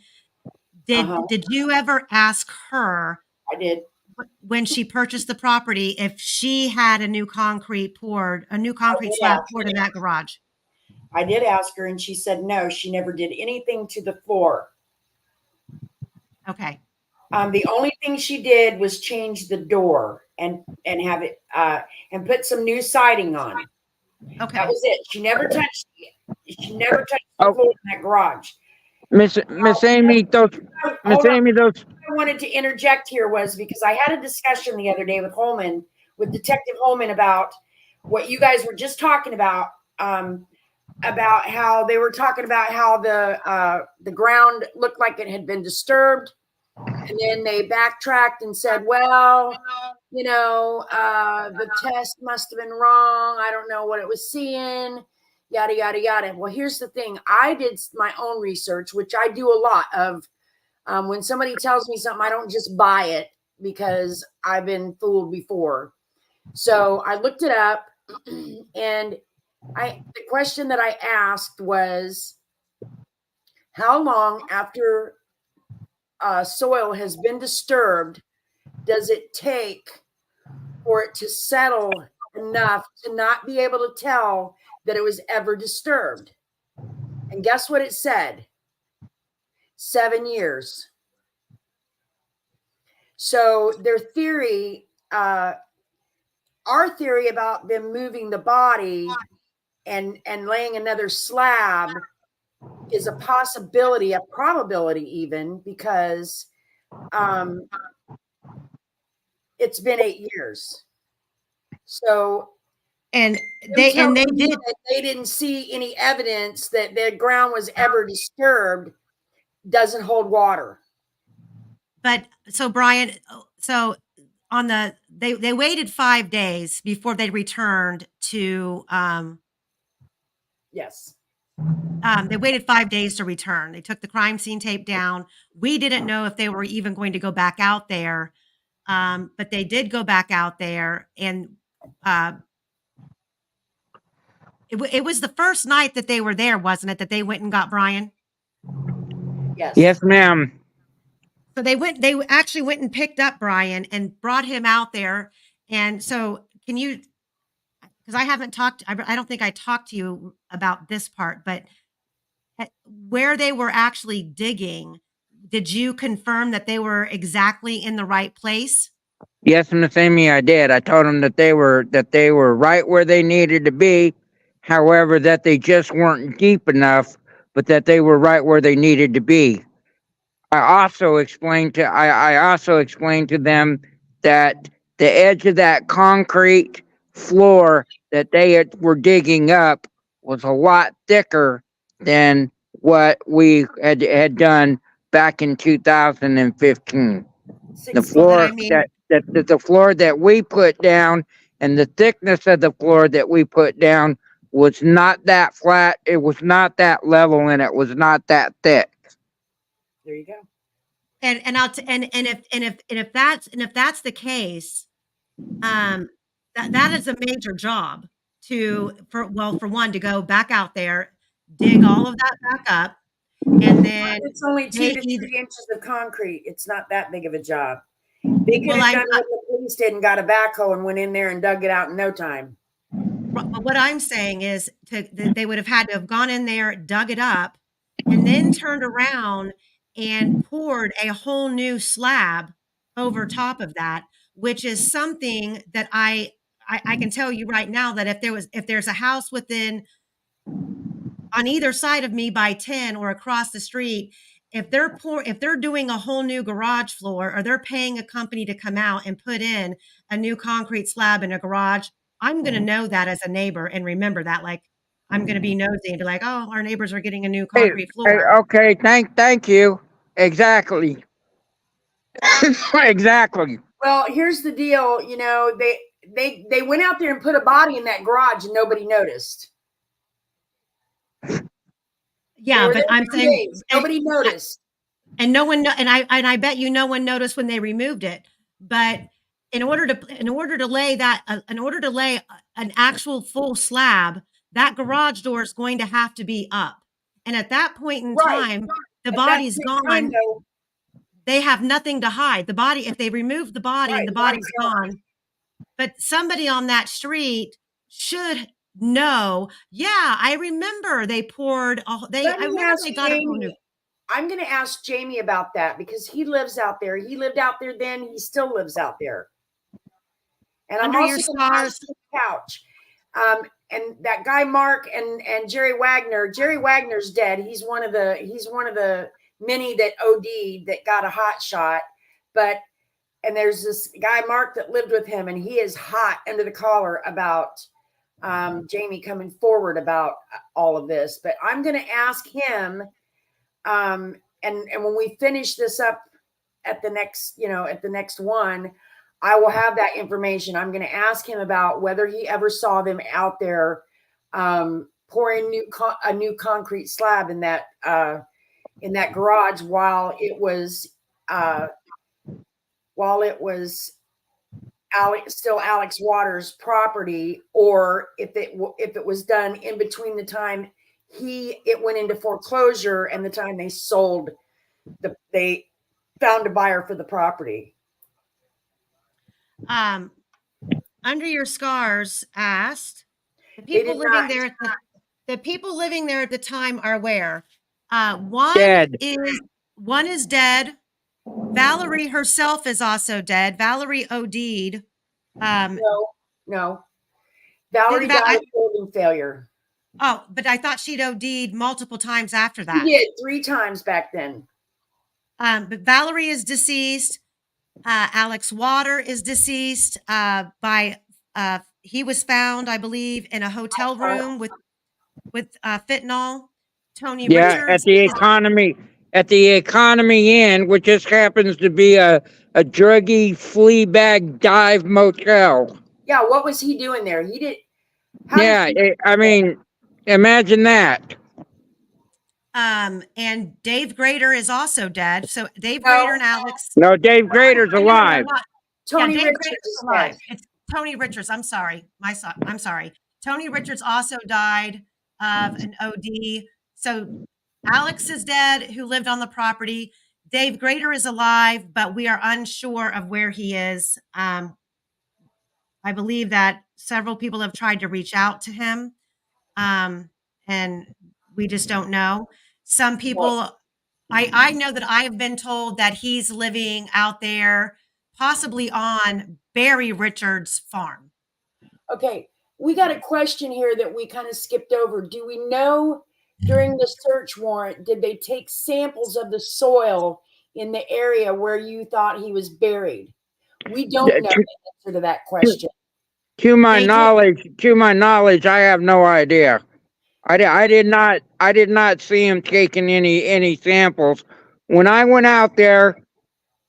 did you ever ask her I did. when she purchased the property if she had a new concrete slab poured in that garage? I did ask her, and she said no, she never did anything to the floor. Okay. The only thing she did was change the door and have it and put some new siding on. Okay. That was it. She never touched the Oh. floor in that garage. Miss Amy, those Hold on. What I wanted to interject here was because I had a discussion the other day with Detective Holman, about what you guys were just talking about how they were talking about how the ground looked like it had been disturbed, and then they backtracked and said, well, the test must have been wrong. I don't know what it was seeing, yada, yada, yada. Well, here's the thing. I did my own research, which I do a lot of. When somebody tells me something, I don't just buy it because I've been fooled before. So I looked it up, and the question that I asked was, how long after soil has been disturbed does it take for it to settle enough to not be able to tell that it was ever disturbed? And guess what it said? 7 years. So their theory, our theory about them moving the body and laying another slab is a possibility, a probability even, because it's been 8 years. So and they did. They didn't see any evidence that the ground was ever disturbed doesn't hold water. But so Brian, so on they waited 5 days before they returned to Yes. They waited 5 days to return. They took the crime scene tape down. We didn't know if they were even going to go back out there, but they did go back out there, and it was the first night that they were there, wasn't it? That they went and got Brian. Yes. Yes, ma'am. So they actually went and picked up Brian and brought him out there. And so, can you? Because I haven't talked. I don't think I talked to you about this part, but where they were actually digging, did you confirm that they were exactly in the right place? Yes, Miss Amy, I did. I told them that they were right where they needed to be. However, that they just weren't deep enough, but that they were right where they needed to be. I also explained to them that the edge of that concrete floor that they were digging up was a lot thicker than what we had done back in 2015. The floor the floor that we put down and the thickness of the floor that we put down was not that flat. It was not that level, and it was not that thick. There you go. And if that's the case, that is a major job for one to go back out there, dig all of that back up, and then it's only 2 to 3 inches of concrete. It's not that big of a job. They could have done what the police did and got a backhoe and went in there and dug it out in no time. But what I'm saying is they would have had to have gone in there, dug it up, and then turned around and poured a whole new slab over top of that, which is something that I can tell you right now that if there's a house within on either side of me by 10 or across the street, if they're doing a whole new garage floor, or they're paying a company to come out and put in a new concrete slab in a garage, I'm going to know that as a neighbor and remember that. Like, I'm going to be nosy and be like, oh, our neighbors are getting a new concrete floor. Okay, thank you. Exactly. Exactly. Well, here's the deal. You know, they went out there and put a body in that garage and nobody noticed. They Yeah, were but there I'm 2 saying, days. Nobody noticed. and no one, and I bet you no one noticed when they removed it. But in order to lay an actual full slab, that garage door is going to have to be up. And at that point in Right. time, the At that body's point in time, gone. though, They have nothing to hide. The body, if they remove the body and right, the the body's body's gone, but somebody on that street should know. Yeah, I remember they poured. Let I me remember ask they got it from Jamie. I'm going to ask Jamie about that because he lives out there. He lived out there then. He still lives out there. And I'm Under Your also going to ask Stars. the couch. And that guy Mark and Jerry Wagner. Jerry Wagner's dead. He's one of the many that OD'd that got a hot shot. And there's this guy Mark that lived with him, and he is hot under the collar about Jamie coming forward about all of this. But I'm going to ask him. And when we finish this up at the next one, I will have that information. I'm going to ask him about whether he ever saw them out there pouring a new concrete slab in that garage while it was still Alex Waters' property, or if it was done in between the time it went into foreclosure and the time they found a buyer for the property. Under Your Scars asked, the They people did living not. there at the time are where? Dead. One is dead. Valerie herself is also dead. Valerie OD'd. No. Valerie Didn't died of organ failure. Oh, but I thought she'd OD'd multiple times after that. She did 3 times back then. But Valerie is deceased. Alex Water is deceased. He was found, I believe, in a hotel room with fentanyl. Tony Yeah, Richards. at the Economy Inn, which just happens to be a druggy flea bag dive motel. Yeah, what was he doing there? He did. I mean, imagine that. And Dave Grader is also dead. So Dave Grader and Alex. No, Dave Grader's alive. Tony Dave Richards Grader's is alive. dead. It's Tony Richards. I'm sorry. I'm sorry. Tony Richards also died of an OD. So Alex is dead, who lived on the property. Dave Grader is alive, but we are unsure of where he is. I believe that several people have tried to reach out to him, and we just don't know. Some people, I know that I have been told that he's living out there, possibly on Barry Richards' farm. Okay, we got a question here that we kind of skipped over. Do we know during the search warrant, did they take samples of the soil in the area where you thought he was buried? We don't know the answer to that question. To my knowledge, I have no idea. I did not see him taking any samples. When I went out there,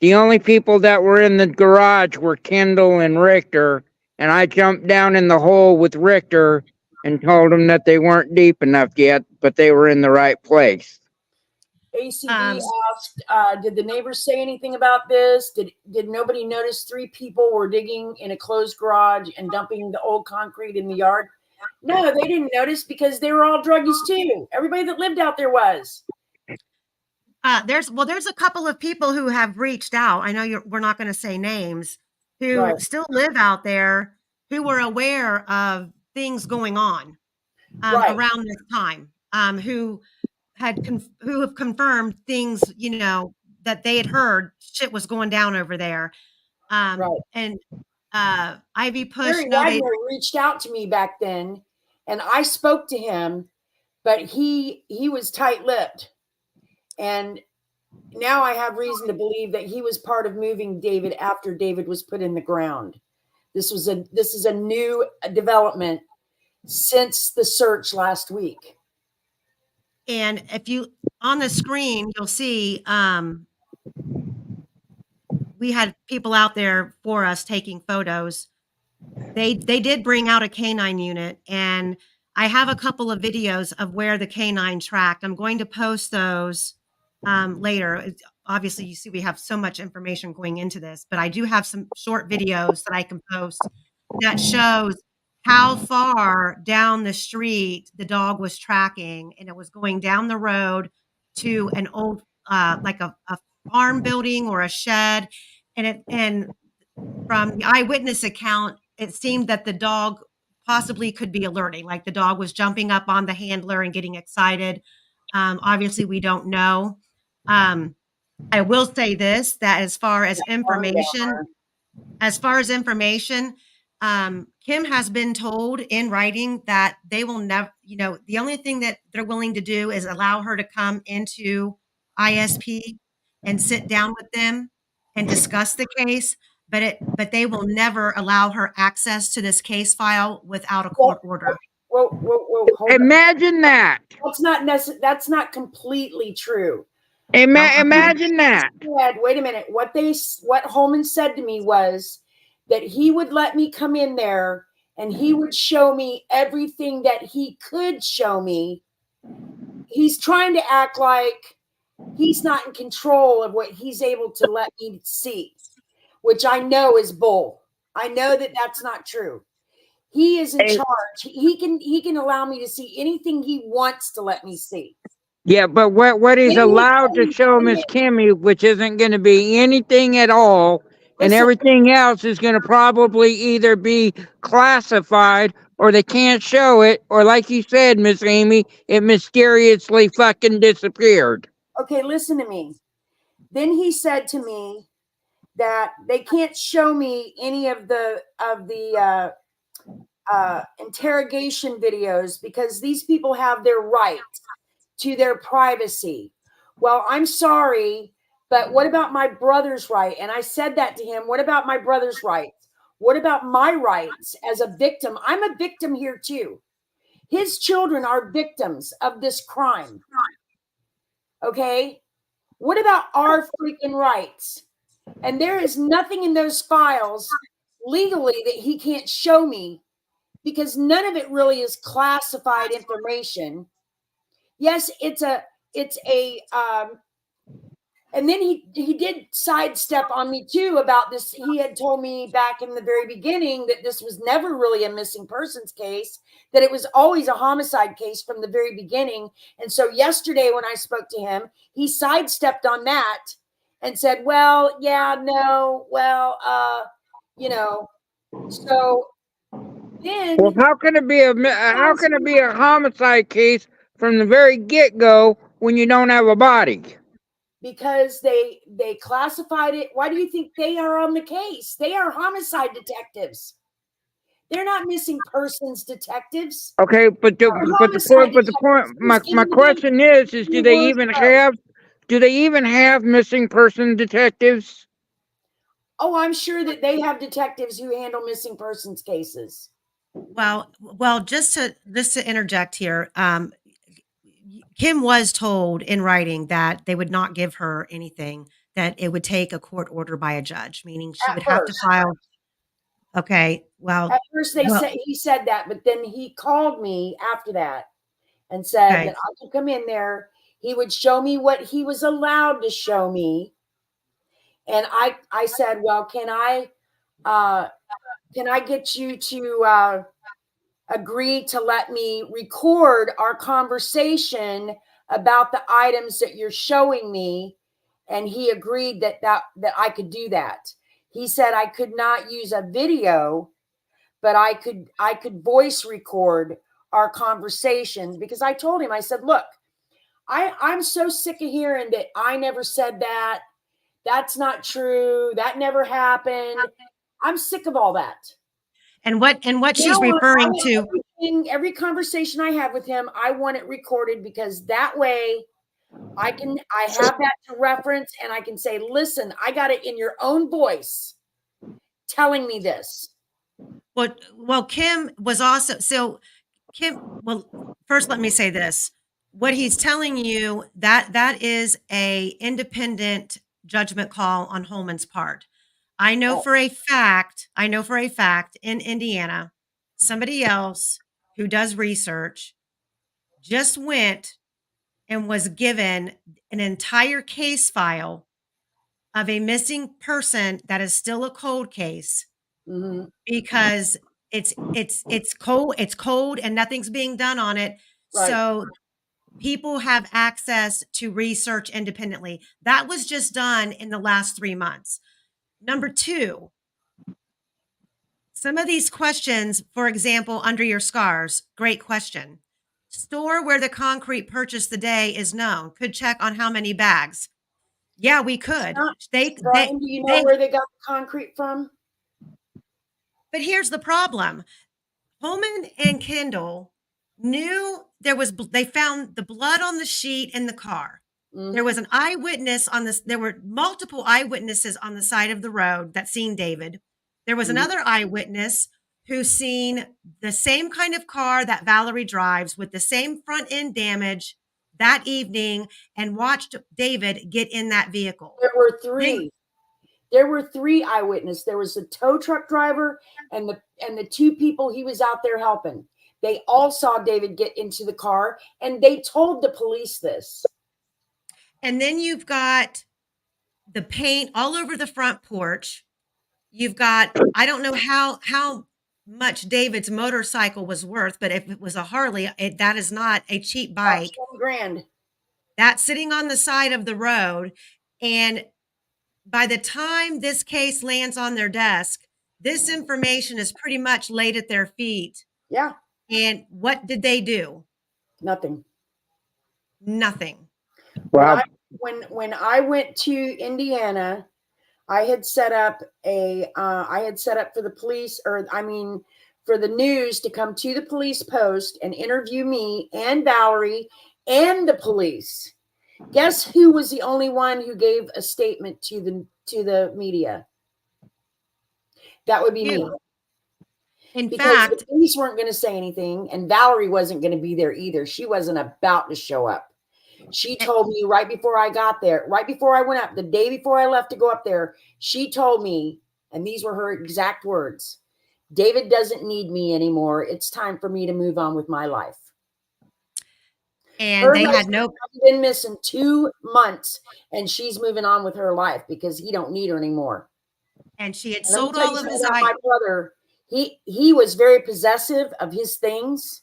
the only people that were in the garage were Kendall and Richter, and I jumped down in the hole with Richter and told him that they weren't deep enough yet, but they were in the right place. ACB asked, did the neighbors say anything about this? Did nobody notice 3 people were digging in a closed garage and dumping the old concrete in the yard? No, they didn't notice because they were all druggies too. Everybody that lived out there was. There's a couple of people who have reached out. I know we're not going to say names, who still live out there, who were aware of things going on around this time, who have confirmed things, that they had heard shit was going down over there. And Ivy Push Jerry Wagner reached out to me back then, and I spoke to him, but he was tight-lipped. And now I have reason to believe that he was part of moving David after David was put in the ground. This is a new development since the search last week. And if you on the screen, you'll see we had people out there for us taking photos. They did bring out a canine unit, and I have a couple of videos of where the canine tracked. I'm going to post those later. Obviously, you see we have so much information going into this, but I do have some short videos that I can post that shows how far down the street the dog was tracking, and it was going down the road to an old like a farm building or a shed, and from the eyewitness account, it seemed that the dog possibly could be alerting, like the dog was jumping up on the handler and getting excited. Obviously, we don't know. I will say this, that as far as information, Kim has been told in writing that they will never, the only thing that they're willing to do is allow her to come into ISP and sit down with them and discuss the case, but they will never allow her access to this case file without a court order. Whoa, hold on. Imagine that. That's not completely true. Imagine that. Wait a minute. What Holman said to me was that he would let me come in there and he would show me everything that he could show me. He's trying to act like he's not in control of what he's able to let me see, which I know is bull. I know that that's not true. He is in charge. He can allow me to see anything he wants to let me see. Yeah, but what he's allowed to show Miss Kimmy, which isn't going to be anything at all, and everything else is going to probably either be classified or they can't show it, or like you said, Miss Amy, it mysteriously fucking disappeared. Okay, listen to me. Then he said to me that they can't show me any of the interrogation videos because these people have their right to their privacy. Well, I'm sorry, but what about my brother's right? And I said that to him. What about my brother's rights? What about my rights as a victim? I'm a victim here too. His children are victims of this crime. Okay? What about our freaking rights? And there is nothing in those files legally that he can't show me because none of it really is classified information. Yes, it's a and then he did sidestep on me too about this. He had told me back in the very beginning that this was never really a missing persons case, that it was always a homicide case from the very beginning. And so yesterday when I spoke to him, he sidestepped on that and said, well, yeah, no, well, so then. Well, how can it be a homicide case from the very get-go when you don't have a body? Because they classified it. Why do you think they are on the case? They are homicide detectives. They're not missing persons detectives. Okay, but the point, my question is do they even have missing person detectives? Oh, I'm sure that they have detectives who handle missing persons cases. Well, just to interject here, Kim was told in writing that they would not give her anything, that it would take a court order by a judge, meaning she would have to file. Okay, well. At first he said that, but then he called me after that and said that I could come in there. He would show me what he was allowed to show me. And I said, well, can I get you to agree to let me record our conversation about the items that you're showing me? And he agreed that I could do that. He said I could not use a video, but I could voice record our conversation, because I told him, I said, look, I'm so sick of hearing that I never said that. That's not true. That never happened. I'm sick of all that. And what she's referring to. Every conversation I have with him, I want it recorded, because that way I have that to reference, and I can say, listen, I got it in your own voice telling me this. Well, Kim was also, well, first let me say this. What he's telling you, that is a independent judgment call on Holman's part. I know for a fact in Indiana, somebody else who does research just went and was given an entire case file of a missing person that is still a cold case Mhm. because it's cold and nothing's being done on it. Right. So people have access to research independently. That was just done in the last 3 months. Number 2, some of these questions, for example, under your scars, great question. Store where the concrete purchased the day is known. Could check on how many bags. Yeah, we could. Not, They Brian, do you know they where they got the concrete from? but here's the problem. Holman and Kendall knew they found the blood on the sheet in the car. There was Mhm. an eyewitness on this. There were multiple eyewitnesses on the side of the road that seen David. There was Mhm. another eyewitness who seen the same kind of car that Valerie drives with the same front end damage that evening and watched David get in that vehicle. There were Then 3. There were 3 eyewitnesses. There was the tow truck driver and the 2 people he was out there helping. They all saw David get into the car, and they told the police this. and then you've got the paint all over the front porch. You've got I don't know how much David's motorcycle was worth, but if it was a Harley, that is not a cheap About bike. 20 grand. That's sitting on the side of the road, and by the time this case lands on their desk, this information is pretty much laid at their feet. Yeah, And what did they do? nothing. Nothing. When Well, I when I went to Indiana, I had set up for the police, or I mean for the news to come to the police post and interview me and Valerie and the police. Guess who was the only one who gave a statement to the media? That would be me. You. In Because the fact, police weren't going to say anything, and Valerie wasn't going to be there either. She wasn't about to show up. She told me right before I got there, right before I went up, the day before I left to go up there, she told me, and these were her exact words: David doesn't need me anymore. It's time for me to move on with my life. and Her they had husband no has been missing 2 months, and she's moving on with her life because he don't need her anymore. and she had And let me sold tell all you of something his about my brother. He was very possessive of his things.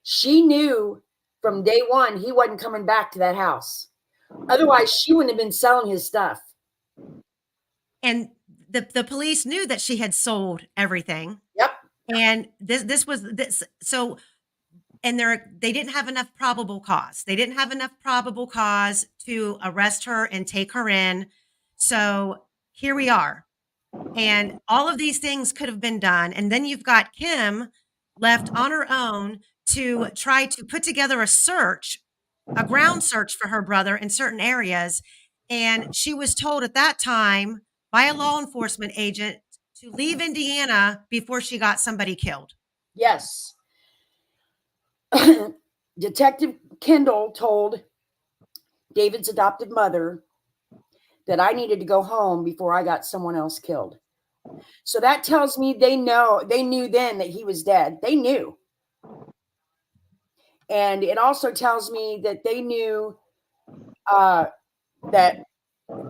She knew from day one he wasn't coming back to that house. Otherwise, she wouldn't have been selling his stuff. and the police knew that she had sold everything. Yep. And this was this so and they didn't have enough probable cause. They didn't have enough probable cause to arrest her and take her in. So here we are. And all of these things could have been done. And then you've got Kim left on her own to try to put together a ground search for her brother in certain areas. And she was told at that time by a law enforcement agent to leave Indiana before she got somebody killed. Yes. Detective Kendall told David's adopted mother that I needed to go home before I got someone else killed. So that tells me they knew then that he was dead. They knew. And it also tells me that they knew that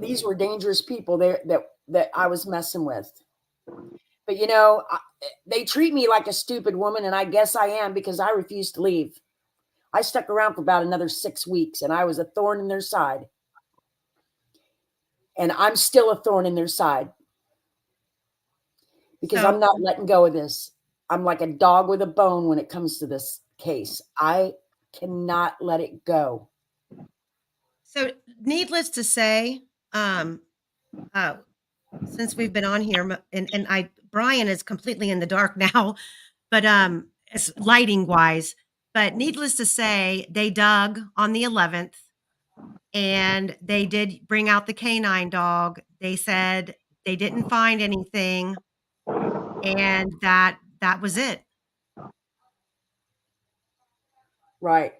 these were dangerous people that I was messing with. But they treat me like a stupid woman, and I guess I am, because I refused to leave. I stuck around for about another 6 weeks, and I was a thorn in their side. And I'm still a thorn in their side because I'm So, not letting go of this. I'm like a dog with a bone when it comes to this case. I cannot let it go. so needless to say, uh, since we've been on here, and Brian is completely in the dark now, but it's lighting wise. But needless to say, they dug on the 11th, and they did bring out the canine dog. They said they didn't find anything, and that was it. Right.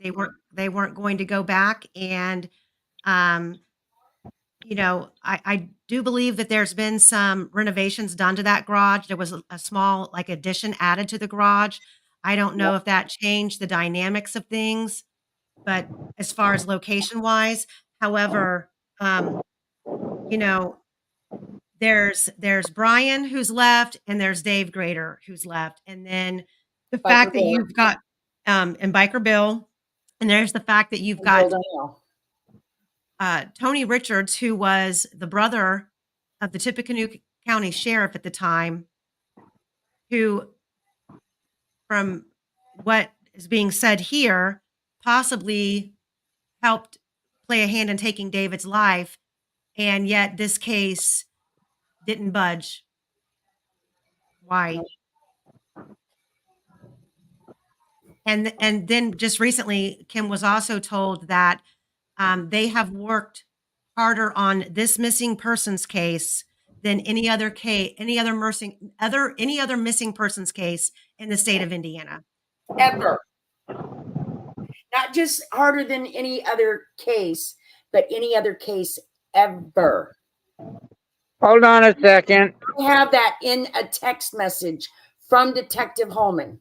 They weren't going to go back, and um, you know, I do believe that there's been some renovations done to that garage. There was a small like addition added to the garage. I don't know if that changed the dynamics of things, but as far as location wise, however, you know, there's Brian who's left and there's Dave Grader who's left. And then the Biker fact that Bill you've got and Biker Bill, and there's the fact that you've and Bill got Daniel. Tony Richards, who was the brother of the Tippecanoe County Sheriff at the time, who, from what is being said here, possibly helped play a hand in taking David's life, and yet this case didn't budge. Why? And then just recently, Kim was also told that they have worked harder on this missing persons case than any other missing persons case in the state of Indiana. Ever. Not just harder than any other case, but any other case ever. Hold on a second. I have that in a text message from Detective Holman.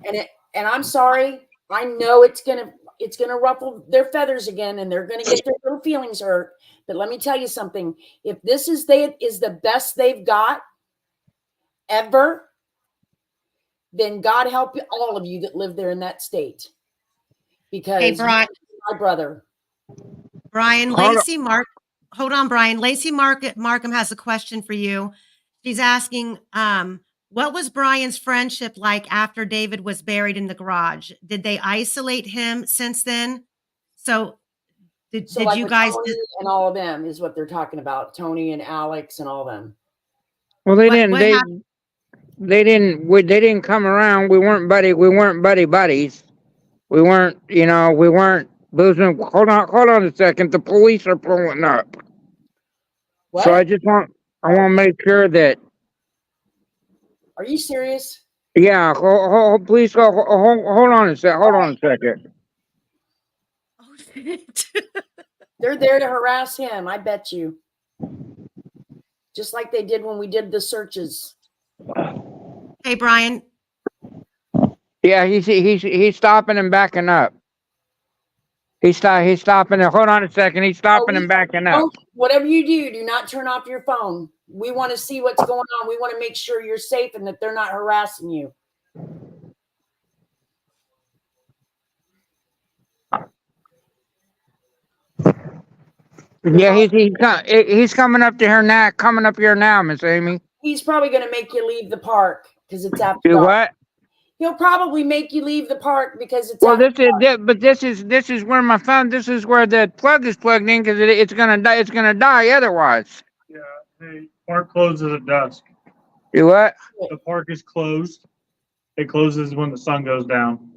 And I'm sorry, I know it's gonna ruffle their feathers again, and they're gonna get their little feelings hurt. But let me tell you something: if this is the best they've got ever, then God help you, all of you that live there in that state. Because Hey, Brian, my brother. Brian Lacey Mark. Hold on, Brian. Lacey Markham has a question for you. She's asking, what was Brian's friendship like after David was buried in the garage? Did they isolate him since then? So did like you guys Tony and all of them is what they're talking about? Tony and Alex and all of them. Well, they didn't come around. We weren't buddies. We weren't boozing. Hold on a second. The police are pulling up. What? So I want to make sure that. Are you serious? Yeah, please hold on a second. Hold on a second. Oh, shit. They're there to harass him, I bet you. Just like they did when we did the searches. Hey, Brian. Yeah, he's stopping and backing up. He's stopping. Hold on a second. He's stopping and backing up. Whatever you do not turn off your phone. We want to see what's going on. We want to make sure you're safe and that they're not harassing you. Yeah, he's coming up to her now. Coming up here now, Miss Amy. He's probably going to make you leave the park because it's after Do dark. what? He'll probably make you leave the park because it's this is where my phone. This is where the plug is plugged in because it's gonna die. It's gonna die otherwise. Yeah, the park closes at dusk. Do what? The park is closed. It closes when the sun goes down.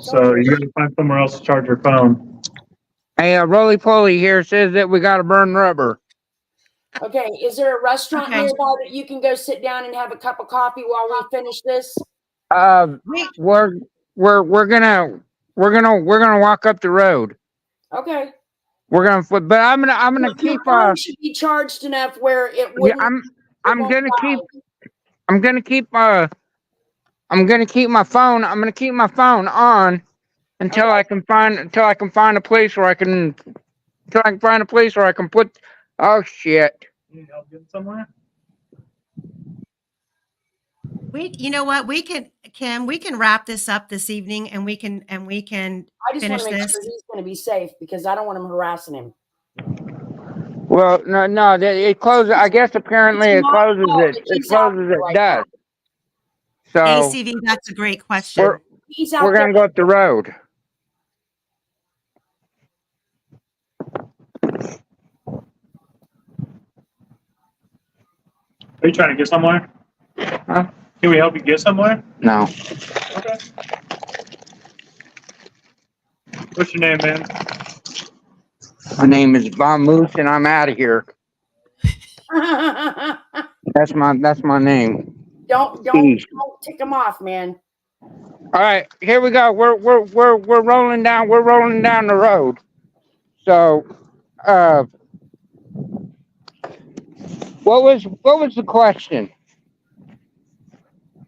So you got to find somewhere else to charge your phone. Hey, Roly Poly here says that we got to burn rubber. Okay, is there a restaurant nearby that you can go sit down and have a cup of coffee while we finish this? We're gonna walk up the road. Okay. But I'm gonna keep. Should be charged enough where it Yeah, wouldn't. I'm gonna keep my phone. I'm gonna keep my phone on until I can find a place where I can put. Oh shit! You need help getting somewhere? You know what? Kim, we can wrap this up this evening, and we can I just finish want to make this. sure he's going to be safe because I don't want him harassing him. Well, no, it closes. I guess apparently it closes at dusk. So ACV, that's a great question. We're gonna go up the road. Are you trying to get somewhere? Huh? Can we help you get somewhere? No. Okay. What's your name, man? My name is Von Moose, and I'm out of here. That's my name. Don't tick him off, man. All right, here we go. We're rolling down. We're rolling down the road. So, what was the question?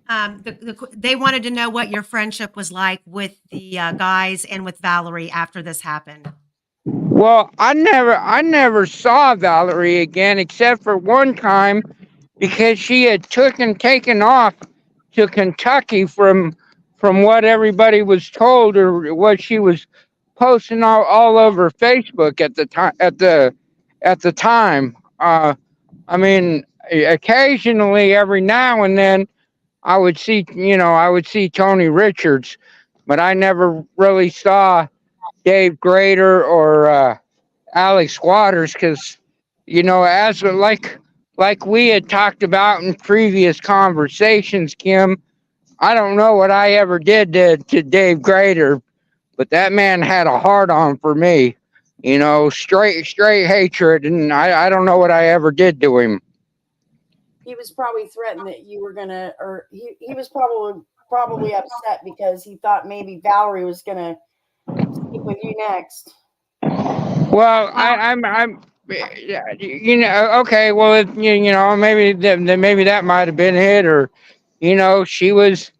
They wanted to know what your friendship was like with the guys and with Valerie after this happened. Well, I never saw Valerie again except for one time because she had taken off to Kentucky from what everybody was told or what she was posting all over Facebook at the time at the time. I mean, occasionally, every now and then, I would see Tony Richards, but I never really saw Dave Grader or Alex Waters because as like we had talked about in previous conversations, Kim. I don't know what I ever did to Dave Grader, but that man had a hard on for me. Straight hatred, and I don't know what I ever did to him. He was probably threatened that you were gonna, or he was probably upset because he thought maybe Valerie was gonna sleep with you next. Well, I'm okay. Well, maybe that might have been it, or she was,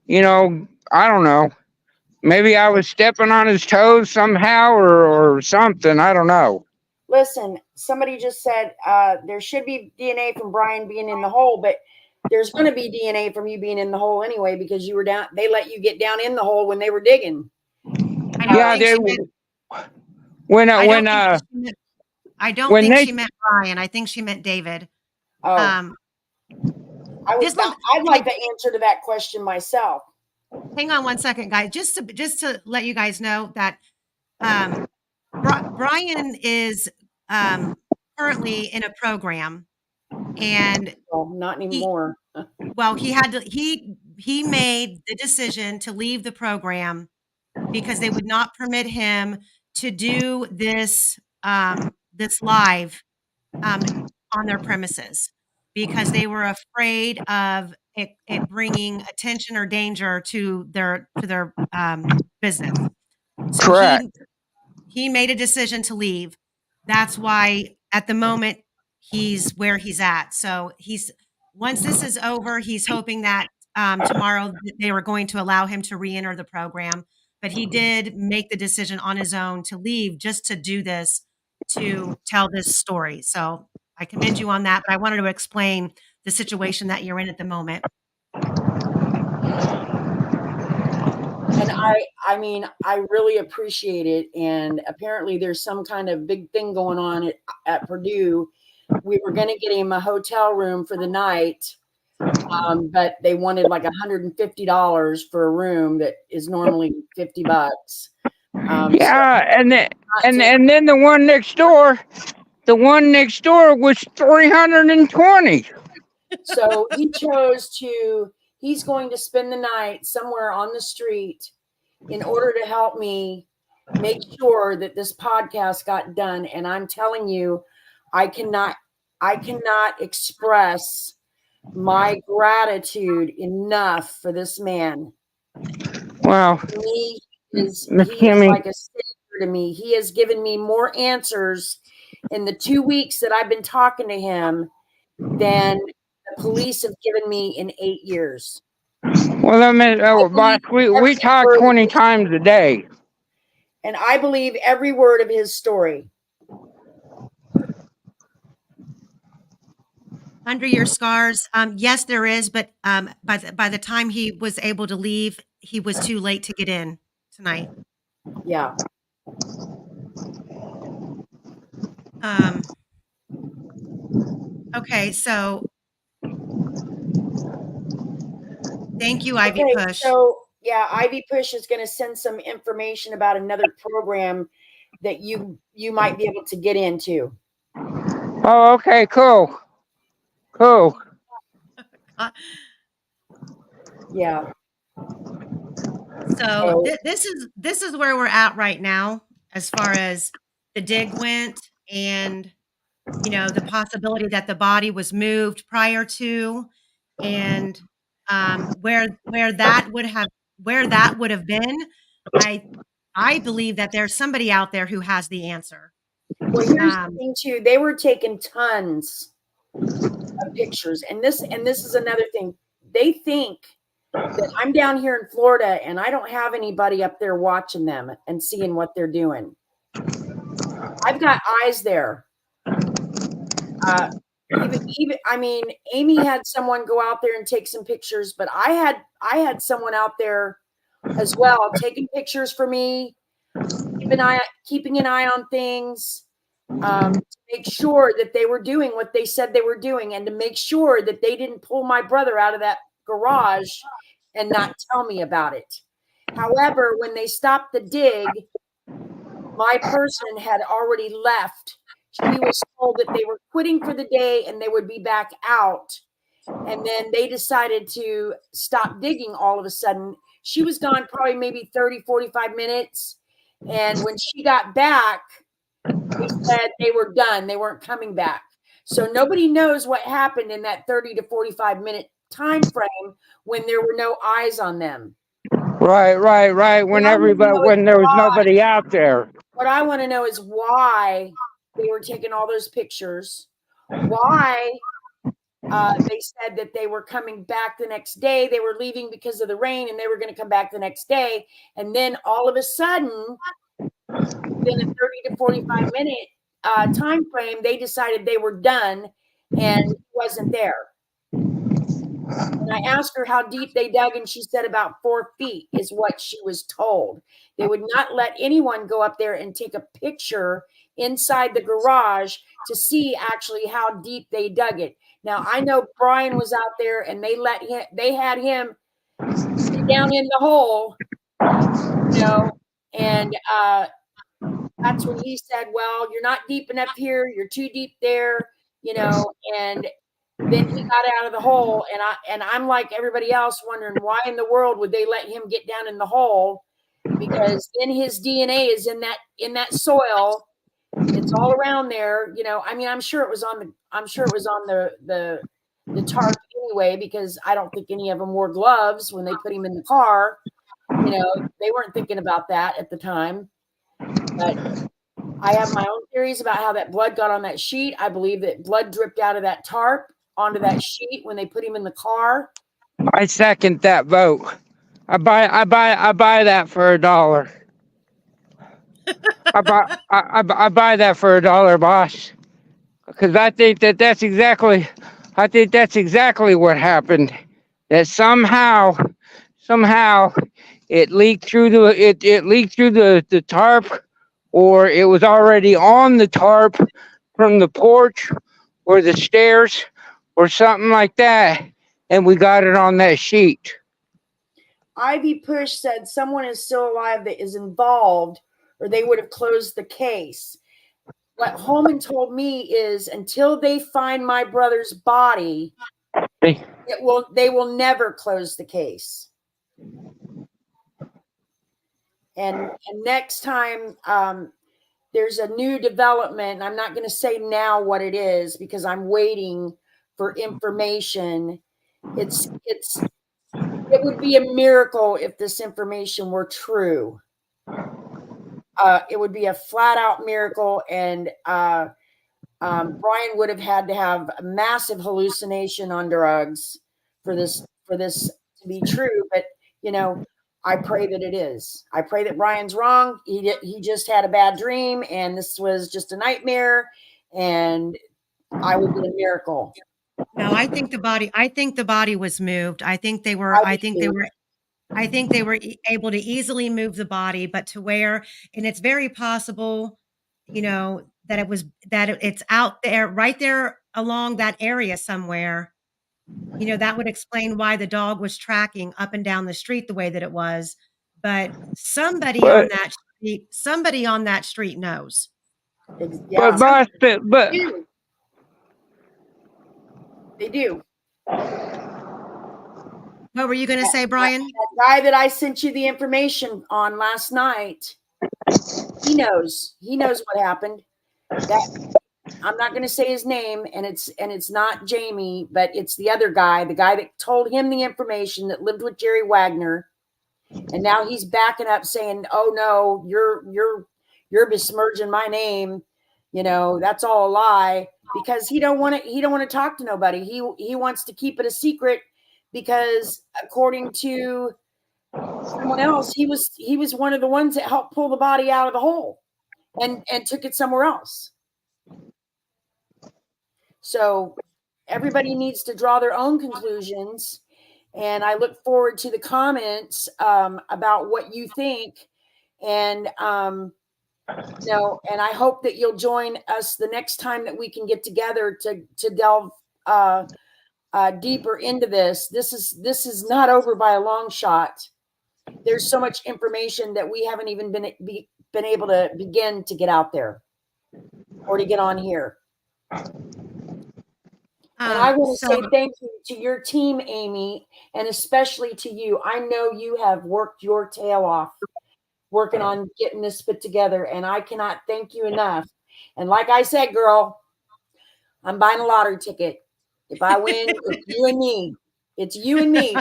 I don't know. Maybe I was stepping on his toes somehow or something. I don't know. Listen, somebody just said there should be DNA from Brian being in the hole, but there's going to be DNA from you being in the hole anyway because you were down. They let you get down in the hole when they were digging. I don't think she meant Brian. I think she meant David. Oh, I'd like the answer to that question myself. Hang on one second, guys. Just to let you guys know that Brian is currently in a program, and not anymore. He made the decision to leave the program because they would not permit him to do this this live on their premises because they were afraid of it bringing attention or danger to their business. So Correct. he made a decision to leave. That's why at the moment he's where he's at. So once this is over, he's hoping that tomorrow they were going to allow him to re-enter the program. But he did make the decision on his own to leave just to do this, to tell this story. So I commend you on that, but I wanted to explain the situation that you're in at the moment. And I mean, I really appreciate it. And apparently there's some kind of big thing going on at Purdue. We were going to get him a hotel room for the night, but they wanted like $150 for a room that is normally $50. And then the one next door was 320. So he's going to spend the night somewhere on the street in order to help me make sure that this podcast got done. And I'm telling you, I cannot express my gratitude enough for this man. Wow. He is like a savior to me. He has given me more answers in the 2 weeks that I've been talking to him than the police have given me in 8 years. Well, I mean, we talk 20 times a day. And I believe every word of his story. Under your scars, yes, there is, but by the time he was able to leave, he was too late to get in tonight. Yeah. Okay, so thank you, Ivy Push. So yeah, Ivy Push is going to send some information about another program that you might be able to get into. Oh, okay, cool. Yeah. So this is where we're at right now, as far as the dig went, and the possibility that the body was moved prior to, and where that would have where that would have been, I believe that there's somebody out there who has the answer. Well, here's the thing too. They were taking tons of pictures. And this is another thing. They think that I'm down here in Florida and I don't have anybody up there watching them and seeing what they're doing. I've got eyes there. Even I mean, Amy had someone go out there and take some pictures, but I had someone out there as well taking pictures for me, keeping an eye on things, to make sure that they were doing what they said they were doing, and to make sure that they didn't pull my brother out of that garage and not tell me about it. However, when they stopped the dig, my person had already left. She was told that they were quitting for the day and they would be back out. And then they decided to stop digging all of a sudden. She was gone probably maybe 30, 45 minutes. And when she got back, they said they were done. They weren't coming back. So nobody knows what happened in that 30 to 45 minute time frame when there were no eyes on them. Right. When there was nobody out there. What I want to know is why they were taking all those pictures. Why they said that they were coming back the next day. They were leaving because of the rain and they were going to come back the next day. And then all of a sudden, within a 30 to 45 minute time frame, they decided they were done and he wasn't there. And I asked her how deep they dug, and she said about 4 feet is what she was told. They would not let anyone go up there and take a picture inside the garage to see actually how deep they dug it. Now, I know Brian was out there and they had him sit down in the hole, and that's when he said, well, you're not deep enough here. You're too deep there, and then he got out of the hole, and I'm like everybody else wondering why in the world would they let him get down in the hole, because then his DNA is in that soil. It's all around there, I mean, I'm sure it was on the tarp anyway, because I don't think any of them wore gloves when they put him in the car. They weren't thinking about that at the time. But I have my own theories about how that blood got on that sheet. I believe that blood dripped out of that tarp onto that sheet when they put him in the car. I second that vote. I buy that for $1. I buy that for $1, boss. Because I think that's exactly what happened. That somehow it leaked through the tarp, or it was already on the tarp from the porch or the stairs or something like that, and we got it on that sheet. Ivy Push said someone is still alive that is involved, or they would have closed the case. What Holman told me is until they find my brother's body, they will never close the case. And next time there's a new development, I'm not going to say now what it is because I'm waiting for information. It would be a miracle if this information were true. It would be a flat out miracle, and Brian would have had to have a massive hallucination on drugs for this to be true. But I pray that it is. I pray that Brian's wrong. He just had a bad dream, and this was just a nightmare, and I would be a miracle. No, I think the body was moved. I think they were able to easily move the body, but to where, and it's very possible, that it's out there, right there along that area somewhere. That would explain why the dog was tracking up and down the street the way that it was. But somebody on that street knows. Yeah. But they do. What were you going to say, Brian? That guy that I sent you the information on last night, he knows what happened. I'm not going to say his name, and it's not Jamie, but it's the other guy, the guy that told him the information, that lived with Jerry Wagner. And now he's backing up saying, "Oh no, you're besmirching my name. You know, that's all a lie." Because he don't want to talk to nobody. He wants to keep it a secret because according to someone else, he was one of the ones that helped pull the body out of the hole and took it somewhere else. So everybody needs to draw their own conclusions. And I look forward to the comments about what you think. And, and I hope that you'll join us the next time that we can get together to delve deeper into this. This is not over by a long shot. There's so much information that we haven't even been able to begin to get out there or to get on here. And I want to say thank you to your team, Amy, and especially to you. I know you have worked your tail off working on getting this put together, and I cannot thank you enough. And like I said, girl, I'm buying a lottery ticket. If I win, it's you and me. It's you and me.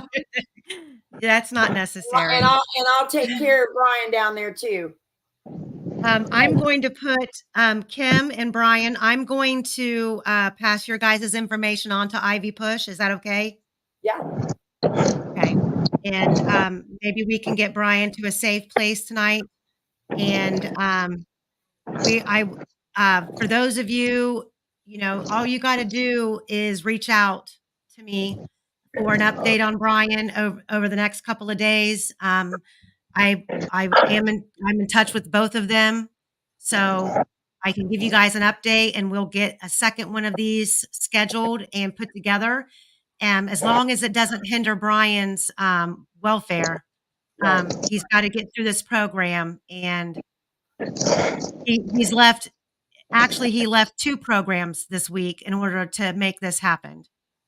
That's not necessary. And I'll take care of Brian down there too. I'm going to put Kim and Brian. I'm going to pass your guys' information on to Ivy Push. Is that okay? Yeah. Okay. And maybe we can get Brian to a safe place tonight. And for those of you, all you got to do is reach out to me for an update on Brian over the next couple of days. I'm in touch with both of them, so I can give you guys an update, and we'll get a second one of these scheduled and put together. As long as it doesn't hinder Brian's welfare, he's got to get through this program, and he's left. Actually, he left 2 programs this week in order to make this happen.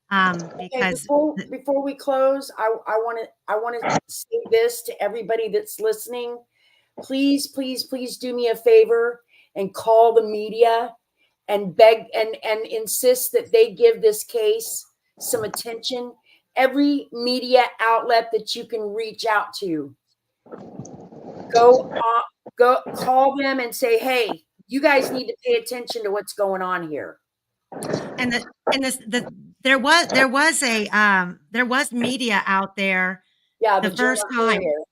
Because before we close, I want to say this to everybody that's listening. Please, please, please do me a favor and call the media and beg and insist that they give this case some attention. Every media outlet that you can reach out to, go call them and say, "Hey, you guys need to pay attention to what's going on here." And there was media out there. Yeah, the first time. Courier.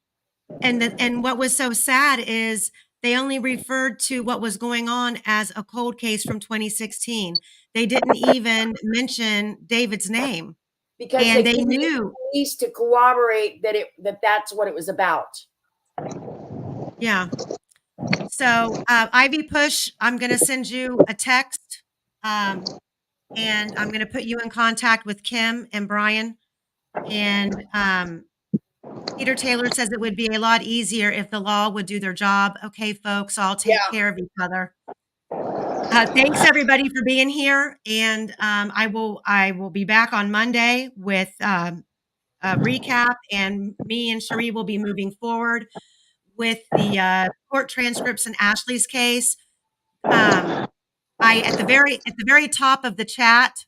And what was so sad is they only referred to what was going on as a cold case from 2016. They didn't even mention David's name. Because they knew police to corroborate that that's what it was about. Yeah. So Ivy Push, I'm going to send you a text, and I'm going to put you in contact with Kim and Brian. And Peter Taylor says it would be a lot easier if the law would do their job. Okay, folks, I'll take care of each other. Thanks everybody for being here, and I will be back on Monday with a recap, and me and Cherie will be moving forward with the court transcripts in Ashley's case. At the very top of the chat,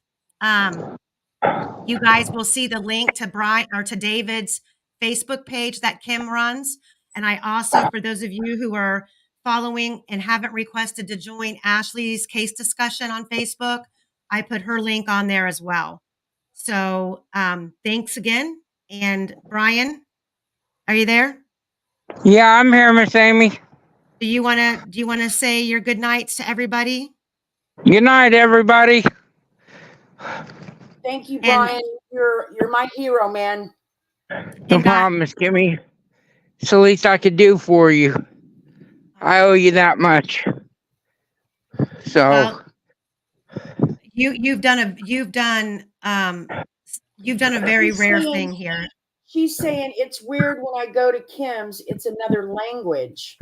you guys will see the link to Brian or to David's Facebook page that Kim runs. And I also, for those of you who are following and haven't requested to join Ashley's case discussion on Facebook, I put her link on there as well. So thanks again. And Brian, are you there? Yeah, I'm here, Miss Amy. Do you want to say your good nights to everybody? Good night, everybody. Thank you, Brian. You're my hero, man. No problem, Miss Kimmy. It's the least I could do for you. I owe you that much. So well, you've done a very rare thing here. She's saying it's weird when I go to Kim's, it's another language.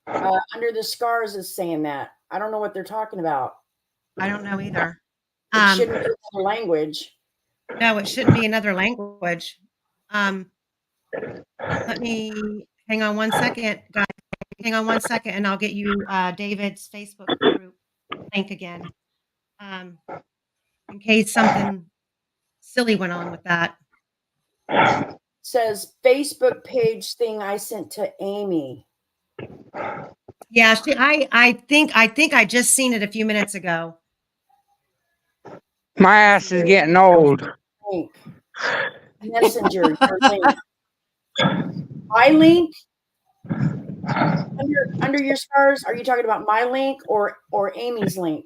Under the Scars is saying that. I don't know what they're talking about. I don't know either. It shouldn't be another language. No, it shouldn't be another language. Let me hang on one second, guys. Hang on one second, and I'll get you David's Facebook group link again, in case something silly went on with that. says Facebook page thing I sent to Amy. Yeah, I think I just seen it a few minutes ago. My ass is getting old. Link. Messenger, your link. My link? Under your stars, are you talking about my link or Amy's link?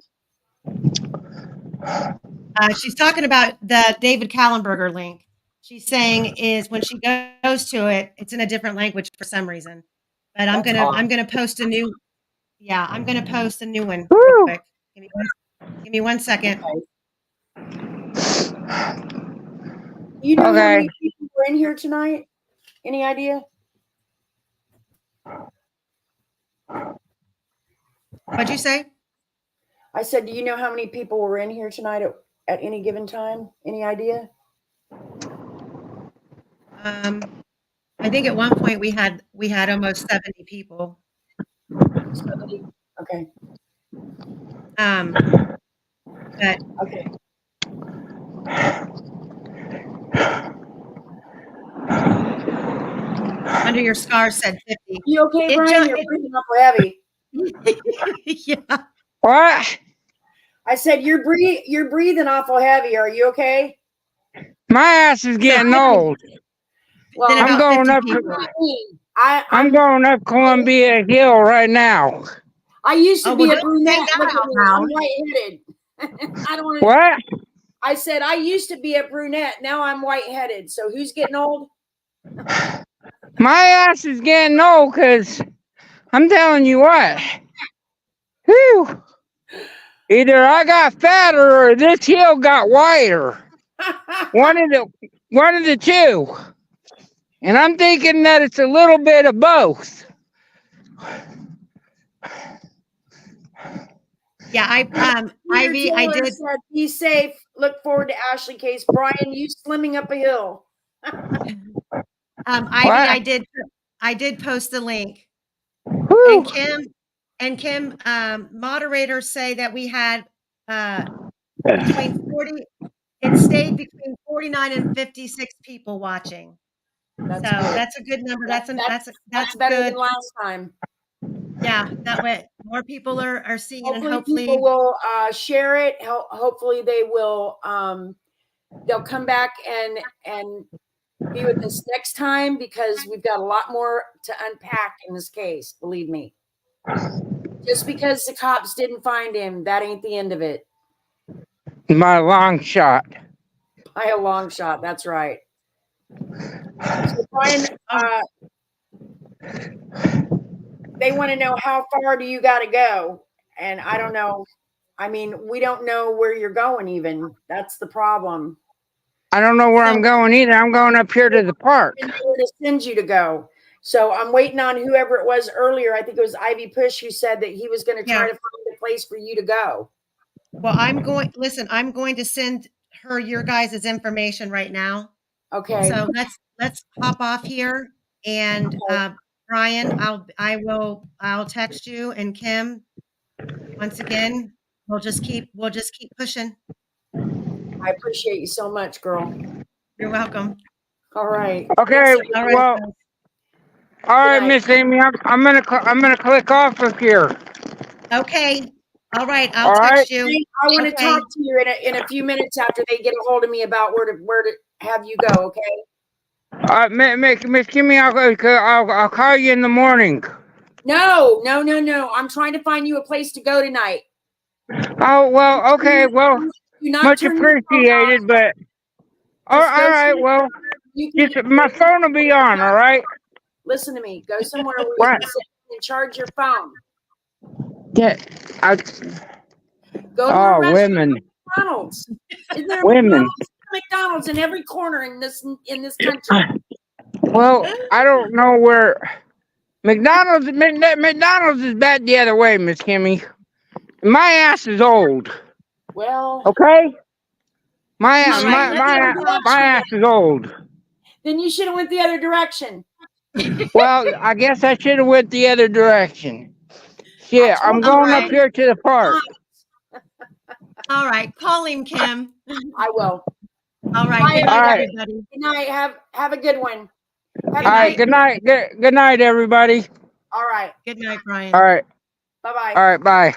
She's talking about the David Callenberger link. She's saying is when she goes to it, it's in a different language for some reason. But I'm gonna post a new. Yeah, I'm gonna post a new one real quick. Give me one second. You know how many people were in here tonight? Any idea? What'd you say? I said, do you know how many people were in here tonight at any given time? Any idea? I think at one point we had almost 70 people. 70? Okay. But okay. Under your scars said 50. You okay, Brian? You're breathing awful heavy. Yeah. What? I said you're breathing awful heavy. Are you okay? My ass is getting old. Well, I'm going up. I'm going up Columbia Hill right now. I used to be a brunette. I'm white-headed. I don't want to. What? I said I used to be a brunette. Now I'm white-headed. So who's getting old? My ass is getting old because I'm telling you what. Whew. Either I got fatter or this hill got wider. One of the two. And I'm thinking that it's a little bit of both. Yeah, Ivy, I did. Said, be safe. Look forward to Ashley Case. Brian, you slimming up a hill. Ivy, I did post the link. Whew. And Kim, moderators say that we had between 40. It stayed between 49 and 56 people watching. That's a good number. That's better good. than last time. Yeah, that way more people are seeing it, and hopefully people will share it. Hopefully they will. They'll come back and be with us next time because we've got a lot more to unpack in this case. Believe me. Just because the cops didn't find him, that ain't the end of it. My long shot. By a long shot. That's right. So Brian, they want to know how far do you got to go, and I don't know. I mean, we don't know where you're going. Even that's the problem. I don't know where I'm going either. I'm going up here to the park. Where to send you to go? So I'm waiting on whoever it was earlier. I think it was Ivy Push who said that he was going to try to find a place for you to go. Well, I'm going to send her your guys' information right now. Okay. So let's hop off here, and Brian, I'll text you, and Kim, once again, we'll just keep pushing. I appreciate you so much, girl. You're welcome. All right. Okay. Well. All right, Miss Amy, I'm gonna click off of here. Okay. All right. I'll text you. I want to talk to you in a few minutes after they get a hold of me about where to have you go. Okay. Miss Kimmy, I'll call you in the morning. No. I'm trying to find you a place to go tonight. Oh well, okay, well, much appreciated, but all right, well, my phone will be on. All right. Listen to me. Go somewhere where you can sit and charge your phone. Yeah. Go to a restaurant. Women. McDonald's. Is there women. McDonald's in every corner in this country? Well, I don't know where McDonald's is bad the other way, Miss Kimmy. My ass is old. Well. Okay. My ass is old. Then you should have went the other direction. Well, I guess I should have went the other direction. Shit, I'm going up here to the park. All right, call him, Kim. I will. All right. Bye, Good night, All right. everybody. Good night. Have a good one. All right. Good night. Good night, everybody. All right. Good night, Brian. All right. Bye-bye. All right. Bye.